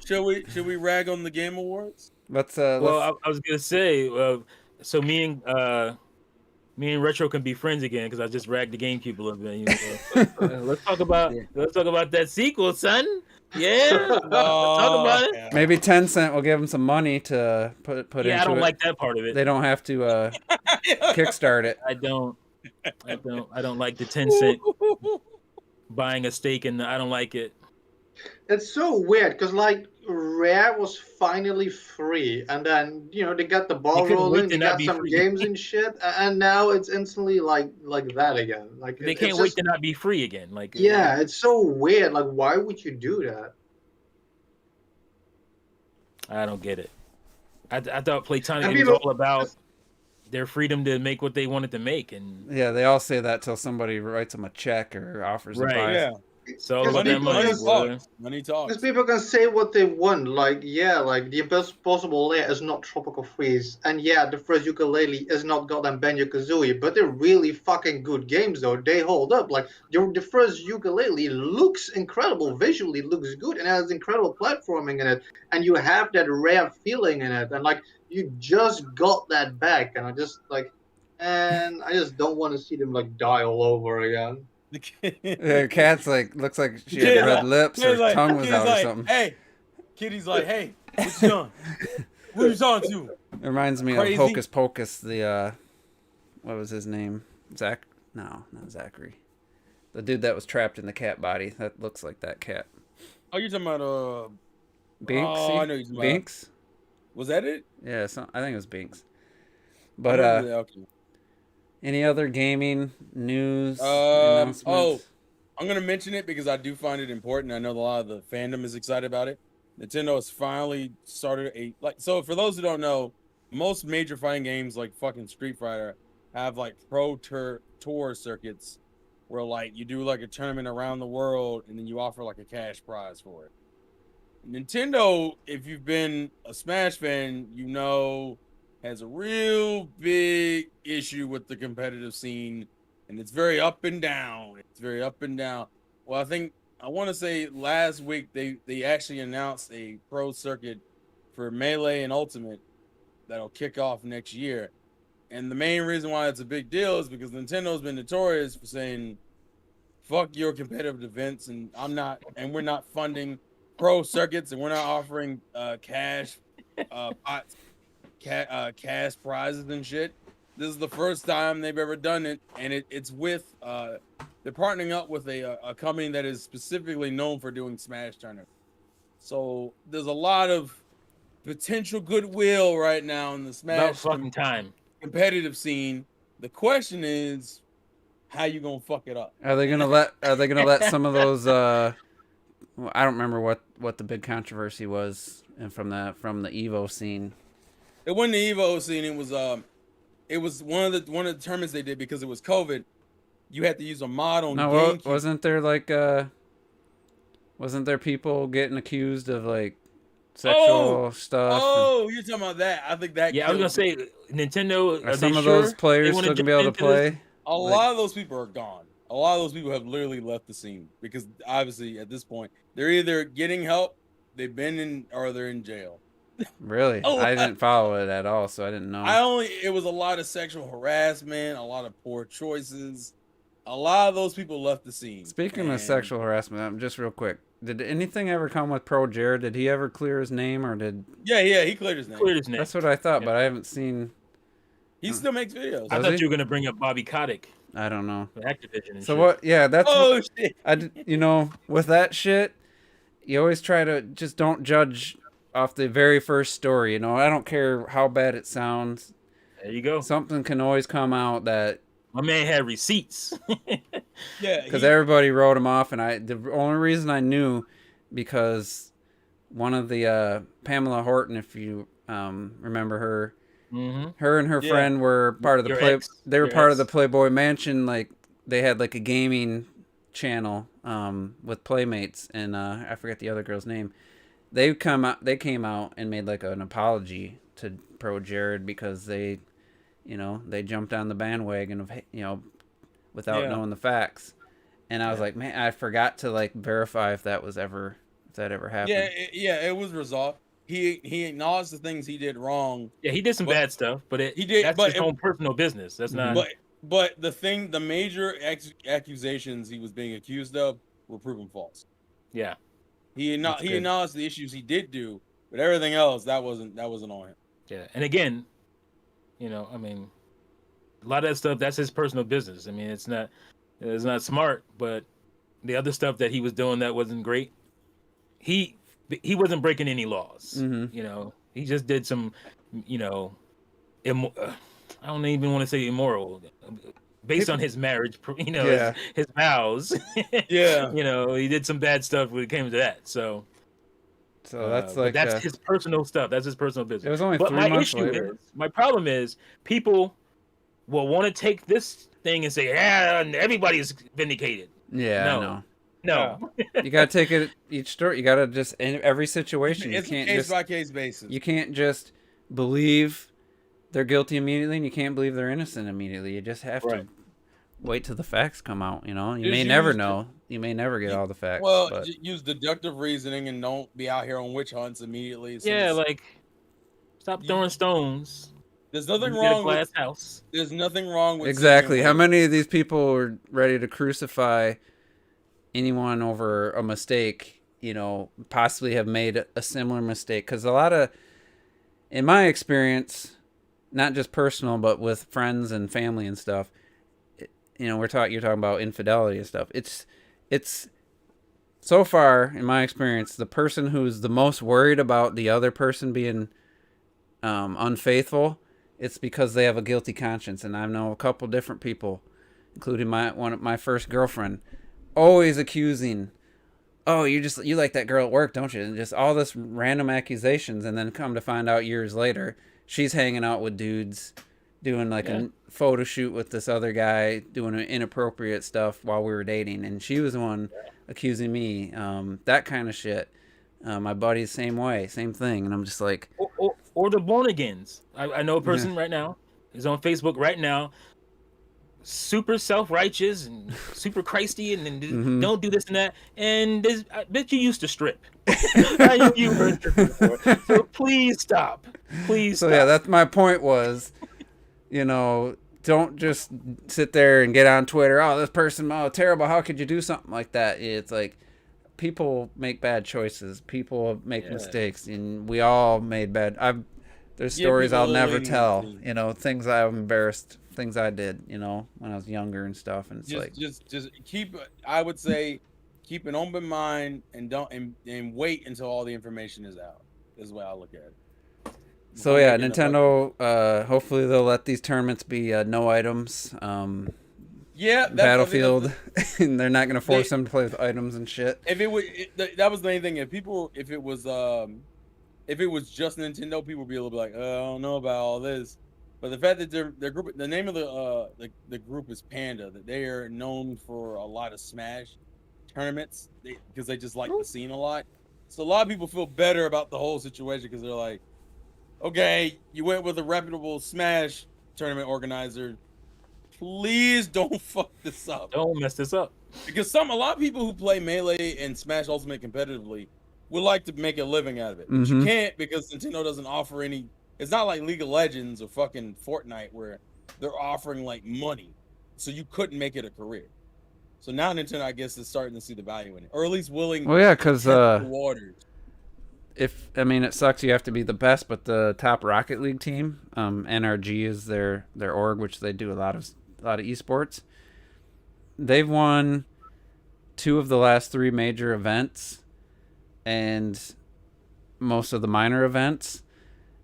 Should we rag on the Game Awards? Let's Well, I was gonna say, so me and Retro can be friends again because I just ragged the GameCube a little bit. You know? let's talk about that sequel, son. Yeah, talk about it. Yeah. maybe Tencent will give them some money to put into it. Yeah, I don't like that part of it. They don't have to kickstart it. I don't like the Tencent buying a stake in. I don't like it. It's so weird because like Rare was finally free, and then they got the ball couldn't wait rolling, to they not got be some free. games and shit, and now it's instantly like that again. Like They it's can't wait just- to not be free again. Like Yeah, it's so weird. Like, why would you do that? I don't get it. I thought Platonic And was people- all about their freedom to make what they wanted to make, and Yeah, they all say that till somebody writes them a check or offers to Right. buy. Yeah. it's all about Because that money. people boy. talks. Money talks. Because people can say what they want, like the Impossible Lair is not Tropical Freeze, and the first Ukulele is not goddamn Banjo-Kazooie, but they're really fucking good games though. They hold up. Like the first Ukulele looks incredible, visually looks good, and has incredible platforming in it, and you have that Rare feeling in it, and like you just got that back, and I just don't want to see them like die all over again. The cat's looks like she Kid had red like- lips, kid's her like- tongue was kid's out or like, something. Hey, Kitty's like, hey, what you doing? Who you talking to? It reminds me Crazy. of Hocus Pocus, the what was his name? Zach? No, not Zachary. The dude that was trapped in the cat body. That looks like that cat. Oh, you're talking about Binks? Oh, I know you're talking about. Binks? Was that it? Yeah, I think it was Binks. But Okay. any other gaming news Oh, announcements? I'm gonna mention it because I do find it important. I know a lot of the fandom is excited about it. Nintendo has finally started so for those who don't know, most major fighting games like fucking Street Fighter have like pro tour circuits where like you do like a tournament around the world and then you offer like a cash prize for it. Nintendo, if you've been a Smash fan, has a real big issue with the competitive scene, and it's very up and down. Well, I want to say last week they actually announced a pro circuit for Melee and Ultimate that'll kick off next year. And the main reason why it's a big deal is because Nintendo's been notorious for saying, fuck your competitive events, and we're not funding pro circuits, and we're not offering cash pots, cash prizes and shit. This is the first time they've ever done it, and it's with they're partnering up with a company that is specifically known for doing Smash tournaments. So there's a lot of potential goodwill right now in the About Smash fucking time. competitive scene. The question is, how you gonna fuck it up? Are they gonna let some of those well, I don't remember what the big controversy was and from the Evo scene. It wasn't the Evo scene. It was one of the tournaments they did because it was COVID. You had to use a mod on GameCube. Wasn't there people getting accused of like sexual stuff? Oh, you're talking about that. I think that. Yeah, I was gonna say Nintendo. Are some of those players still gonna be able to play? A lot of those people are gone. A lot of those people have literally left the scene because obviously at this point they're either getting help, they've been in, or they're in jail. Really? I didn't follow it at all, so I didn't know. It was a lot of sexual harassment, a lot of poor choices. A lot of those people left the scene. Speaking of sexual harassment, just real quick, did anything ever come with Pro Jared? Did he ever clear his name, or did? Yeah, he cleared his name. That's what I thought, but I haven't seen. He still makes videos. I thought you were gonna bring up Bobby Kotick. I don't know. Activision. And So shit. what? Yeah, that's. Oh shit! With that shit, you always try to just don't judge off the very first story. I don't care how bad it sounds. There you go. Something can always come out that. My man had receipts. Yeah, because everybody wrote him off, and the only reason I knew because one of the Pamela Horton, if you remember her. Mm-hmm. Her and her friend were part of the Your ex. They were Your part ex. of the Playboy Mansion, like they had like a gaming channel with Playmates, and I forget the other girl's name. They came out and made like an apology to Pro Jared because they jumped on the bandwagon of without knowing the facts. And I was like, man, I forgot to like verify if that ever happened. It was resolved. He acknowledged the things he did wrong. Yeah, he did some bad stuff, but that's his own personal business. That's not. But the major accusations he was being accused of were proven false. Yeah, he acknowledged the issues he did do, but everything else that wasn't on him. Yeah, and again, I mean, a lot of that stuff that's his personal business. I mean, it's not smart, but the other stuff that he was doing that wasn't great. He wasn't breaking any laws. Mm-hmm. He just did some, I don't even want to say immoral, based on his marriage, his vows. Yeah. He did some bad stuff when it came to that. So that's like that's his personal stuff. That's his personal business. It was only 3 months later. My problem is people will want to take this thing and say, yeah, everybody's vindicated. Yeah, no. You gotta take it each story. You gotta just in every situation. It's a case by case basis. You can't just believe they're guilty immediately, and you can't believe they're innocent immediately. You just have to wait till the facts come out. You may never know. You may never get all the facts. Well, use deductive reasoning and don't be out here on witch hunts immediately. Stop throwing stones. There's nothing wrong with house. There's nothing wrong with exactly. How many of these people are ready to crucify anyone over a mistake? Possibly have made a similar mistake, because a lot of, in my experience, not just personal, but with friends and family and stuff, you're talking about infidelity and stuff. It's so far, in my experience, the person who's the most worried about the other person being unfaithful, it's because they have a guilty conscience. And I know a couple different people, including my first girlfriend, always accusing, oh, you like that girl at work, don't you? And just all this random accusations, and then come to find out years later, she's hanging out with dudes, doing a photo shoot with this other guy, doing inappropriate stuff while we were dating, and she was the one accusing me. That kind of shit. My buddy's same way, same thing, and I'm just like, or the born agains. I know a person right now. He's on Facebook right now. Super self-righteous and super Christy and don't do this and that. And I bet you used to strip. You heard stripping before. So please stop. So yeah, that's my point was, don't just sit there and get on Twitter. Oh, this person, terrible. How could you do something like that? It's like people make bad choices. People make mistakes, and we all made bad. There's stories I'll never tell. Things I'm embarrassed. Things I did, when I was younger and stuff, and it's just keep. I would say keep an open mind and and wait until all the information is out. Is the way I look at it. So yeah, Nintendo. Hopefully they'll let these tournaments be no items. Battlefield, and they're not gonna force them to play with items and shit. If that was the main thing. If it was just Nintendo, people would be a little bit like, I don't know about all this. But the fact that their group, the name of the group is Panda, that they are known for a lot of Smash tournaments because they just like the scene a lot. So a lot of people feel better about the whole situation because they're like, okay, you went with a reputable Smash tournament organizer. Please don't fuck this up. Don't mess this up. Because a lot of people who play Melee and Smash Ultimate competitively would like to make a living out of it. But you can't because Nintendo doesn't offer any. It's not like League of Legends or fucking Fortnite where they're offering like money, so you couldn't make it a career. So now Nintendo, I guess, is starting to see the value in it, or at least willing. Well, yeah, because waters. It sucks you have to be the best, but the top Rocket League team, NRG is their org, which they do a lot of esports. They've won 2 of the last 3 major events, and most of the minor events.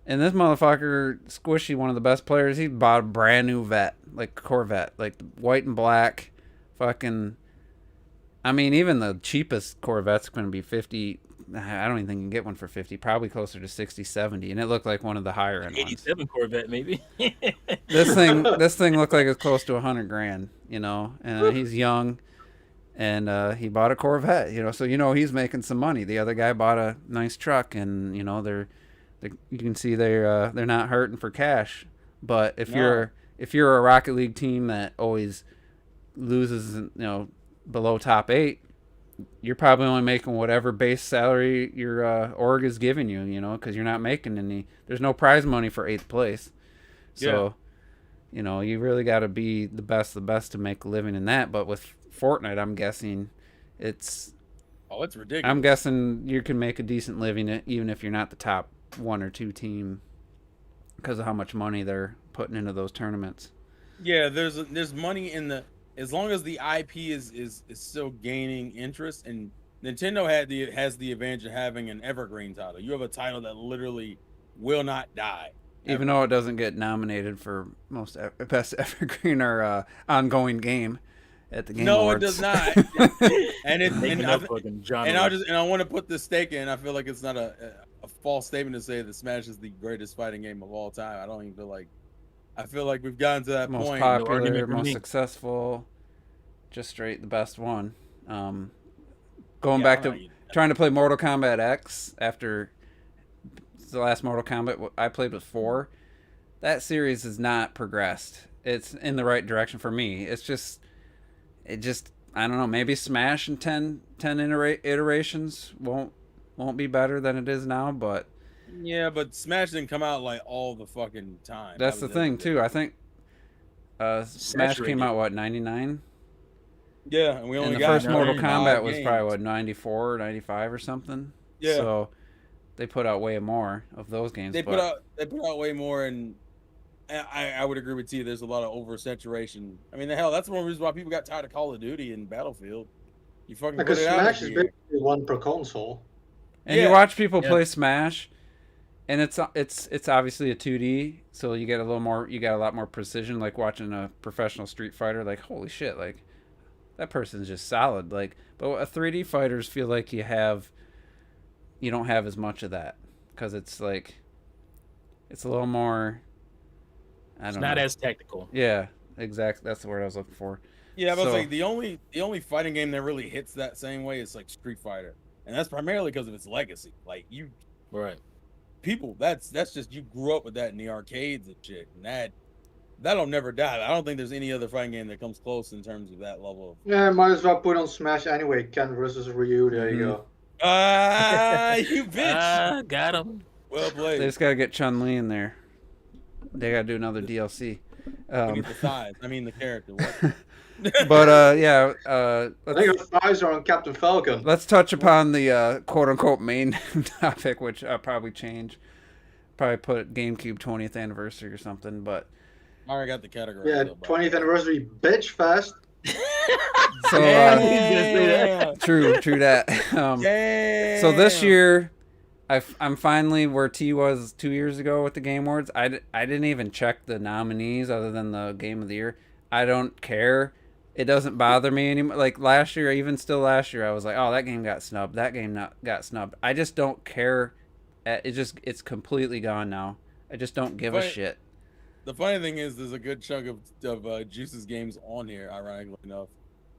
And this motherfucker, Squishy, one of the best players, he bought a brand new vet, like Corvette, like white and black, fucking. I mean, even the cheapest Corvette's going to be $50,000, I don't even think you can get one for 50. Probably closer to 60, 70, and it looked like one of the higher end ones. 87 Corvette, maybe. This thing looked like it's close to $100,000. And he's young, and he bought a Corvette. So he's making some money. The other guy bought a nice truck, and they're you can see they're not hurting for cash. But if you're a Rocket League team that always loses, below top 8, you're probably only making whatever base salary your org is giving you, because you're not making any. There's no prize money for 8th place. So, you really got to be the best to make a living in that. But with Fortnite, I'm guessing it's ridiculous. I'm guessing you can make a decent living even if you're not the top 1 or 2 team because of how much money they're putting into those tournaments. Yeah, there's money in the, as long as the IP is still gaining interest, and Nintendo has the advantage of having an evergreen title. You have a title that literally will not die. Even though it doesn't get nominated for most best evergreen or ongoing game at the Game Awards. No, it does not. I want to put this stake in. I feel like it's not a false statement to say that Smash is the greatest fighting game of all time. I feel like we've gotten to that most point. Popular, most successful, just straight the best one. Going back to trying to play Mortal Kombat X after the last Mortal Kombat I played with 4. That series has not progressed. It's in the right direction for me. It just I don't know. Maybe Smash in 10 iterations won't be better than it is now, but. Yeah, but Smash didn't come out like all the fucking time. That's the thing too. I think Smash came out 99. Yeah, and we only the got first Mortal Kombat was games. probably 94 or 95 or something. Yeah. So they put out way more of those games. They put out way more, and I would agree with you. There's a lot of oversaturation. I mean, the hell, that's one reason why people got tired of Call of Duty and Battlefield. You fucking because put it out Smash is every year. basically one per console. And you watch people play Smash, and it's obviously a 2D, so you get a lot more precision. Like watching a professional Street Fighter, like holy shit, like that person's just solid. Like, but a 3D fighters feel like you don't have as much of that because it's like it's a little more. It's not as technical. Yeah, exactly. That's the word I was looking for. Yeah, but like the only fighting game that really hits that same way is like Street Fighter, and that's primarily because of its legacy. Like people, that's just, you grew up with that in the arcades and shit, and that'll never die. I don't think there's any other fighting game that comes close in terms of that level of. Yeah, might as well put on Smash anyway. Ken versus Ryu. There you go. You bitch! Got him. Well played. They just gotta get Chun-Li in there. They gotta do another DLC. We need the thighs. I mean the character. But I think the thighs are on Captain Falcon. Let's touch upon the quote unquote main topic, which I'll probably change. Probably put GameCube 20th anniversary or something. But I already got the category. Yeah, 20th anniversary, bitch fest. So true that. So this year, I'm finally where T was 2 years ago with the Game Awards. I didn't even check the nominees other than the Game of the Year. I don't care. It doesn't bother me anymore. Like last year, even still last year, I was like, oh, that game got snubbed. That game got snubbed. I just don't care. It's completely gone now. I just don't give a shit. The funny thing is, there's a good chunk of Juice's games on here, ironically enough.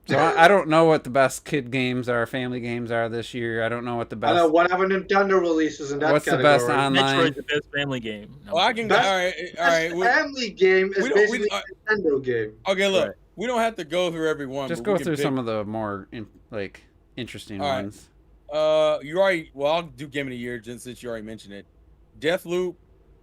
So I don't know what the best kid games are, family games are this year. I don't know what the best. I know whatever Nintendo releases in that What's category. the best online? Metroid's the best family game. No, I can. Best, all right. Family game is basically a Nintendo game. Okay, look, we don't have to go through every one. Just go through some of the more interesting ones. You already. Well, I'll do Game of the Year since you already mentioned it. Deathloop,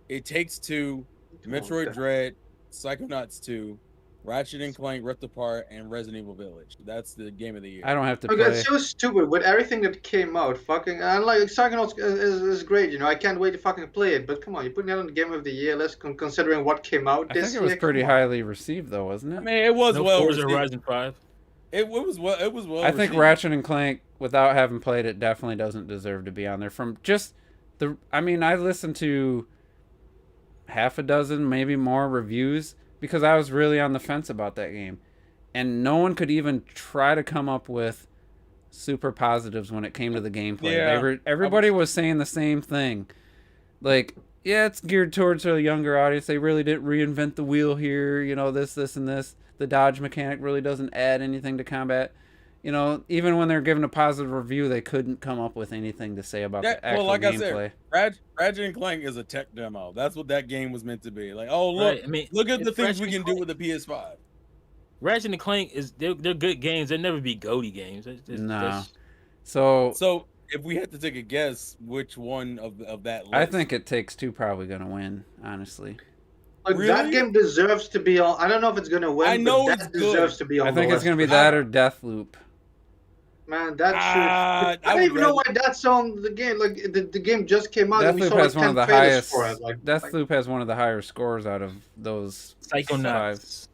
It Takes Two, Metroid Dread, Psychonauts 2, Ratchet and Clank Rift Apart, and Resident Evil Village. That's the Game of the Year. I don't have to play. It's so stupid with everything that came out. Fucking, and like Psychonauts is great. You know, I can't wait to fucking play it. But come on, you're putting that on the Game of the Year list, considering what came out this year. I think it was pretty highly received, though, wasn't it? I mean, it was well Forza received. Horizon 5. It was well. I think received. Ratchet and Clank, without having played it, definitely doesn't deserve to be on there. From just the, I mean, I listened to half a dozen, maybe more reviews because I was really on the fence about that game, and no one could even try to come up with super positives when it came to the gameplay. Yeah. Everybody was saying the same thing. Like, yeah, it's geared towards a younger audience. They really didn't reinvent the wheel here. You know, this, and this. The dodge mechanic really doesn't add anything to combat. You know, even when they're given a positive review, they couldn't come up with anything to say about the actual gameplay. I said, Ratchet and Clank is a tech demo. That's what that game was meant to be. Like, oh look, Right, I mean, look at the things we Ratchet can do with the PS5. Ratchet and Clank they're good games. They'll never be GOATY games. No. So if we had to take a guess, which one of that list? I think It Takes Two probably gonna win, honestly. Like, Really? that game deserves to be on. I don't know if it's gonna win. I know but that deserves to be on. I think the it's gonna list be that or Deathloop. Man, that should. I don't even know why that's on the game. Like the game just came out. And we Deathloop saw has like one of 10 the trailers highest. for it. Like, Deathloop has one of the higher scores out of those five. Psychonauts.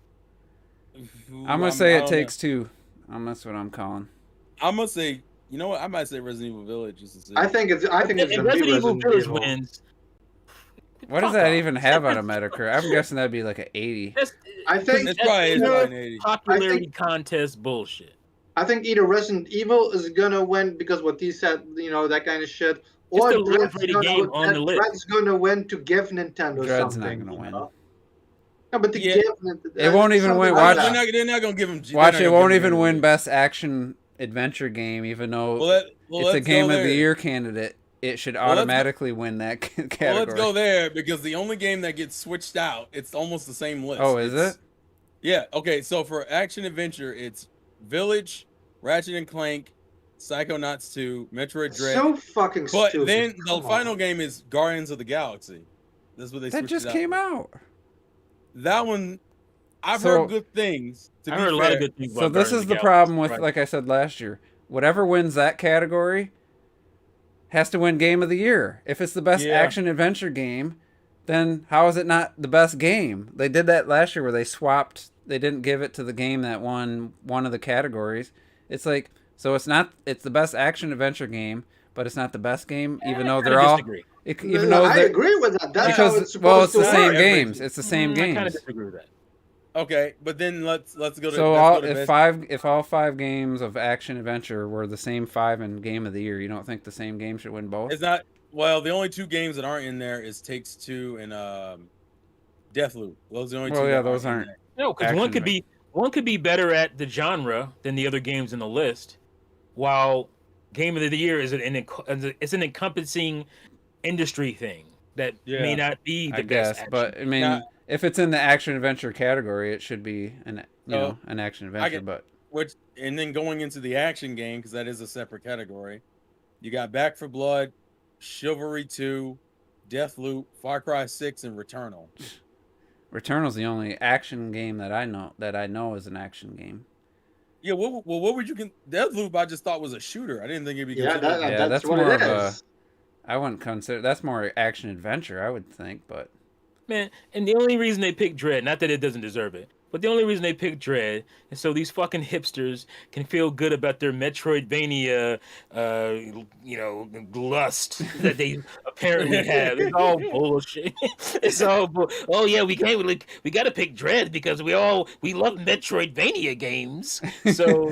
I'm gonna say It Takes Two. That's what I'm calling. I'm gonna say, you know what? I might say Resident Evil Village. Just to see. I think it's gonna be Resident Evil Village Evil. wins. What does that even have on a Metacritic? I'm guessing that'd be like an 80. I think It's probably pure 80. popularity contest bullshit. I think either Resident Evil is gonna win because what he said, you know, that kind of shit, or the lowest rated game on the list. Dread's gonna win to give Nintendo Dread's something. not gonna win. No, but to Yeah. give It won't even win. like Watch. that. They're not gonna give him. Watch, it won't even win Best Action Adventure Game, even though it's a Game of the Year candidate. It should automatically win that category. Well, let's go there because the only game that gets switched out, it's almost the same list. Oh, is it? Yeah. Okay. So for action adventure, it's Village, Ratchet and Clank, Psychonauts 2, Metroid Dread. So fucking But stupid. then the Come final on. game is Guardians of the Galaxy. That's what they. That just came out. That one, I've So- heard good things. I heard a lot of good things. So about this Guardians is of the Galaxy. problem with, Right. like I said last year, whatever wins that category has to win Game of the Year. If it's the best Yeah. action adventure game, then how is it not the best game? They did that last year where they swapped. They didn't give it to the game that won one of the categories. It's like, so it's not. It's the best action adventure game, but it's not the best game, even though they're all. Disagree. Even though I they're, agree with that. That's how it's because supposed it's the to same work. games. It's the same I kind games. of disagree with that. Okay, but then let's go to. So let's go to if all 5 games of action adventure were the same 5 in Game of the Year, you don't think the same game should win both? It's not. Well, the only 2 games that aren't in there is Takes Two and Deathloop. Those are the only 2. Well, yeah, that those in aren't. there. No, because one Action could be better at the genre than the other games in the list, while Game of the Year is it's an encompassing industry thing that may not be the I best. guess, Action. but I mean, Now- if it's in the action adventure category, it should be an action adventure. But And then going into the action game, because that is a separate category, you got Back for Blood, Chivalry 2, Deathloop, Far Cry 6, and Returnal. Returnal's the only action game that I know is an action game. Yeah, what would you Deathloop? I just thought was a shooter. I didn't think it'd be Yeah, considered. that's what more it of is. I wouldn't consider that's more action adventure, I would think, but Man, and the only reason they picked Dread, not that it doesn't deserve it, but the only reason they picked Dread is so these fucking hipsters can feel good about their Metroidvania, lust that they apparently have. It's all bullshit. It's all oh yeah, we got to pick Dread because we love Metroidvania games. So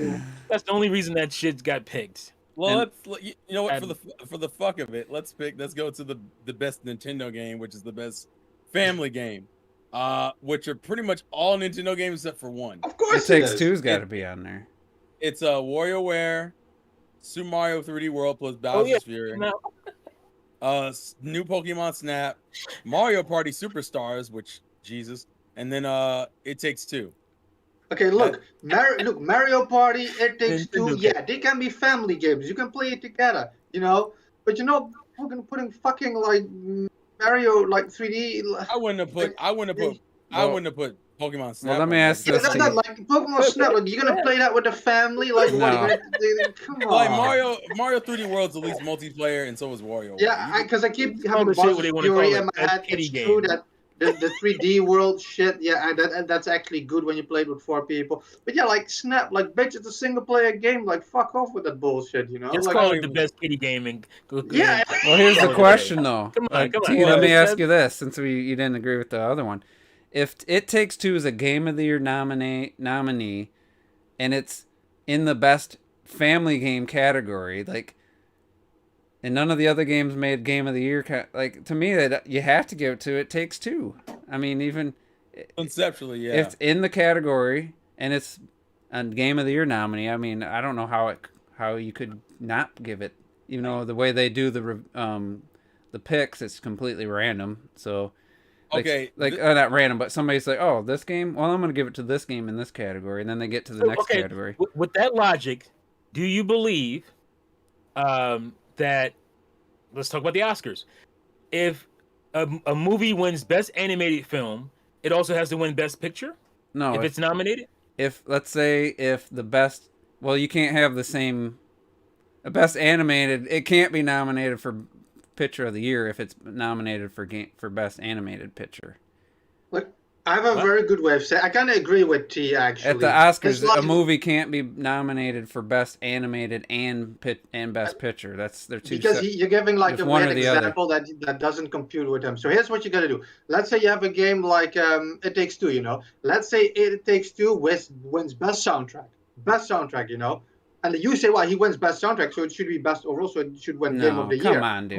that's the only reason that shit got picked. Well, you know what? For the fuck of it, let's go to the best Nintendo game, which is the best family game, which are pretty much all Nintendo games except for one. Of course, It Takes Two's got to be on there. It's WarioWare, Super Mario 3D World plus Bowser's Fury, new Pokemon Snap, Mario Party Superstars, which Jesus, and then It Takes Two. Okay, look, Mario Party, It Takes Two. Yeah, they can be family games. You can play it together, But we're gonna put in fucking like Mario like 3D. I wouldn't have put Pokemon Snap. Well, let me ask Yeah, this. that's not like Pokemon Snap. Like, you're gonna play that with the family? Like, what? No. Come on. Like Mario 3D World's at least multiplayer, and so is Wario. Yeah, because I keep having the shit what Bowser's they wanna call Fury it, in my that's head. kitty It's game. true that the 3D world shit, yeah, that's actually good when you play it with 4 people. But yeah, like Snap, like bitch, it's a single player game. Like fuck off with that bullshit, Let's Like, call it the best kitty game. Yeah. Well, here's the question though. Come on. T, let me ask you this, since you didn't agree with the other one. If It Takes Two is a Game of the Year nominee, and it's in the best family game category, like, and none of the other games made Game of the Year. Like, to me, that you have to give it to It Takes Two. I mean, even Conceptually, yeah. if it's in the category and it's a Game of the Year nominee, I mean, I don't know how you could not give it. You know, the way they do the picks, it's completely random. So, like, Okay, not random, but somebody's like, oh, this game. Well, I'm going to give it to this game in this category, and then they get to the next category. With that logic, do you believe that? Let's talk about the Oscars. If a movie wins Best Animated Film, it also has to win Best Picture? No. If it's nominated? If, let's say, if the best... Well, you can't have the same... A Best Animated... It can't be nominated for Picture of the Year if it's nominated for Best Animated Picture. Look, I have a very good way of saying. I kind of agree with T, actually. At the Oscars, a movie can't be nominated for Best Animated and Best Picture. They're two. Because you're giving like a one weird or the example that doesn't compute with him. So here's what you got to do. Let's say you have a game like It Takes Two. You know, let's say It Takes Two wins Best Soundtrack. You know. And you say, well, he wins Best Soundtrack, so it should be Best Overall, so it should win Game of the Year. Come on, dude.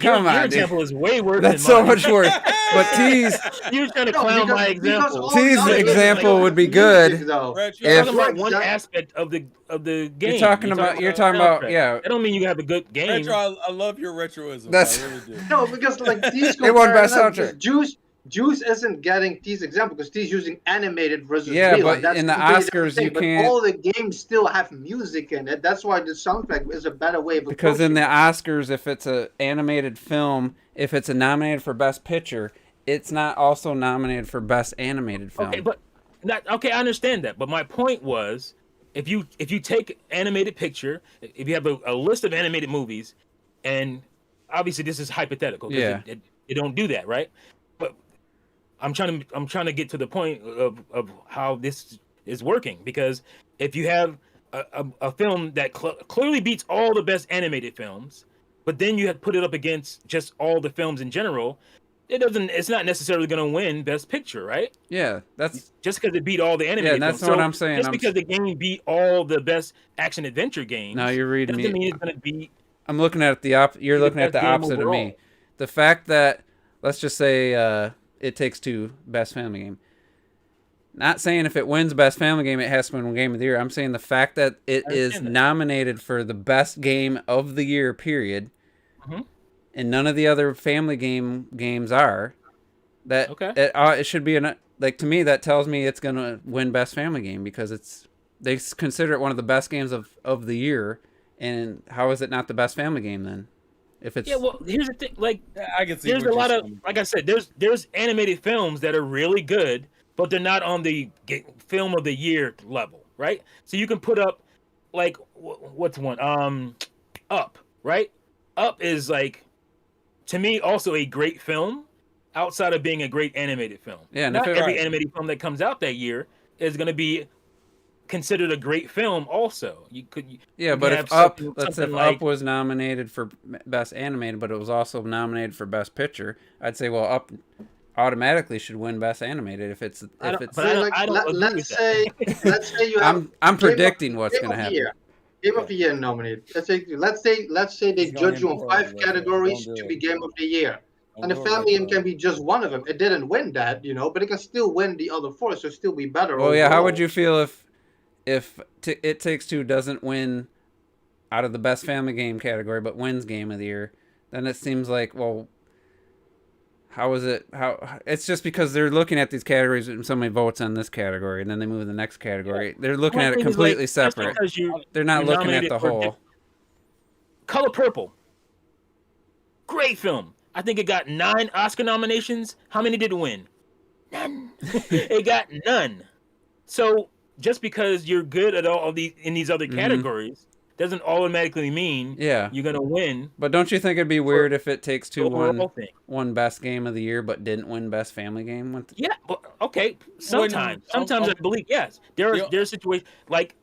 Your example is way worse That's than mine. so much worse. But T's... You're trying to clown my example. T's example would be good. You're talking about one aspect of the game. You're talking about yeah. That don't mean you have a good game. Retro, I love your retroism. That's... I really do. No, because like T's they won Best Soundtrack. Juice isn't getting T's example because T's using animated versus real. But that's in the Oscars you can't. But all the games still have music in it. That's why the soundtrack is a better way of because in the Oscars, if it's an animated film, if it's nominated for Best Picture, it's not also nominated for Best Animated Film. Okay, I understand that. But my point was, if you take animated picture, if you have a list of animated movies, and obviously this is hypothetical. Yeah. It don't do that, right? I'm trying to get to the point of how this is working, because if you have a film that clearly beats all the best animated films, but then you have put it up against just all the films in general, it's not necessarily going to win Best Picture, right? Yeah, that's just because it beat all the animated films. Yeah, that's what I'm saying. Just because the game beat all the best action adventure games. No, you're reading me. Doesn't mean it's going to beat. I'm looking at you're looking at the opposite of me. The fact that, let's just say, It Takes Two, Best Family Game. Not saying if it wins Best Family Game, it has to win Game of the Year. I'm saying the fact that it is nominated for the best game of the year, period, and none of the other family games are, that it should be like, to me, that tells me it's going to win Best Family Game, because they consider it one of the best games of the year, and how is it not the best family game then? If it's... Yeah, well, here's the thing. Like, I can see there's a lot of, like I said, there's animated films that are really good, but they're not on the film of the year level, right? So you can put up, like, what's one? Up, right? Up is, like, to me, also a great film, outside of being a great animated film. Yeah, not every animated film that comes out that year is going to be considered a great film also. But if Up, let's say Up was nominated for Best Animated, but it was also nominated for Best Picture, I'd say, well, Up automatically should win Best Animated if it's let's say you have I'm predicting what's going to happen. Game of the Year nominated. Let's say they judge you on 5 categories to be Game of the Year. And the family game can be just one of them. It didn't win that, but it can still win the other 4, so still be better. Well, yeah, how would you feel if It Takes Two doesn't win out of the Best Family Game category, but wins Game of the Year? Then it seems like, well, how is it? It's just because they're looking at these categories and somebody votes on this category, and then they move to the next category. Yeah. They're looking at it completely separate. They're not looking at the whole. Color Purple. Great film. I think it got 9 Oscar nominations. How many did it win? None. It got none. So just because you're good at all of these other categories doesn't automatically mean you're gonna win. But don't you think it'd be weird if It Takes Two won Best Game of the Year but didn't win Best Family Game? Yeah, okay. Sometimes I believe yes. There are situations like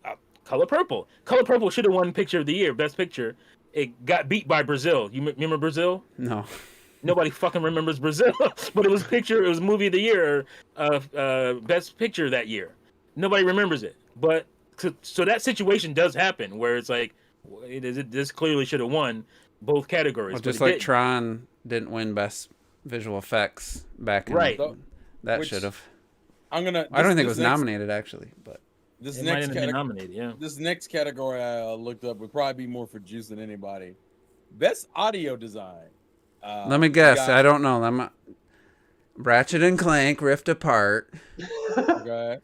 Color Purple. Color Purple should have won Picture of the Year, Best Picture. It got beat by Brazil. You remember Brazil? No. Nobody fucking remembers Brazil, but it was Movie of the Year, Best Picture that year. Nobody remembers it, but so that situation does happen where it's like, this clearly should have won both categories. Well, but just it like didn't. Tron didn't win best visual effects back in Right. So, that which should have. I'm gonna. I don't think it this was next, nominated actually, but This It might next have been category. nominated. Yeah. This next category I looked up would probably be more for Juice than anybody. Best audio design. let me guess. got- I don't know. Ratchet and Clank Rift Apart. Okay.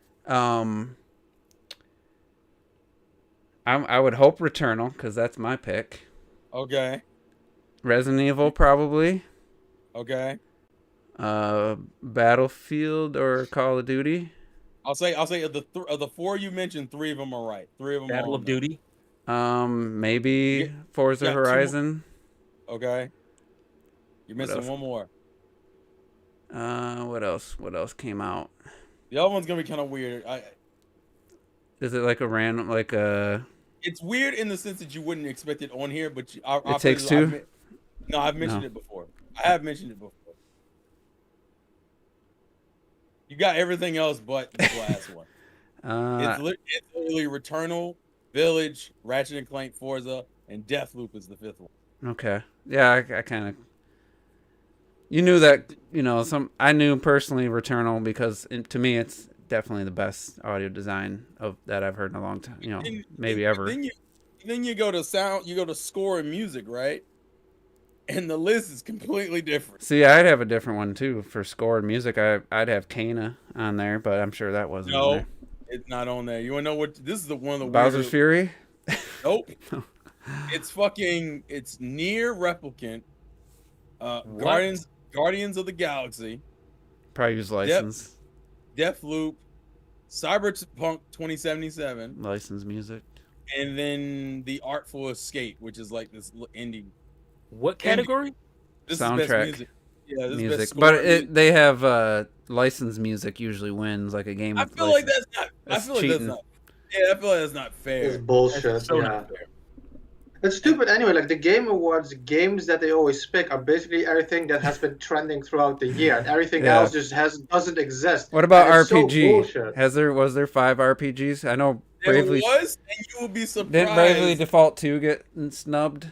I would hope Returnal because that's my pick. Okay. Resident Evil probably. Okay. Battlefield or Call of Duty. I'll say of the four you mentioned, 3 of them are right. 3 of them Battle are of on there. Duty. Maybe Forza got 2 more. Horizon. Okay. You're missing else? one more. What else? What else came out? The other one's gonna be kind of weird. Is it like a random It's weird in the sense that you wouldn't expect it on here, but It Takes Two? I've mentioned No. it before. I have mentioned it before. You got everything else but the last one. It's literally Returnal, Village, Ratchet and Clank, Forza, and Deathloop is the 5th one. Okay. Yeah, I kind of. You knew that, I knew personally Returnal because to me it's definitely the best audio design that I've heard in a long time. Maybe ever. Then you go to sound, you go to score and music, right? And the list is completely different. See, I'd have a different one too for score and music. I'd have Kana on there, but I'm sure that wasn't on No, there. it's not on there. You wanna know what? This is one of the Bowser's weirdest- Fury. Nope. It's near Replicant. Guardians of the Galaxy, Probably use license. Deathloop, Cyberpunk 2077, License music. and then The Artful Escape, which is like this indie. What category? This Soundtrack. is best music. Yeah, this is Music, best score but and music. they have licensed music usually wins like a game. I with feel like license. that's not. That's I feel like cheating. that's not. Yeah, I feel like that's not It's fair. bullshit. That's so Yeah. not fair. It's stupid anyway. Like the Game Awards, games that they always pick are basically everything that has been trending throughout the year, and everything Yeah. else just doesn't exist. What about And it's so RPG? bullshit. Was there 5 RPGs? I know There Bravely was, and you will be surprised. didn't Bravely Default 2 get snubbed.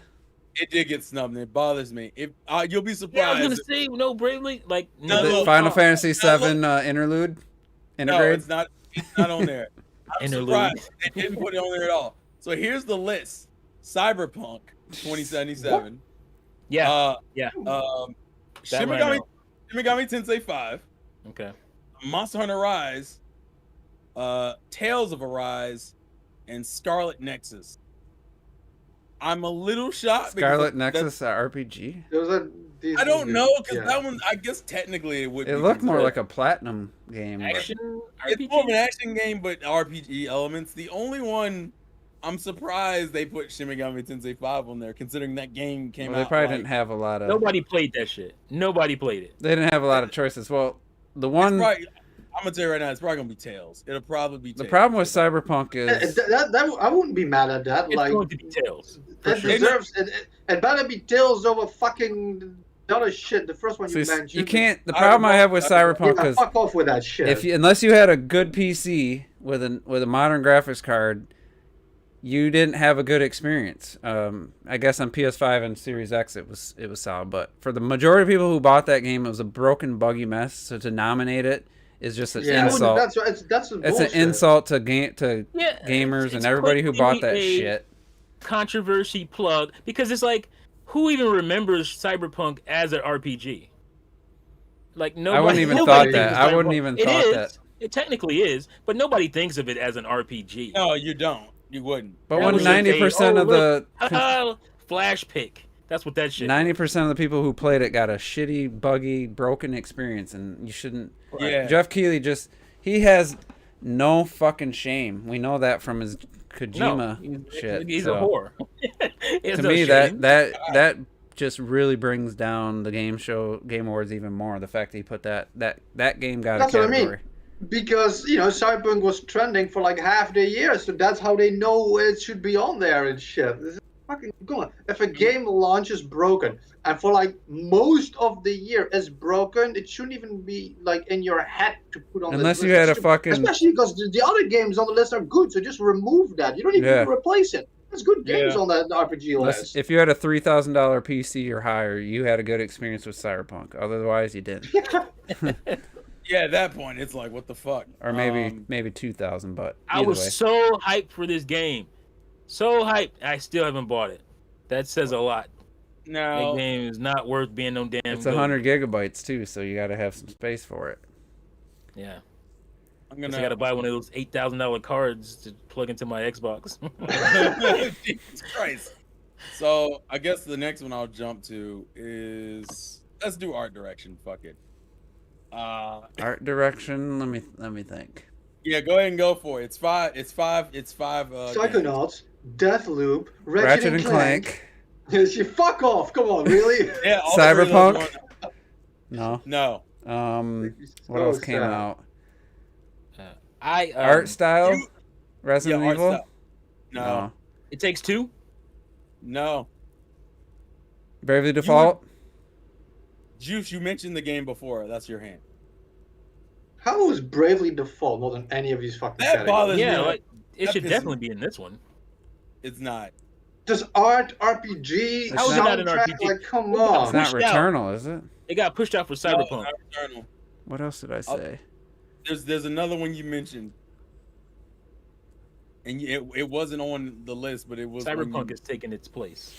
It did get snubbed, and it bothers me. You'll be Yeah, I was surprised. gonna say no, Bravely. Like No, The look, Final no, Fantasy no, 7 interlude. No, Integrate. it's not. It's not on there. I'm Interlude. surprised they didn't put it on there at all. So here's the list: Cyberpunk 2077. yeah, yeah. Shin one I Megami Tensei 5, Okay. Monster Hunter Rise, Tales of Arise, and Scarlet Nexus. I'm a little shocked. Scarlet because Nexus RPG. Those are these I don't movies. know because Yeah. that one. I guess technically it would. It be looked more considered- like a platinum game. but- Action It's more of an RPG. action game, but RPG elements. The only one I'm surprised they put Shin Megami Tensei 5 on there, considering that game came Well, out. they probably like, didn't have a lot of. Nobody played that shit. Nobody played it. They didn't have a lot of choices. Well, the it's one. probably, I'm gonna tell you right now, it's probably gonna be Tales. It'll probably be. The Tales. problem with Cyberpunk is I wouldn't be mad at that. It's Like going to be Tales. it sure. deserves it better be Tales over fucking the other shit. The first one you see, mentioned. you can't. The I problem don't I know. have with Cyberpunk Yeah, is fuck off with that shit. unless you had a good PC with a modern graphics card, you didn't have a good experience. I guess on PS5 and Series X it was solid, but for the majority of people who bought that game, it was a broken, buggy mess. So to nominate it is just an yeah, insult. that's It's bullshit. an insult to Yeah, gamers it's and everybody who bought that clearly a shit. Controversy plug because it's like, who even remembers Cyberpunk as an RPG? Like nobody. I wouldn't even nobody thought thinks that. of I wouldn't Cyberpunk. even It thought is. that. It technically is, but nobody thinks of it as an RPG. No, you don't. You wouldn't. But That when was just 90% of the Flash pick. That's what that shit. 90% of the people who played it got a shitty, buggy, broken experience, and you shouldn't. Yeah. Jeff Keighley he has no fucking shame. We know that from his Kojima shit. He's so a whore. It's to no me, shame. that just really brings down the Game Awards even more. The fact that he put that game got That's a what I mean. category. Because Cyberpunk was trending for like half the year, so that's how they know it should be on there and shit. Fucking come on. If a game launches broken and for like most of the year is broken, it shouldn't even be like in your head to put on Unless this you list. had a fucking Especially because the other games on the list are good, so just remove that. You don't even need to replace it. There's good games on that RPG list. If you had a $3,000 PC or higher, you had a good experience with Cyberpunk. Otherwise, you didn't. Yeah, at that point, it's like, what the fuck? Or maybe 2,000, but I either was way. so hyped for this game. So hyped. I still haven't bought it. That says a lot. No, That game is not worth being no damn. It's 100 gigabytes too, so you got to have some space for it. Yeah. I'm I gonna got to buy one of those $8,000 cards to plug into my Xbox. Jesus Christ. So I guess the next one I'll jump to is let's do art direction. Fuck it. Art direction. Let me think. Yeah, go ahead and go for it. It's five. Psychonauts, Deathloop, Ratchet and Clank. She fuck off! Come on, really? Yeah, all Cyberpunk. three of those No. No. What else came out? Art style. Resident art Evil. style. No. It Takes Two. No. Bravely Default. Juice, you mentioned the game before. That's your hand. How is Bravely Default not in any of these fucking That categories? bothers me. Yeah, like, it That should pisses definitely me. be in this one. It's not. Just art, RPG, How is it not an soundtrack, RPG? like, come It's It's on. not pushed out. Returnal, is it? It got pushed out for Cyberpunk. No, not Returnal. What else did I say? There's another one you mentioned, and it wasn't on the list, but it was. Cyberpunk is taking its place.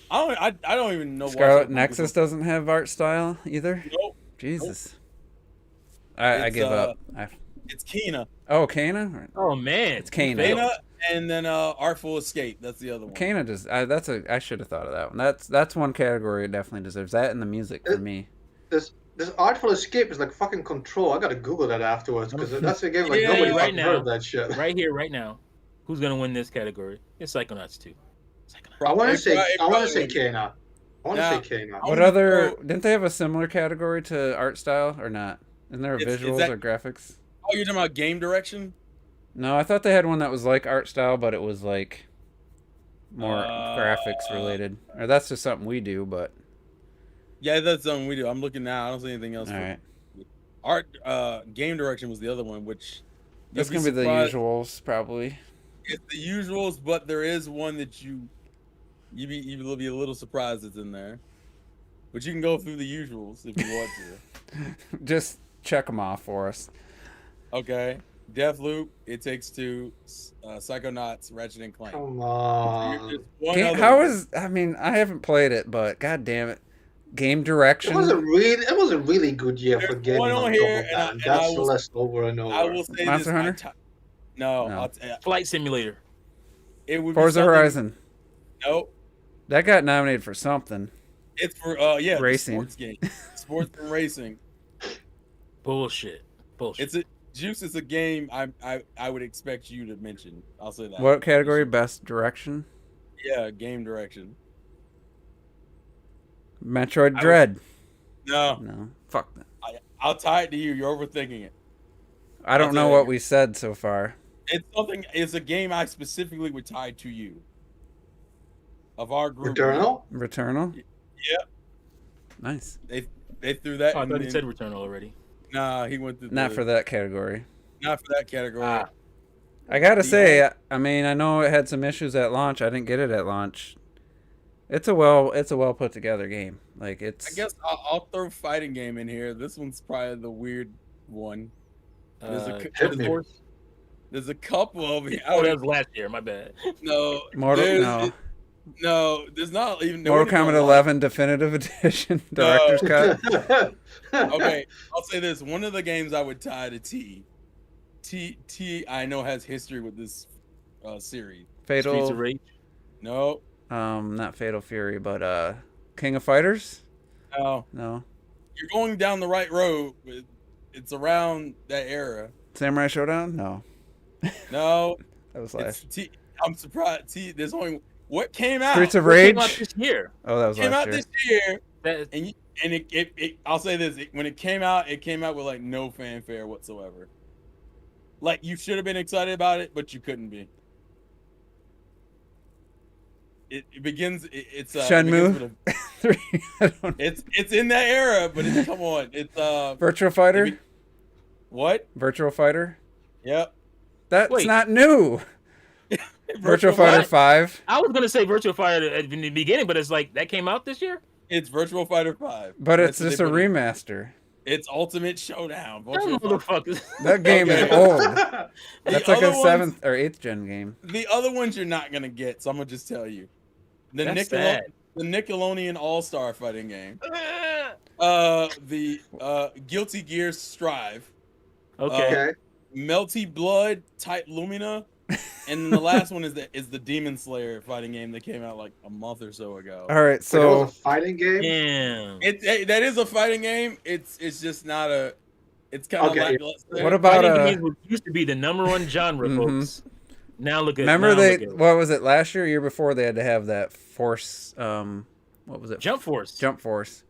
I don't even know. Scarlet why Nexus doesn't have art style either. Nope. Jesus. I It's, give up. It's Kana. Oh, Kana. Oh man, It's Kana. Failed. Kana, and then Artful Escape. That's the other one. Kana does. I should have thought of that one. That's one category it definitely deserves. That and the music for me. This Artful Escape is like fucking Control. I gotta Google that afterwards because that's a game like Yeah, nobody right fucking now. heard of that shit. Right here, right now. Who's gonna win this category? It's Psychonauts 2. I want to say Probably- Kana. I want to say Kana. What other? Didn't they have a similar category to art style or not? Isn't there a It's visuals that- or graphics? Oh, you're talking about game direction? No, I thought they had one that was like art style, but it was like more graphics related. Or that's just something we do, but Yeah, that's something we do. I'm looking now. I don't see anything else. all right. Art, game direction was the other one, which That's you'll gonna be the surprised. usuals, probably. It's the usuals, but there is one that you will be a little surprised it's in there. But you can go through the usuals if you want to. Just check them off for us. Okay, Deathloop, It Takes Two, Psychonauts, Ratchet and Clank. Come on. There's one other How one. is? I mean, I haven't played it, but god damn it, game It direction. was a really good year for There's gaming one on on top here, of and I- that. and That's I the will- list over and over. I will say Monster this. Hunter? No, No. Flight Simulator. it would be Forza something- Horizon. Nope. That got nominated for something. It's for the Racing. sports game. Sports and racing. Bullshit. It's a Juice is a game I would expect you to mention. I'll say that. What category? Best direction? Yeah, game direction. Metroid Dread. No, No, fuck that. I'll tie it to you. You're overthinking it. I don't I'll know tell what you. we said so far. It's something. It's a game I specifically would tie to you. Of our group. Returnal? Returnal. Yeah, Nice. they threw that. Oh, I thought in- he said Returnal already. Nah, he went through. Not for that category. Not for that category. Ah. I gotta The say, I mean, I know it had some issues at launch. I didn't get it at launch. It's a well put together game. Like it's. I guess I'll throw fighting game in here. This one's probably the weird one. Jump Force. There's a couple of them. Oh, that was last year. My bad. No, No. no. There's not even. Mortal Kombat 11 Definitive Edition Director's Cut. Okay, I'll say this. One of the games I would tie to T, I know has history with this series. Streets of Fatal. Rage. No, Not Fatal Fury, but King of Fighters. no. No. You're going down the right road. But it's around that era. Samurai Showdown. No. No, That was it's last. T. I'm surprised. T. There's only what came out. Streets of What came out Rage. this year. Oh, that was came last out year. this year. That, And it I'll say this, when it came out with like no fanfare whatsoever. Like you should have been excited about it, but you couldn't be. it begins. It's it begins with Shenmue. a, 3. I don't know. it's in that era, but it's come on. It's Virtual Fighter. what? Virtual Fighter. Yep. That's Wait. not new. Virtual Fighter what? 5. I was gonna say Virtual Fighter in the beginning, but it's like that came out this year. It's Virtual Fighter 5. But That's it's what just they a put in. remaster. It's Ultimate Showdown. Them Virtual Fighter. motherfuckers. That game is Okay. old. The That's like a other 7th or 8th gen game. The other ones you're not gonna get, so I'm gonna just tell you. The That's sad. the Nickelodeon All-Star fighting game. The Guilty Gear Strive. Okay. Okay. Melty Blood Type Lumina. And then the last one is the Demon Slayer fighting game that came out like a month or so ago. All right, So that so was a fighting game. Damn. That is a fighting game. It's just not a. It's kind of Okay. lackluster. What about Fighting games used to be the #1 genre, Mhm. folks. Now look at. remember now they look at it. what was it last year, year before they had to have that Force what was it? Jump Force? Jump Force.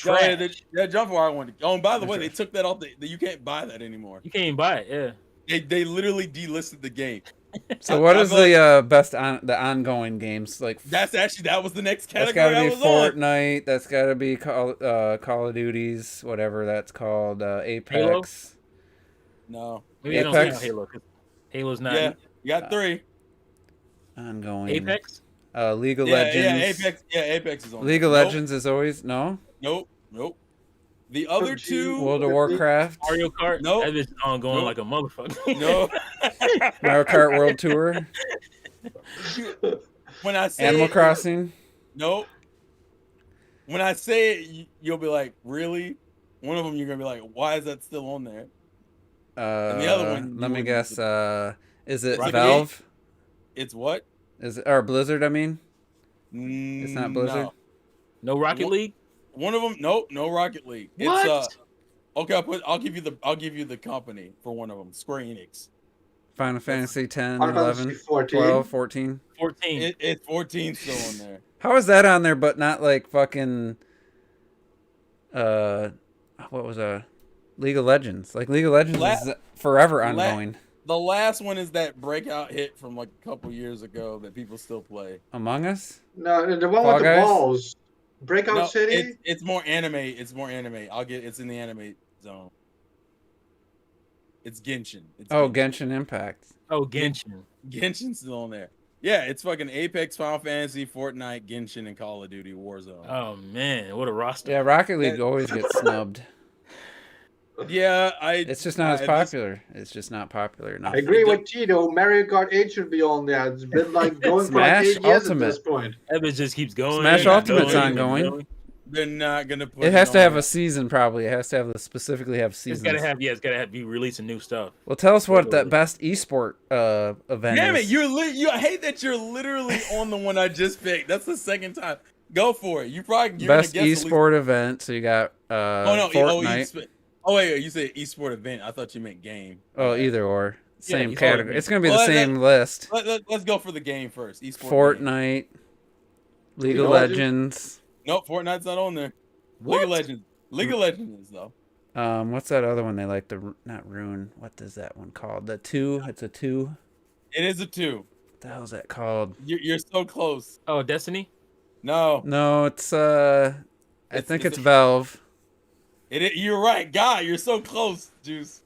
Yeah, Trash. that Jump Force I wanted. Oh, and by the That's way, right. they took that off. You can't buy that anymore. You can't even buy it. Yeah. They literally delisted the game. So what I is feel like the best the ongoing games like? that was the next That's category got to I be was on. Fortnite. That's got to be Call of Duties, whatever that's called. Apex. No. Maybe they don't Apex? count Halo. 'Cause Halo's not. Yeah, you got 3. Ongoing. Apex. League of Yeah, Legends. Apex is on. League of Nope, Legends is always no. Nope. The other PUBG. two. World of Warcraft. Mario Kart. Nope. That is ongoing Nope. like a motherfucker. No. Mario Kart World Tour. When I say Animal it, Crossing. Nope. When I say it, you'll be like, really? One of them, you're gonna be like, why is that still on there? And the other one, Let you me wouldn't- guess. Is it Rocket Valve? It's what? Is it, or Blizzard? I mean, It's not Blizzard? No Rocket What? League. One of them, nope, no Rocket League. What? It's okay. I'll give you the company for one of them. Square Enix. Final Fantasy 10, Final 11, Fantasy 14. 12, 14. 14. It's 14 still on there. How is that on there, but not like fucking what was League of Legends? Like League of Legends is forever ongoing. The last one is that breakout hit from like a couple years ago that people still play. Among Us? No, the one Fall with the Guys? balls. Breakout No, City. it's more anime. It's more anime. It's in the anime zone. It's Genshin. It's Oh, Genshin Impact. Oh, Genshin. Genshin's still on there. Yeah, it's fucking Apex, Final Fantasy, Fortnite, Genshin, and Call of Duty Warzone. Oh man, what a roster. Yeah, Rocket League always gets snubbed. Yeah, It's just not as popular. It's just not popular enough. I agree with Tito. Mario Kart 8 should be on there. It's been like going for like Smash 8 years Ultimate. at this point. That bitch just keeps going. Smash and Ultimate's going and ongoing. going. They're not gonna put. It has to on have there. a season, probably. It has to have specifically have It's seasons. gotta have be releasing new stuff. Well, tell us what the best esport event Damn is. it! I hate that you're literally on the one I just picked. That's the second time. Go for it. You're Best gonna guess at least- esport event. So you got Oh no! Fortnite. Wait, you said esport event. I thought you meant game. Oh, either or. Same esport category. event. It's gonna be Well, the same list. Let's go for the game first. Esport. Game. Fortnite, League League of of Legends. Nope, Fortnite's not on there. What? League of Legends. League of Legends is though. What's that other one they like? Not Rune. What is that one called? The 2. It's a 2. It is a 2. What the hell is that called? You're so close. Oh, Destiny. No, No, it's I think it's a- Valve. You're right, God. You're so close, Juice.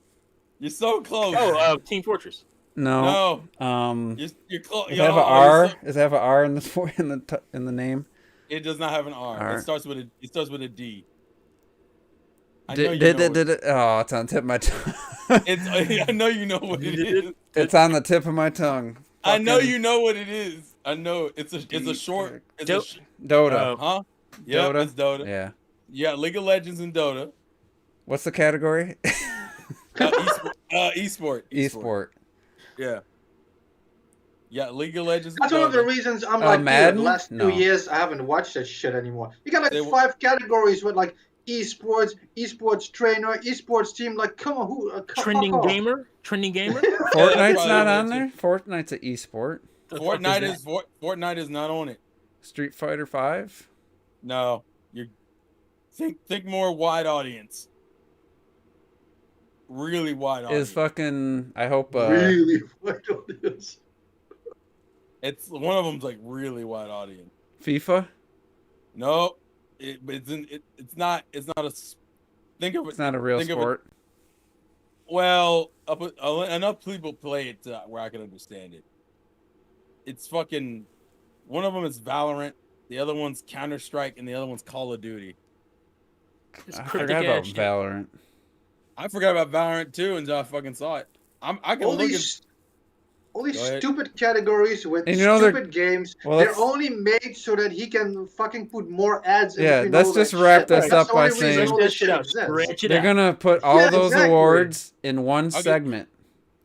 You're so close. Oh, Team Fortress. No. no, you're close. Does it have an R? Does it have an R in the in the name? It does not have an R. R. It starts with a D. I know Did, you did, know did, did, oh, it's on the tip of my tongue. I know you know what it is. It's on the tip of my tongue. I know Fucking you know what it is. I know it's a short. It's Dope. Dota. huh? Yeah, Dota? it's Dota. Yeah. Yeah, League of Legends and Dota. What's the category? Esport. Esport. Yeah. Yeah, League of Legends. And That's one of the Dota. reasons I'm like, dude, Madden? the last 2 No. years I haven't watched that shit anymore. You got like They- 5 categories with like esports, esports trainer, esports team. Like, come on, who? Trending fuck off. gamer. Trending gamer. Fortnite's probably not what on it there. Fortnite's an esport. The fuck Fortnite that? is Fortnite is not on it. Street Fighter 5. No, you think more wide audience. Really wide audience. Is fucking. I hope. Really? Why don't this? It's one of them's like really wide audience. FIFA. No, but it's not think of it. It's not a real Think of it. sport. Well, enough people play it where I can understand it. It's fucking. One of them is Valorant. The other one's Counter Strike, and the other one's Call of Duty. It's I cryptic forgot about ass shit. Valorant. I forgot about Valorant too until I fucking saw it. I can look at. All these Go ahead. stupid categories with And you know they're- stupid games, well, they're let's- only made so that he can fucking put more ads in Yeah, between let's all just that wrap shit. this That's up the by only reason saying- all Stretch that that shit shit out. exists. Stretch it They're out. gonna put all Yeah, those exactly. awards in one Okay. segment,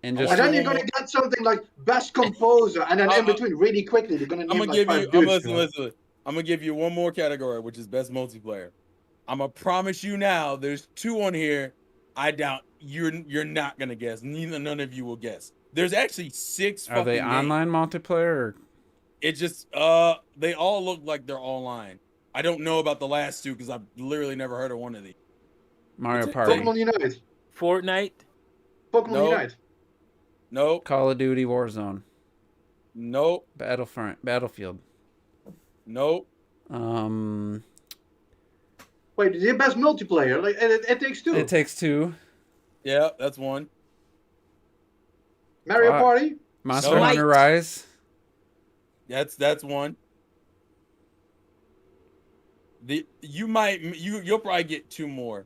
and just And then you're one gonna get something like best composer, and then in between, really quickly, they're gonna I'm name gonna like give five you. dudes. Listen. I'm gonna give you one more category, which is best multiplayer. I'm gonna promise you now. There's 2 on here. I doubt you're not gonna guess. None of you will guess. There's actually 6. are they fucking games. online multiplayer? Or... It just they all look like they're online. I don't know about the last 2 because I've literally never heard of one of these. Mario It's- Party, Pokemon Unite. Fortnite. Pokemon Nope. Unite. Nope. Call of Duty, Warzone, Nope. Battlefield. Nope. Wait, the best multiplayer? Like it takes 2. It Takes Two, Yeah, that's one. Mario Fuck. Party. Monster Smite. Hunter Rise. That's one. You'll probably get 2 more.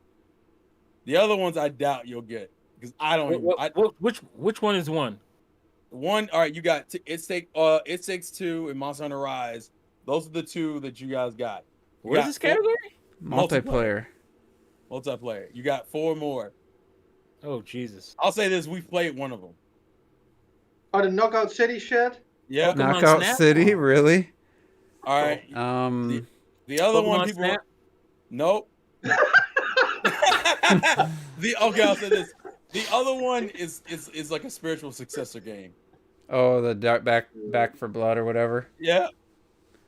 The other ones I doubt you'll get because I don't. Which one is one? One. All right, you got It Takes Two and Monster Hunter Rise. Those are the 2 that you guys got. You What is got this category? Multiplayer. Multiplayer. You got 4 more. Oh Jesus! I'll say this: we've played one of them. Oh, the Knockout City shit. Yeah. Pokemon Knockout Snap? City, really? All right. The other one, Pokemon people. Snap? Nope. Okay, I'll say this. The other one is like a spiritual successor game. Oh, the back for blood or whatever. Yeah.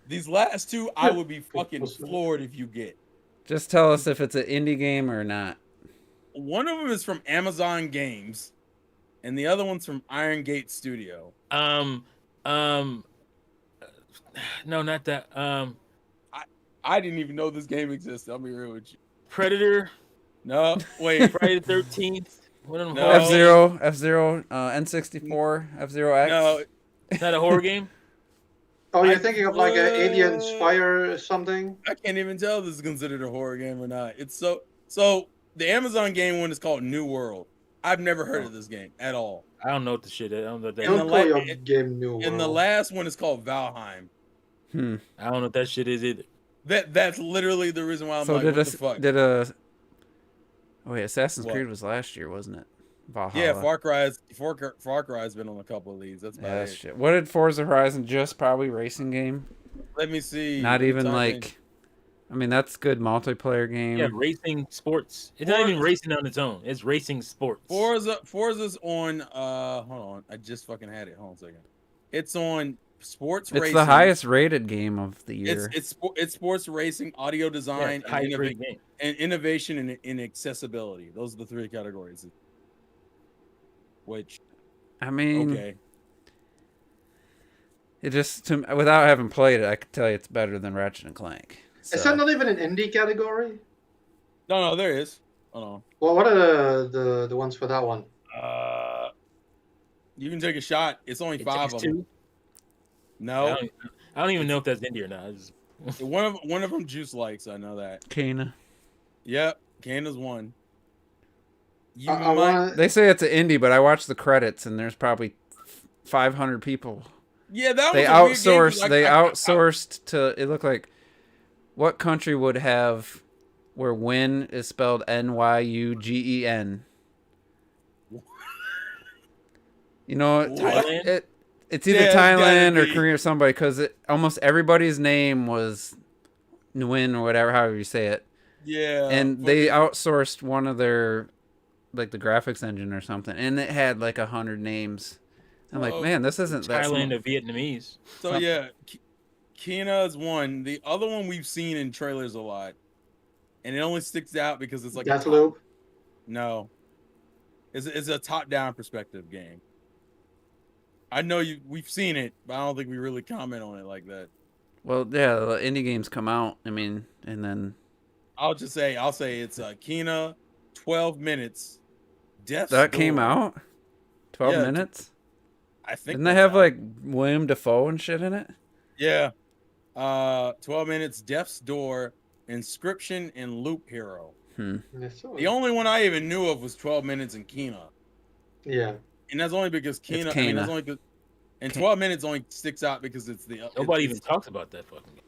These last 2, I would be fucking floored if you get. Just tell us if it's an indie game or not. One of them is from Amazon Games, and the other one's from Iron Gate Studio. No, not that. I didn't even know this game existed. I'll be real with you. Predator. No, wait. Friday the 13th. One of them. No. F-Zero, N64, F-Zero X. No, Is that a horror game? Oh, you're I thinking of like an Alien Spire or something? I can't even tell if this is considered a horror game or not. It's so. The Amazon game one is called New World. I've never heard of this game at all. I don't know what the shit is. I don't know what that And is. Don't the call la- your game New World. And the last one is called Valheim. I don't know what that shit is either. That's literally the reason why I'm So like, what the fuck? Oh wait, Assassin's What? Creed was last year, wasn't it? Valhalla. Yeah, Far Cry's been on a couple of these. That's about Yeah, it. shit. What did Forza Horizon? Just probably racing game. Let me see. Not Let me even type in- like. I mean, that's good multiplayer game. Yeah, racing sports. It's not even racing on its own. It's racing sports. Forza's on. Hold on. I just fucking had it. Hold on a second. It's on sports It's racing. the highest rated game of the year. It's sports racing, audio Yeah, design, high grade game. and innovation and in accessibility. Those are the 3 categories. Which I mean, okay. it just without having played it, I could tell you it's better than Ratchet and Clank. Is So, that not even an indie category? No, there is. Hold Well, what are the ones for that one? on. You can take a shot. It's only It 5 Takes of them. Two. No, I don't even know if that's indie or not. one of them Juice likes. I know that. Kana. Yep, Kana's one. You I might, want. They say it's an indie, but I watched the credits and there's probably 500 people. yeah, that They was a weird game 'cause outsourced. They I- outsourced to. It looked like what country would have where win is spelled Nyugen. You know, Thailand? it's either Yeah, it's gotta Thailand or be. Korea or somebody because almost everybody's name was Nguyen or whatever, however you say it. Yeah, And they outsourced one of their, like the graphics engine or something, and it had like 100 names. I'm like, Oh, man, this isn't that. Thailand or Vietnamese. So yeah, Kena is one. The other one we've seen in trailers a lot, and it only sticks out because it's like a Deathloop. no, it's a top-down perspective game. I know we've seen it, but I don't think we really comment on it like that. Well, yeah, the indie games come out. I mean, and then I'll say it's Kana, 12 minutes, Death's that came Door. out. 12 Yeah, minutes. I think Didn't they that's have out. like William Dafoe and shit in it? Yeah. 12 minutes, Death's Door, Inscription, and Loop Hero. The only one I even knew of was 12 minutes and Kana. Yeah. And that's only because Kana. I mean, that's only because. And 12 minutes only sticks out because it's the. Nobody even talks about that fucking game.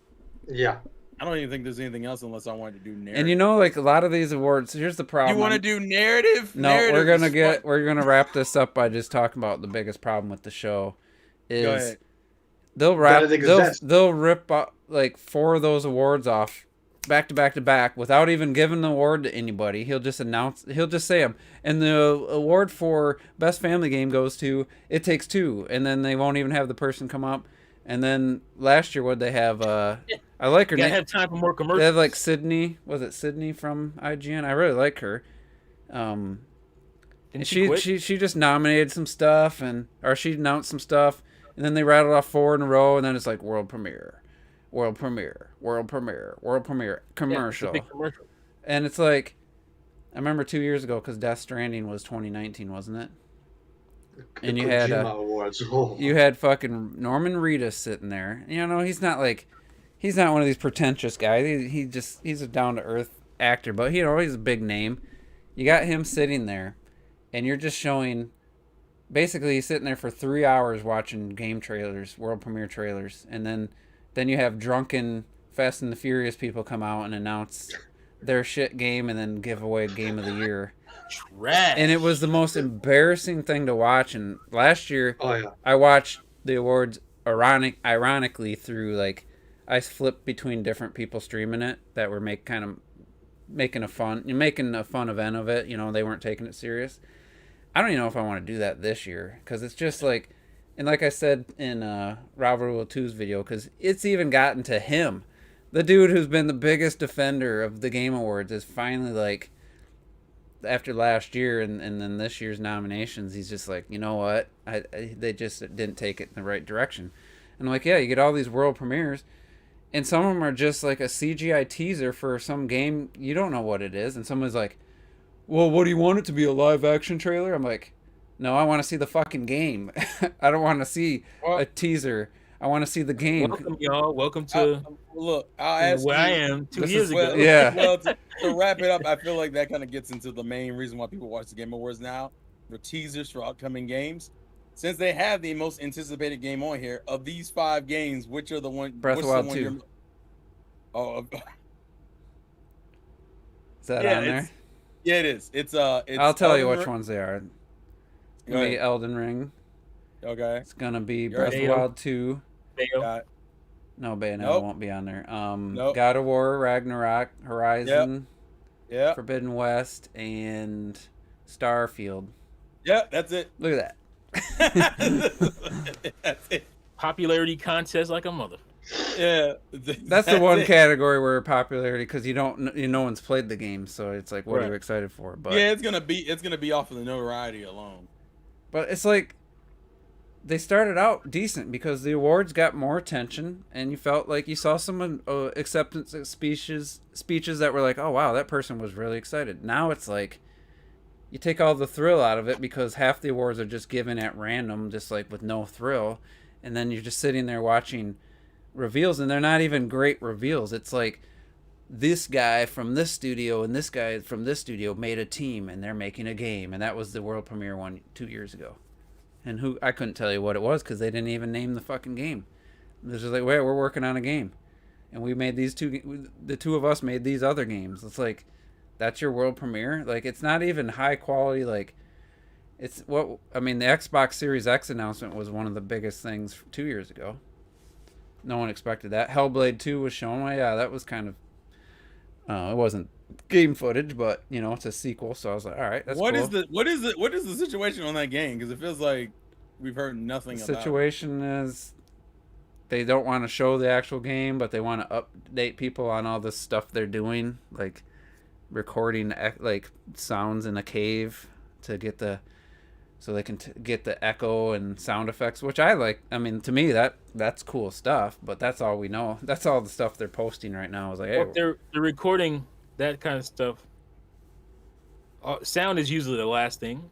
Yeah. I don't even think there's anything else unless I wanted to do narrative. And you know, like a lot of these awards, here's the problem. You want to do narrative? No, narrative we're gonna wrap this up by just talking about the biggest problem with the show. Is they'll rip like 4 of those awards off back to back to back without even giving the award to anybody. He'll just say them, and the award for best family game goes to It Takes Two, and then they won't even have the person come up. And then last year, what they have? I like her. You gotta have time for more commercials. They have like Sydney. Was it Sydney from IGN? I really like her. Didn't she just nominated some stuff or she announced some stuff, and then they rattled off 4 in a row, and then it's like world premiere, world premiere, world premiere, world premiere, commercial. Yeah, it's a big commercial. And it's like, I remember 2 years ago because Death Stranding was 2019, wasn't it? And you had you had fucking Norman Reedus sitting there. You know, he's not one of these pretentious guys. He's a down to earth actor, but he's a big name. You got him sitting there, and you're just showing. Basically, he's sitting there for 3 hours watching game trailers, world premiere trailers, and then you have drunken Fast and the Furious people come out and announce their shit game, and then give away Game of the Year. Trash. And it was the most embarrassing thing to watch. And last year, I watched the awards ironically through I flipped between different people streaming it that were making a fun event of it. You know, they weren't taking it serious. I don't even know if I want to do that this year because it's just like, and like I said in Robert Will 2's video, because it's even gotten to him, the dude who's been the biggest defender of the Game Awards is finally like. After last year and then this year's nominations, he's just like, you know what? They just didn't take it in the right direction. And I'm like, yeah, you get all these world premieres, and some of them are just like a CGI teaser for some game you don't know what it is. And someone's like, well, what do you want it to be, a live action trailer? I'm like, no, I want to see the fucking game. I don't want to see a teaser. I want to see the game. Welcome, y'all. Welcome to I'll ask where you, I am 2 years ago. Yeah. Well, to wrap it up, I feel like that kind of gets into the main reason why people watch the Game Awards now, for teasers for upcoming games. Since they have the most anticipated game on here, of these 5 games, which are the one? Breath of the Wild 2. Is that on there? Yeah, it is. It's I'll tell you which ones they are. It's gonna be Elden Ring. Okay. It's gonna be Breath of the Wild 2. No, Bayonetta won't be on there. God of War, Ragnarok, Horizon, Forbidden West, and Starfield. Yeah, that's it. Look at that. That's it. Popularity contest like a mother. Yeah, that's the one category where popularity, because no one's played the game, so it's like, what are you excited for? But yeah, it's gonna be off of the notoriety alone. But it's like, they started out decent because the awards got more attention, and you felt like you saw some acceptance speeches that were like, oh wow, that person was really excited. Now it's like, you take all the thrill out of it because half the awards are just given at random, just like with no thrill, and then you're just sitting there watching reveals, and they're not even great reveals. It's like, this guy from this studio and this guy from this studio made a team, and they're making a game, and that was the world premiere one 2 years ago. And I couldn't tell you what it was because they didn't even name the fucking game. They're just like, wait, we're working on a game, and we made the 2 of us made these other games. It's like, that's your world premiere? Like, it's not even high quality. Like, the Xbox Series X announcement was one of the biggest things 2 years ago. No one expected that. Hellblade 2 was shown. Well, yeah, that was kind of, it wasn't game footage, but it's a sequel, so I was like, all right, that's cool. What is the situation on that game? Because it feels like we've heard nothing about it. The situation is, they don't want to show the actual game, but they want to update people on all this stuff they're doing, like recording like sounds in a cave to get the so they can get the echo and sound effects, which I like. I mean, to me that's cool stuff, but that's all we know. That's all the stuff they're posting right now. Is like, hey, Well, they're recording that kind of stuff. Sound is usually the last thing.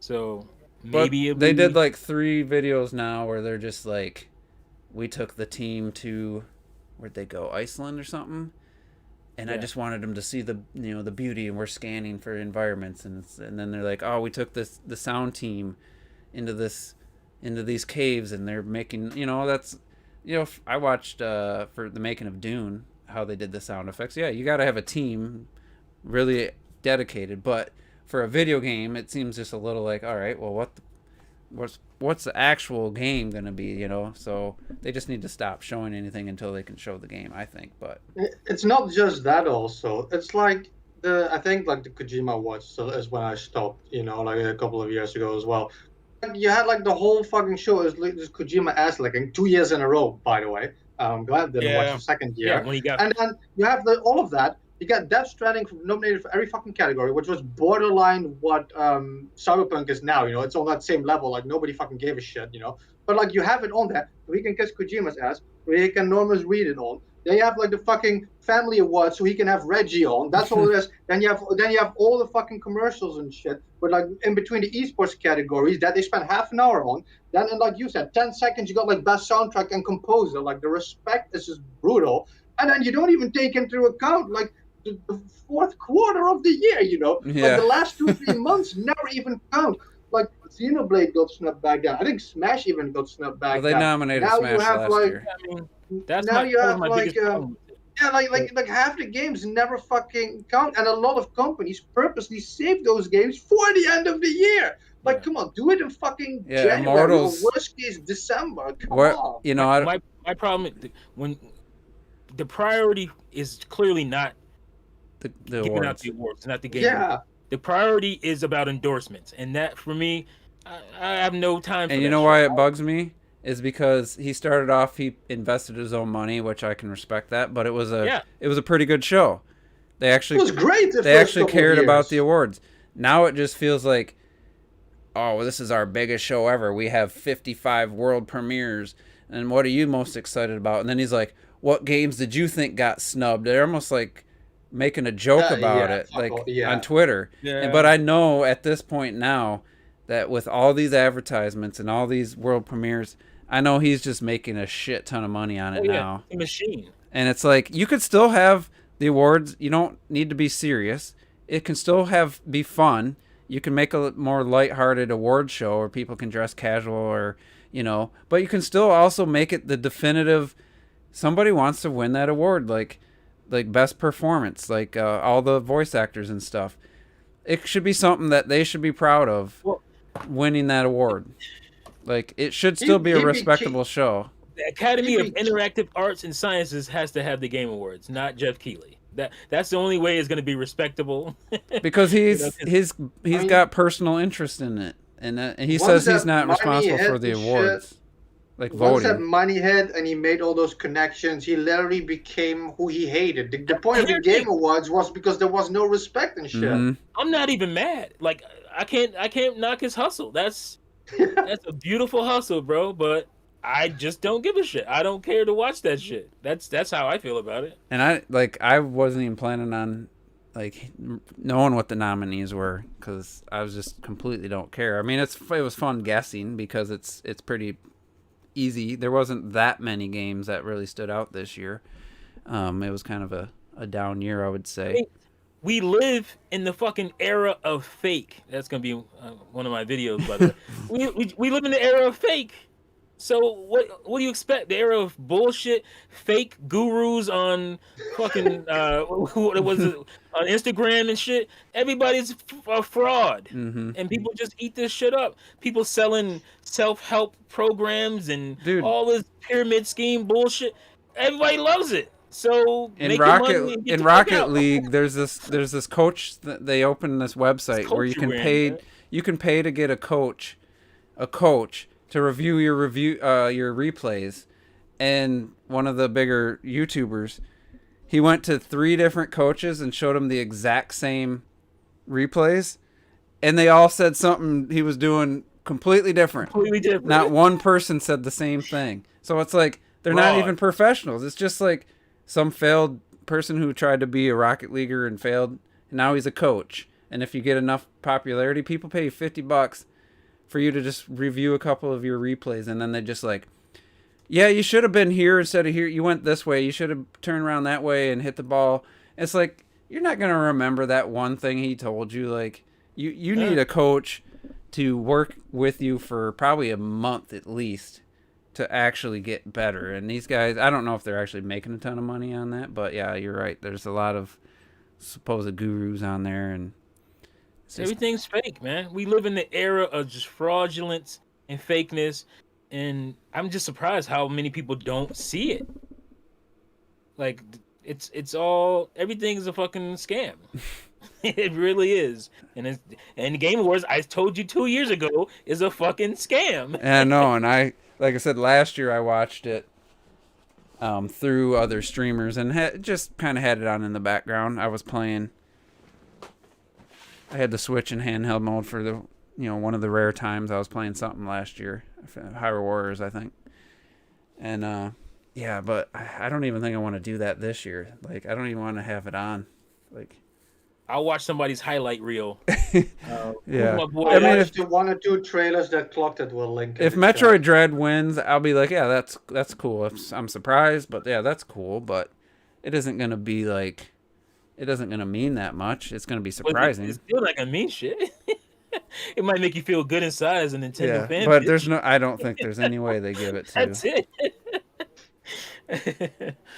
So maybe they did like 3 videos now where they're just like, we took the team to, where'd they go, Iceland or something, and I just wanted them to see the the beauty, and we're scanning for environments, and then they're like, oh, we took the sound team into these caves, and they're making that's I watched for the making of Dune how they did the sound effects. Yeah, you got to have a team really dedicated, but for a video game it seems just a little like, all right, well, what's the actual game gonna be, so they just need to stop showing anything until they can show the game, I think. But it's not just that. Also, it's like I think like the Kojima watch is when I stopped, like a couple of years ago as well. You had like the whole fucking show is like this Kojima ass licking 2 years in a row, by the way. I'm glad I didn't watch the second year. Yeah, when he got... And then you have all of that. You got Death Stranding nominated for every fucking category, which was borderline what Cyberpunk is now. It's on that same level. Like nobody fucking gave a shit. But like you have it on there, so he can kiss Kojima's ass, so he can Normus read it on. Then you have like the fucking family awards, so he can have Reggie on. That's all it is. Then you have all the fucking commercials and shit. But like in between the esports categories that they spent half an hour on. Then and like you said, 10 seconds you got like best soundtrack and composer. Like the respect is just brutal. And then you don't even take into account like the fourth quarter of the year. Like the last 2-3 months never even count. Like Xenoblade got snubbed back down. I think Smash even got snubbed back down. Well, they nominated now Smash last year. I mean, that's now you have my like biggest problem. yeah, like half the games never fucking count, and a lot of companies purposely save those games for the end of the year. Like, come on, do it in fucking January Immortals, or worst case December. Come on. My problem when the priority is clearly not the giving out the awards, not the game. Yeah. The priority is about endorsements, and that for me, I have no time for and that. You know why it bugs me? Is because he started off, he invested his own money, which I can respect that, but it was a pretty good show. They actually, it was great. They actually cared about the awards. Now it just feels like, oh, this is our biggest show ever. We have 55 world premieres, and what are you most excited about? And then he's like, what games did you think got snubbed? They're almost like making a joke about it, like on Twitter. Yeah. But I know at this point now that with all these advertisements and all these world premieres, I know he's just making a shit ton of money on it now. A machine. And it's like, you could still have the awards. You don't need to be serious. It can still be fun. You can make a more lighthearted award show where people can dress casual or, but you can still also make it the definitive, somebody wants to win that award, like best performance, like all the voice actors and stuff. It should be something that they should be proud of, winning that award. Like, it should still be a respectable show. The Academy of Interactive Arts and Sciences has to have the Game Awards, not Jeff Keighley. That's the only way it's going to be respectable. Because he's got personal interest in it, and he says he's not responsible for the awards. Like voting. Once that money hit and he made all those connections, he literally became who he hated. The point of the Game Awards was because there was no respect and shit. Mm-hmm. I'm not even mad. Like, I can't knock his hustle. That's a beautiful hustle, bro. But I just don't give a shit. I don't care to watch that shit. That's how I feel about it. And I wasn't even planning on like knowing what the nominees were, because I was just completely don't care. I mean, it was fun guessing because it's pretty easy. There wasn't that many games that really stood out this year. It was kind of a down year, I would say. I mean, we live in the fucking era of fake. That's gonna be one of my videos, by the way. We live in the era of fake. So what do you expect? The era of bullshit, fake gurus on fucking what was it, on Instagram and shit. Everybody's a fraud, and people just eat this shit up. People selling self-help programs and all this pyramid scheme bullshit. Everybody loves it. So in Rocket League, there's this coach that they opened this website where you can pay to get a coach to review your replays. And one of the bigger YouTubers, he went to 3 different coaches and showed them the exact same replays, and they all said something he was doing completely different. Completely different. Not one person said the same thing. So it's like they're not even professionals. It's just like some failed person who tried to be a Rocket Leaguer and failed. And now he's a coach. And if you get enough popularity, people pay you $50 for you to just review a couple of your replays, and then they just like, yeah, you should have been here instead of here. You went this way. You should have turned around that way and hit the ball. It's like, you're not going to remember that one thing he told you. Like, you need a coach to work with you for probably a month at least to actually get better. And these guys, I don't know if they're actually making a ton of money on that, but yeah, you're right. There's a lot of supposed gurus on there, and everything's fake, man. We live in the era of just fraudulence and fakeness, and I'm just surprised how many people don't see it. Like, it's all, everything's a fucking scam. It really is. And Game Awards, I told you 2 years ago, is a fucking scam. I know, and like I said, last year I watched it through other streamers and just kind of had it on in the background. I was playing. I had the Switch in handheld mode for the, one of the rare times I was playing something last year. Hyrule Warriors, I think. And, yeah, but I don't even think I want to do that this year. Like, I don't even want to have it on. Like, I'll watch somebody's highlight reel. Yeah. My boy, I mean, if the 1 or 2 trailers that clocked it will link. If Metroid Dread wins, I'll be like, yeah, that's cool. I'm surprised, but yeah, that's cool. But it isn't gonna be like, it isn't gonna mean that much. It's gonna be surprising. It's still not gonna mean shit. It might make you feel good inside as a Nintendo fan. But I don't think there's any way they give it to. That's it.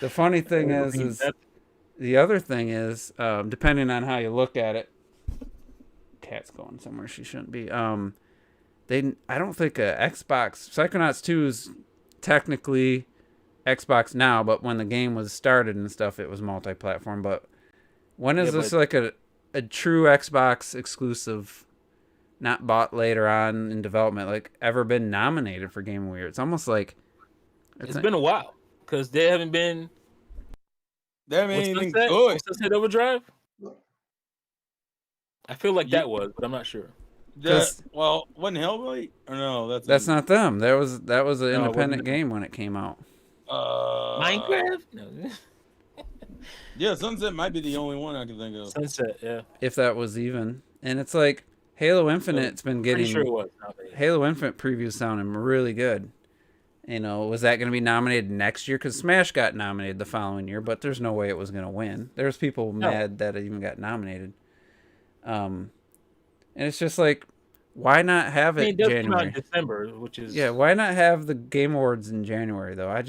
The funny thing is the other thing is, depending on how you look at it, cat's going somewhere she shouldn't be. I don't think a Xbox Psychonauts 2 is technically Xbox now, but when the game was started and stuff, it was multi-platform. But when is this like a true Xbox exclusive, not bought later on in development, like ever been nominated for Game of the Year? It's almost like it's been a while because they haven't been. They haven't anything good. Sunset Overdrive. I feel like that was, but I'm not sure. Well, wasn't Hellblade? Or no, that's not them. That was an independent game when it came out. Minecraft? No. Yeah, Sunset might be the only one I can think of. Sunset, yeah. If that was even. And it's like Halo Infinite's been getting. Sure it was. Halo Infinite previews sounding really good. Was that going to be nominated next year? Because Smash got nominated the following year, but there's no way it was going to win. There's people mad that it even got nominated. And it's just like, why not have it does January? come out in December, which is why not have the Game Awards in January though? I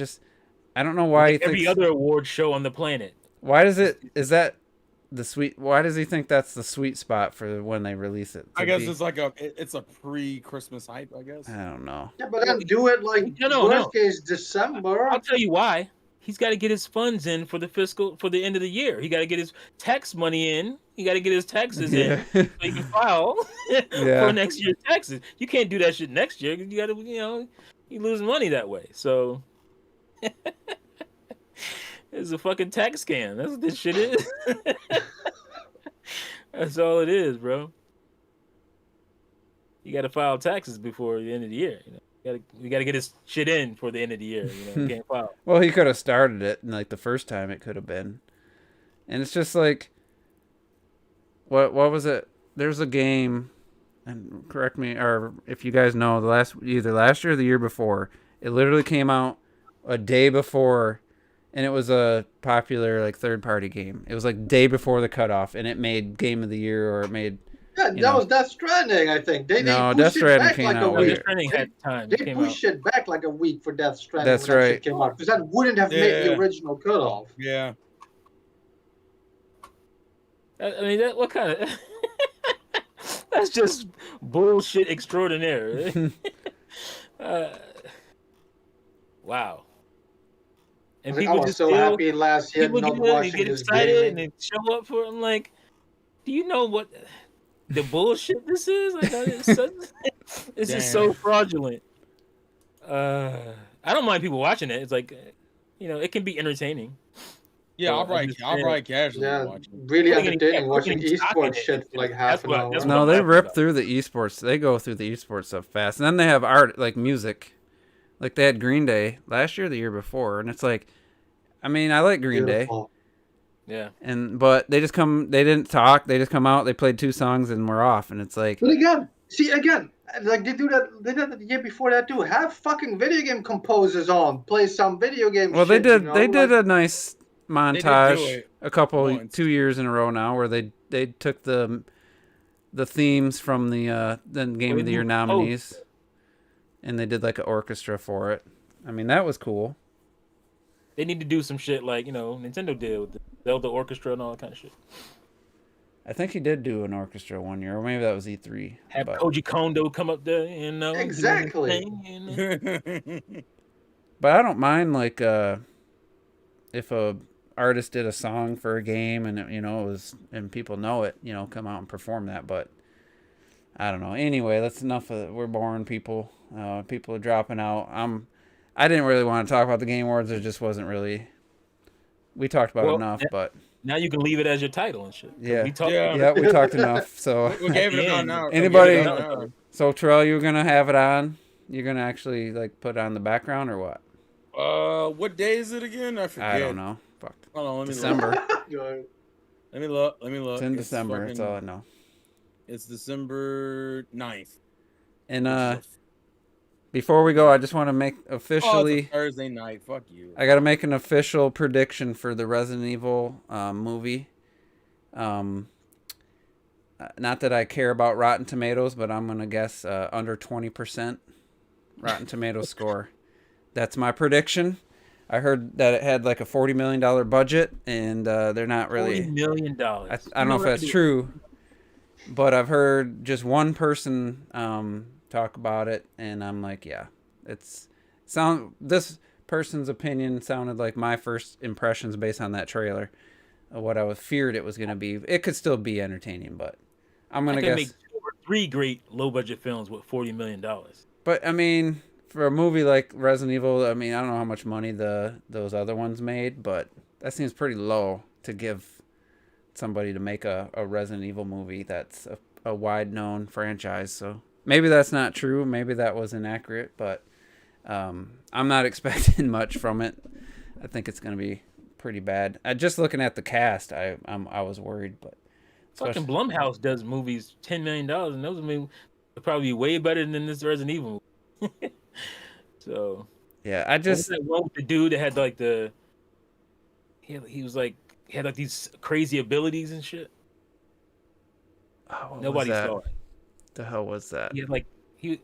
don't know why like every other award show on the planet. Why does why does he think that's the sweet spot for when they release it? I guess it's like it's a pre-Christmas hype, I guess. I don't know. Yeah, but then do it like worst case December. I'll tell you why. He's got to get his funds in for the end of the year. He got to get his tax money in. He got to get his taxes in so he can file for next year's taxes. You can't do that shit next year. You got to, you lose money that way. So it's a fucking tax scam. That's what this shit is. That's all it is, bro. You got to file taxes before the end of the year. We got to get his shit in for the end of the year. You can't file. Well, he could have started it, and like the first time it could have been. And it's just like, what was it? There's a game, and correct me, or if you guys know, either last year or the year before, it literally came out a day before, and it was a popular like third-party game. It was like day before the cutoff, and it made Game of the Year, or it made. Yeah, that was Death Stranding, I think. They Death Stranding came out later. Death Stranding had time. They pushed it back like a week for Death Stranding. That's right. Came out, because that wouldn't have made the original cutoff. Yeah. I mean, what kind of... That's just bullshit extraordinaire. Wow. And I was so happy last year not watching get this excited game. and then show up for it. I'm like, do you know what the bullshit this is? Like, it's just so fraudulent. I don't mind people watching it. It's like, it can be entertaining. Yeah, So I'll probably casually Yeah, watch it. really putting any entertaining putting watching any stock in esports it shit is for like just half an hour. that's what No, I'm they laughing rip about. through the esports. They go through the esports stuff fast, and then they have art like music. Like they had Green Day last year, the year before, and it's like, I mean, I like Green Day, Beautiful. Yeah. but they just come. They didn't talk. They just come out. They played 2 songs and we're off. And it's like, But again, see again, like they do that. They did that the year before that too. Have fucking video game composers on, play some video game well, shit. You know, they did like a nice They did do montage it a couple once. 2 years in a row now, where they took the themes from the Game of the Year nominees, and they did like an orchestra for it. I mean, that was cool. They need to do some shit like Nintendo did with the Zelda orchestra and all that kind of shit. I think he did do an orchestra one year, or maybe that was E3. Have But, Koji Kondo come up there, do his Exactly. thing, but I don't mind like if a artist did a song for a game and it was and people know it, come out and perform that. But I don't know. Anyway, that's enough of we're boring people. People are dropping out. I didn't really want to talk about the Game Awards. It just wasn't really. We talked about enough, but now you can leave it as your title and shit. yeah, We talked Yeah. we talked enough. So we gave it At the about end, an hour. Anybody- We gave it about an hour. So Terrell, you're gonna have it on. You're gonna actually like put it on the background or what? What day is it again? I forget. I don't know. Fuck. Hold on, let me December. look. Let me look. It's in December. That's all I know. It's December 9th. And before we go, I just want to make It's officially. a Thursday night. Fuck you. I got to make an official prediction for the Resident Evil movie. Not that I care about Rotten Tomatoes, but I'm gonna guess under 20% Rotten Tomatoes score. That's my prediction. I heard that it had like a $40 million budget, and they're not really. $40 million. I don't know if that's true, but I've heard just one person talk about it, and I'm like, yeah, this person's opinion sounded like my first impressions based on that trailer of what I was feared it was going to be. It could still be entertaining, but I'm going to guess make 2 or 3 great low budget films with $40 million. But I mean, for a movie like Resident Evil, I mean, I don't know how much money those other ones made, but that seems pretty low to give somebody to make a Resident Evil movie that's a wide known franchise. So maybe that's not true. Maybe that was inaccurate, but I'm not expecting much from it. I think it's going to be pretty bad. Just looking at the cast, I was worried, but Fucking Blumhouse does movies $10 million, and those movies will probably be way better than this Resident Evil movie. So yeah, I just that one with the dude that had like he had like these crazy abilities and shit. what Nobody was that? saw it. The hell was that? He had like he was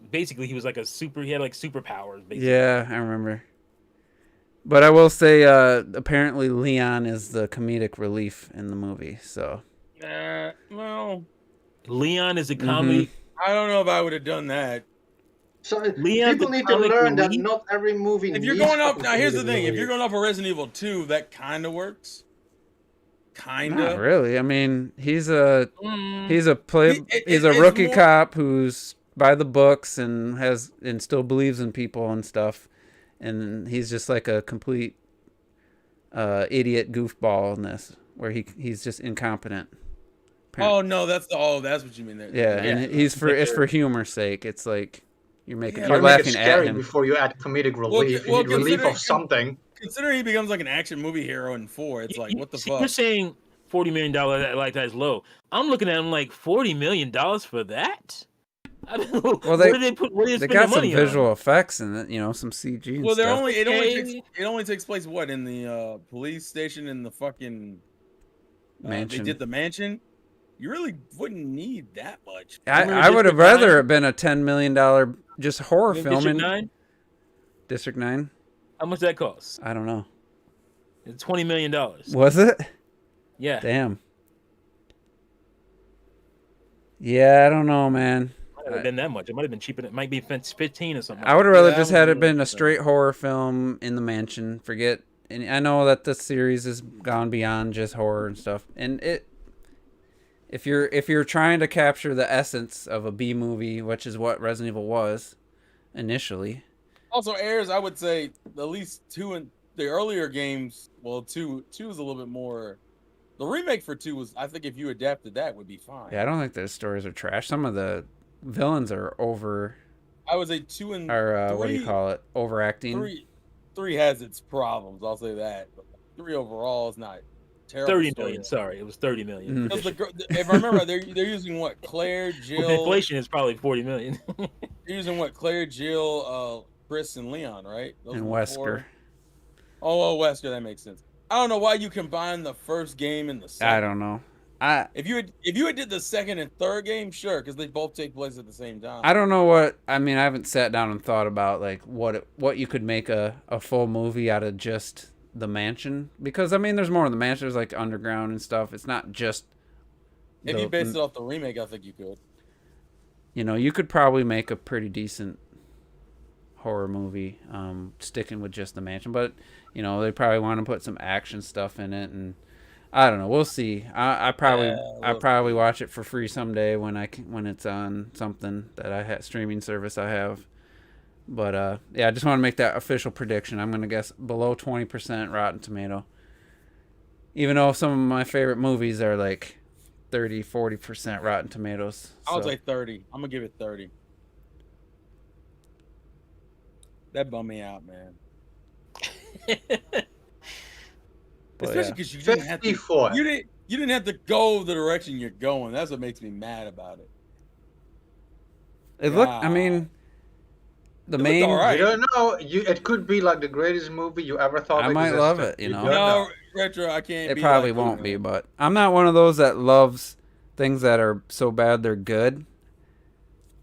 like he had like superpowers basically. Yeah, I remember. But I will say, apparently Leon is the comedic relief in the movie. So well, Leon is a comedy. I don't know if I would have done that. So Leon's people the need to comic learn that relief. not every movie. If you're needs going off fucking now, here's the comedic thing: if relief. you're going off of Resident Evil 2, that kind of works. not Kinda. really. I mean, he's a It- he's a it's rookie more- cop who's by the books and still believes in people and stuff, and he's just like a complete idiot goofball in this, where he's just incompetent. Oh no, that's what you mean there. Yeah, and it's for humor's sake. It's like you're Yeah, you're Gotta make laughing it at scary him. before you add comedic relief. well, you need relief considering- of something. Considering he becomes like an action movie hero in 4, it's like what the fuck? You're saying $40 million like that's low. I'm looking at him like $40 million for that. I don't know. Well, Where did they put? Where did They they got spend the some money visual on? effects in it, some CG and Well, stuff. it only takes place what in the police station in the fucking Mansion. They did the mansion. You really wouldn't need that much. Remember I would have District rather 9? have been a $10 million just horror film District in 9? District 9. How much that cost? I don't know. It's $20 million. Was it? Yeah. Damn. Yeah, I don't know, man. It might have been that much. It might have been cheaper. It might be 15 or something. I would have rather Yeah, just I had would it been really a straight horror film in the mansion. Forget. And I know that the series has gone beyond just horror and stuff. And if you're trying to capture the essence of a B movie, which is what Resident Evil was initially. Also, airs, I would say at least 2 and the earlier games, well, two is a little bit more. The remake for 2 was, I think, if you adapted that, would be fine. Yeah, I don't think the stories are trash. Some of the villains are over. I would say 2 and Or 3. what do you call it? Overacting. Three has its problems. I'll say that. But 3 overall is not terrible. 30 million. Sorry, it was 30 million. Mm. If I remember, they're using what, Claire, Jill. Well, inflation is probably 40 million. They're using what, Claire, Jill, Chris, and Leon, right? Those And were the Wesker. 4. Oh, Wesker. That makes sense. I don't know why you combine the first game and the second. I don't know. If you had did the second and third game, sure, because they both take place at the same time. I don't know what I mean. I haven't sat down and thought about like what you could make a full movie out of just the mansion, because I mean there's more in the mansion. There's like underground and stuff. It's not just. If you based it off the remake, I think you could. You know, you could probably make a pretty decent horror movie, sticking with just the mansion. But you know, they probably want to put some action stuff in it, and I don't know. We'll see. I probably watch it for free someday when it's on something that I have streaming service I have. But yeah, I just want to make that official prediction. I'm gonna guess below 20% Rotten Tomato. Even though some of my favorite movies are like 30-40% Rotten Tomatoes. I would say 30. I'm gonna give it 30. That bummed me out, man. Especially because you didn't have to. You didn't have to go the direction you're going. That's what makes me mad about it. I mean, the main. All right. You don't know. It could be like the greatest movie you ever thought. I might existed. love it. You know. No, Retro. I can't. It probably won't be, but I'm not one of those that loves things that are so bad they're good.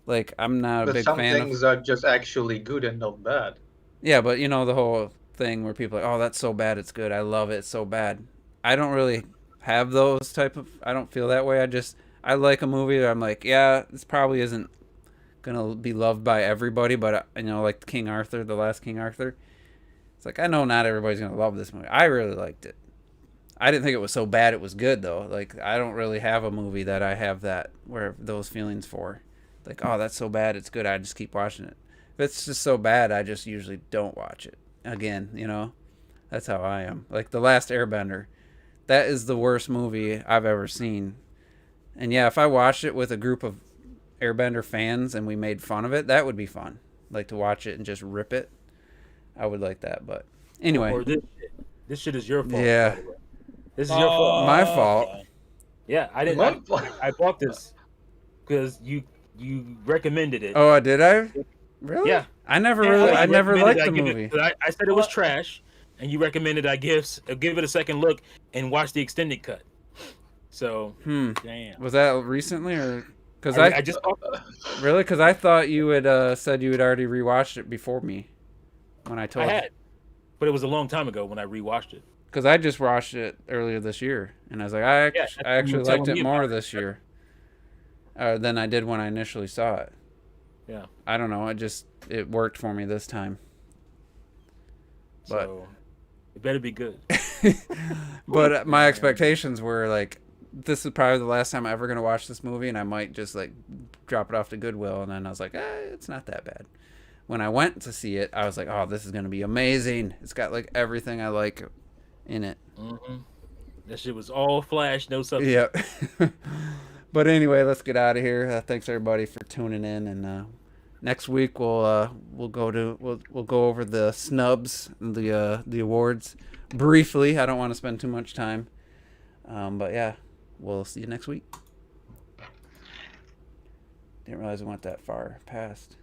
Like I'm not a big fan of. Some things are just actually good and not bad. Yeah, but you know the whole thing where people are like, oh, that's so bad, it's good. I love it, it's so bad. I don't really have those type of. I don't feel that way. I like a movie that I'm like, yeah, this probably isn't gonna be loved by everybody, but you know, like King Arthur, the last King Arthur. It's like I know not everybody's gonna love this movie. I really liked it. I didn't think it was so bad. It was good though. Like I don't really have a movie that I have that where those feelings for. Like, oh, that's so bad, it's good. I just keep watching it. If it's just so bad, I just usually don't watch it again. You know, that's how I am. Like The Last Airbender, that is the worst movie I've ever seen. And yeah, if I watched it with a group of Airbender fans and we made fun of it, that would be fun. Like to watch it and just rip it. I would like that. But anyway, Or this shit is your fault. Yeah. This is your fault. My fault. Yeah, I didn't. I bought this because you recommended it. Oh, did I? Really? Yeah. I never liked the movie. I said it was trash, and you recommended I give it a second look and watch the extended cut. So, Damn. Was that recently or? Because I just really, because I thought you had said you had already rewatched it before me when I told I you. had, but it was a long time ago when I rewatched it. Because I just watched it earlier this year, and I was like, I actually liked it more this year than I did when I initially saw it. Yeah. I don't know. It worked for me this time. But So, it better be good. but my expectations were like, this is probably the last time I'm ever gonna watch this movie, and I might just like drop it off to Goodwill, and then I was like, it's not that bad. When I went to see it, I was like, oh, this is gonna be amazing. It's got like everything I like in it. Mm-hmm. That shit was all flash, no substance. Yep. But anyway, let's get out of here. Thanks everybody for tuning in, and next week we'll go over the snubs, the awards briefly. I don't want to spend too much time, but yeah, we'll see you next week. Didn't realize we went that far past.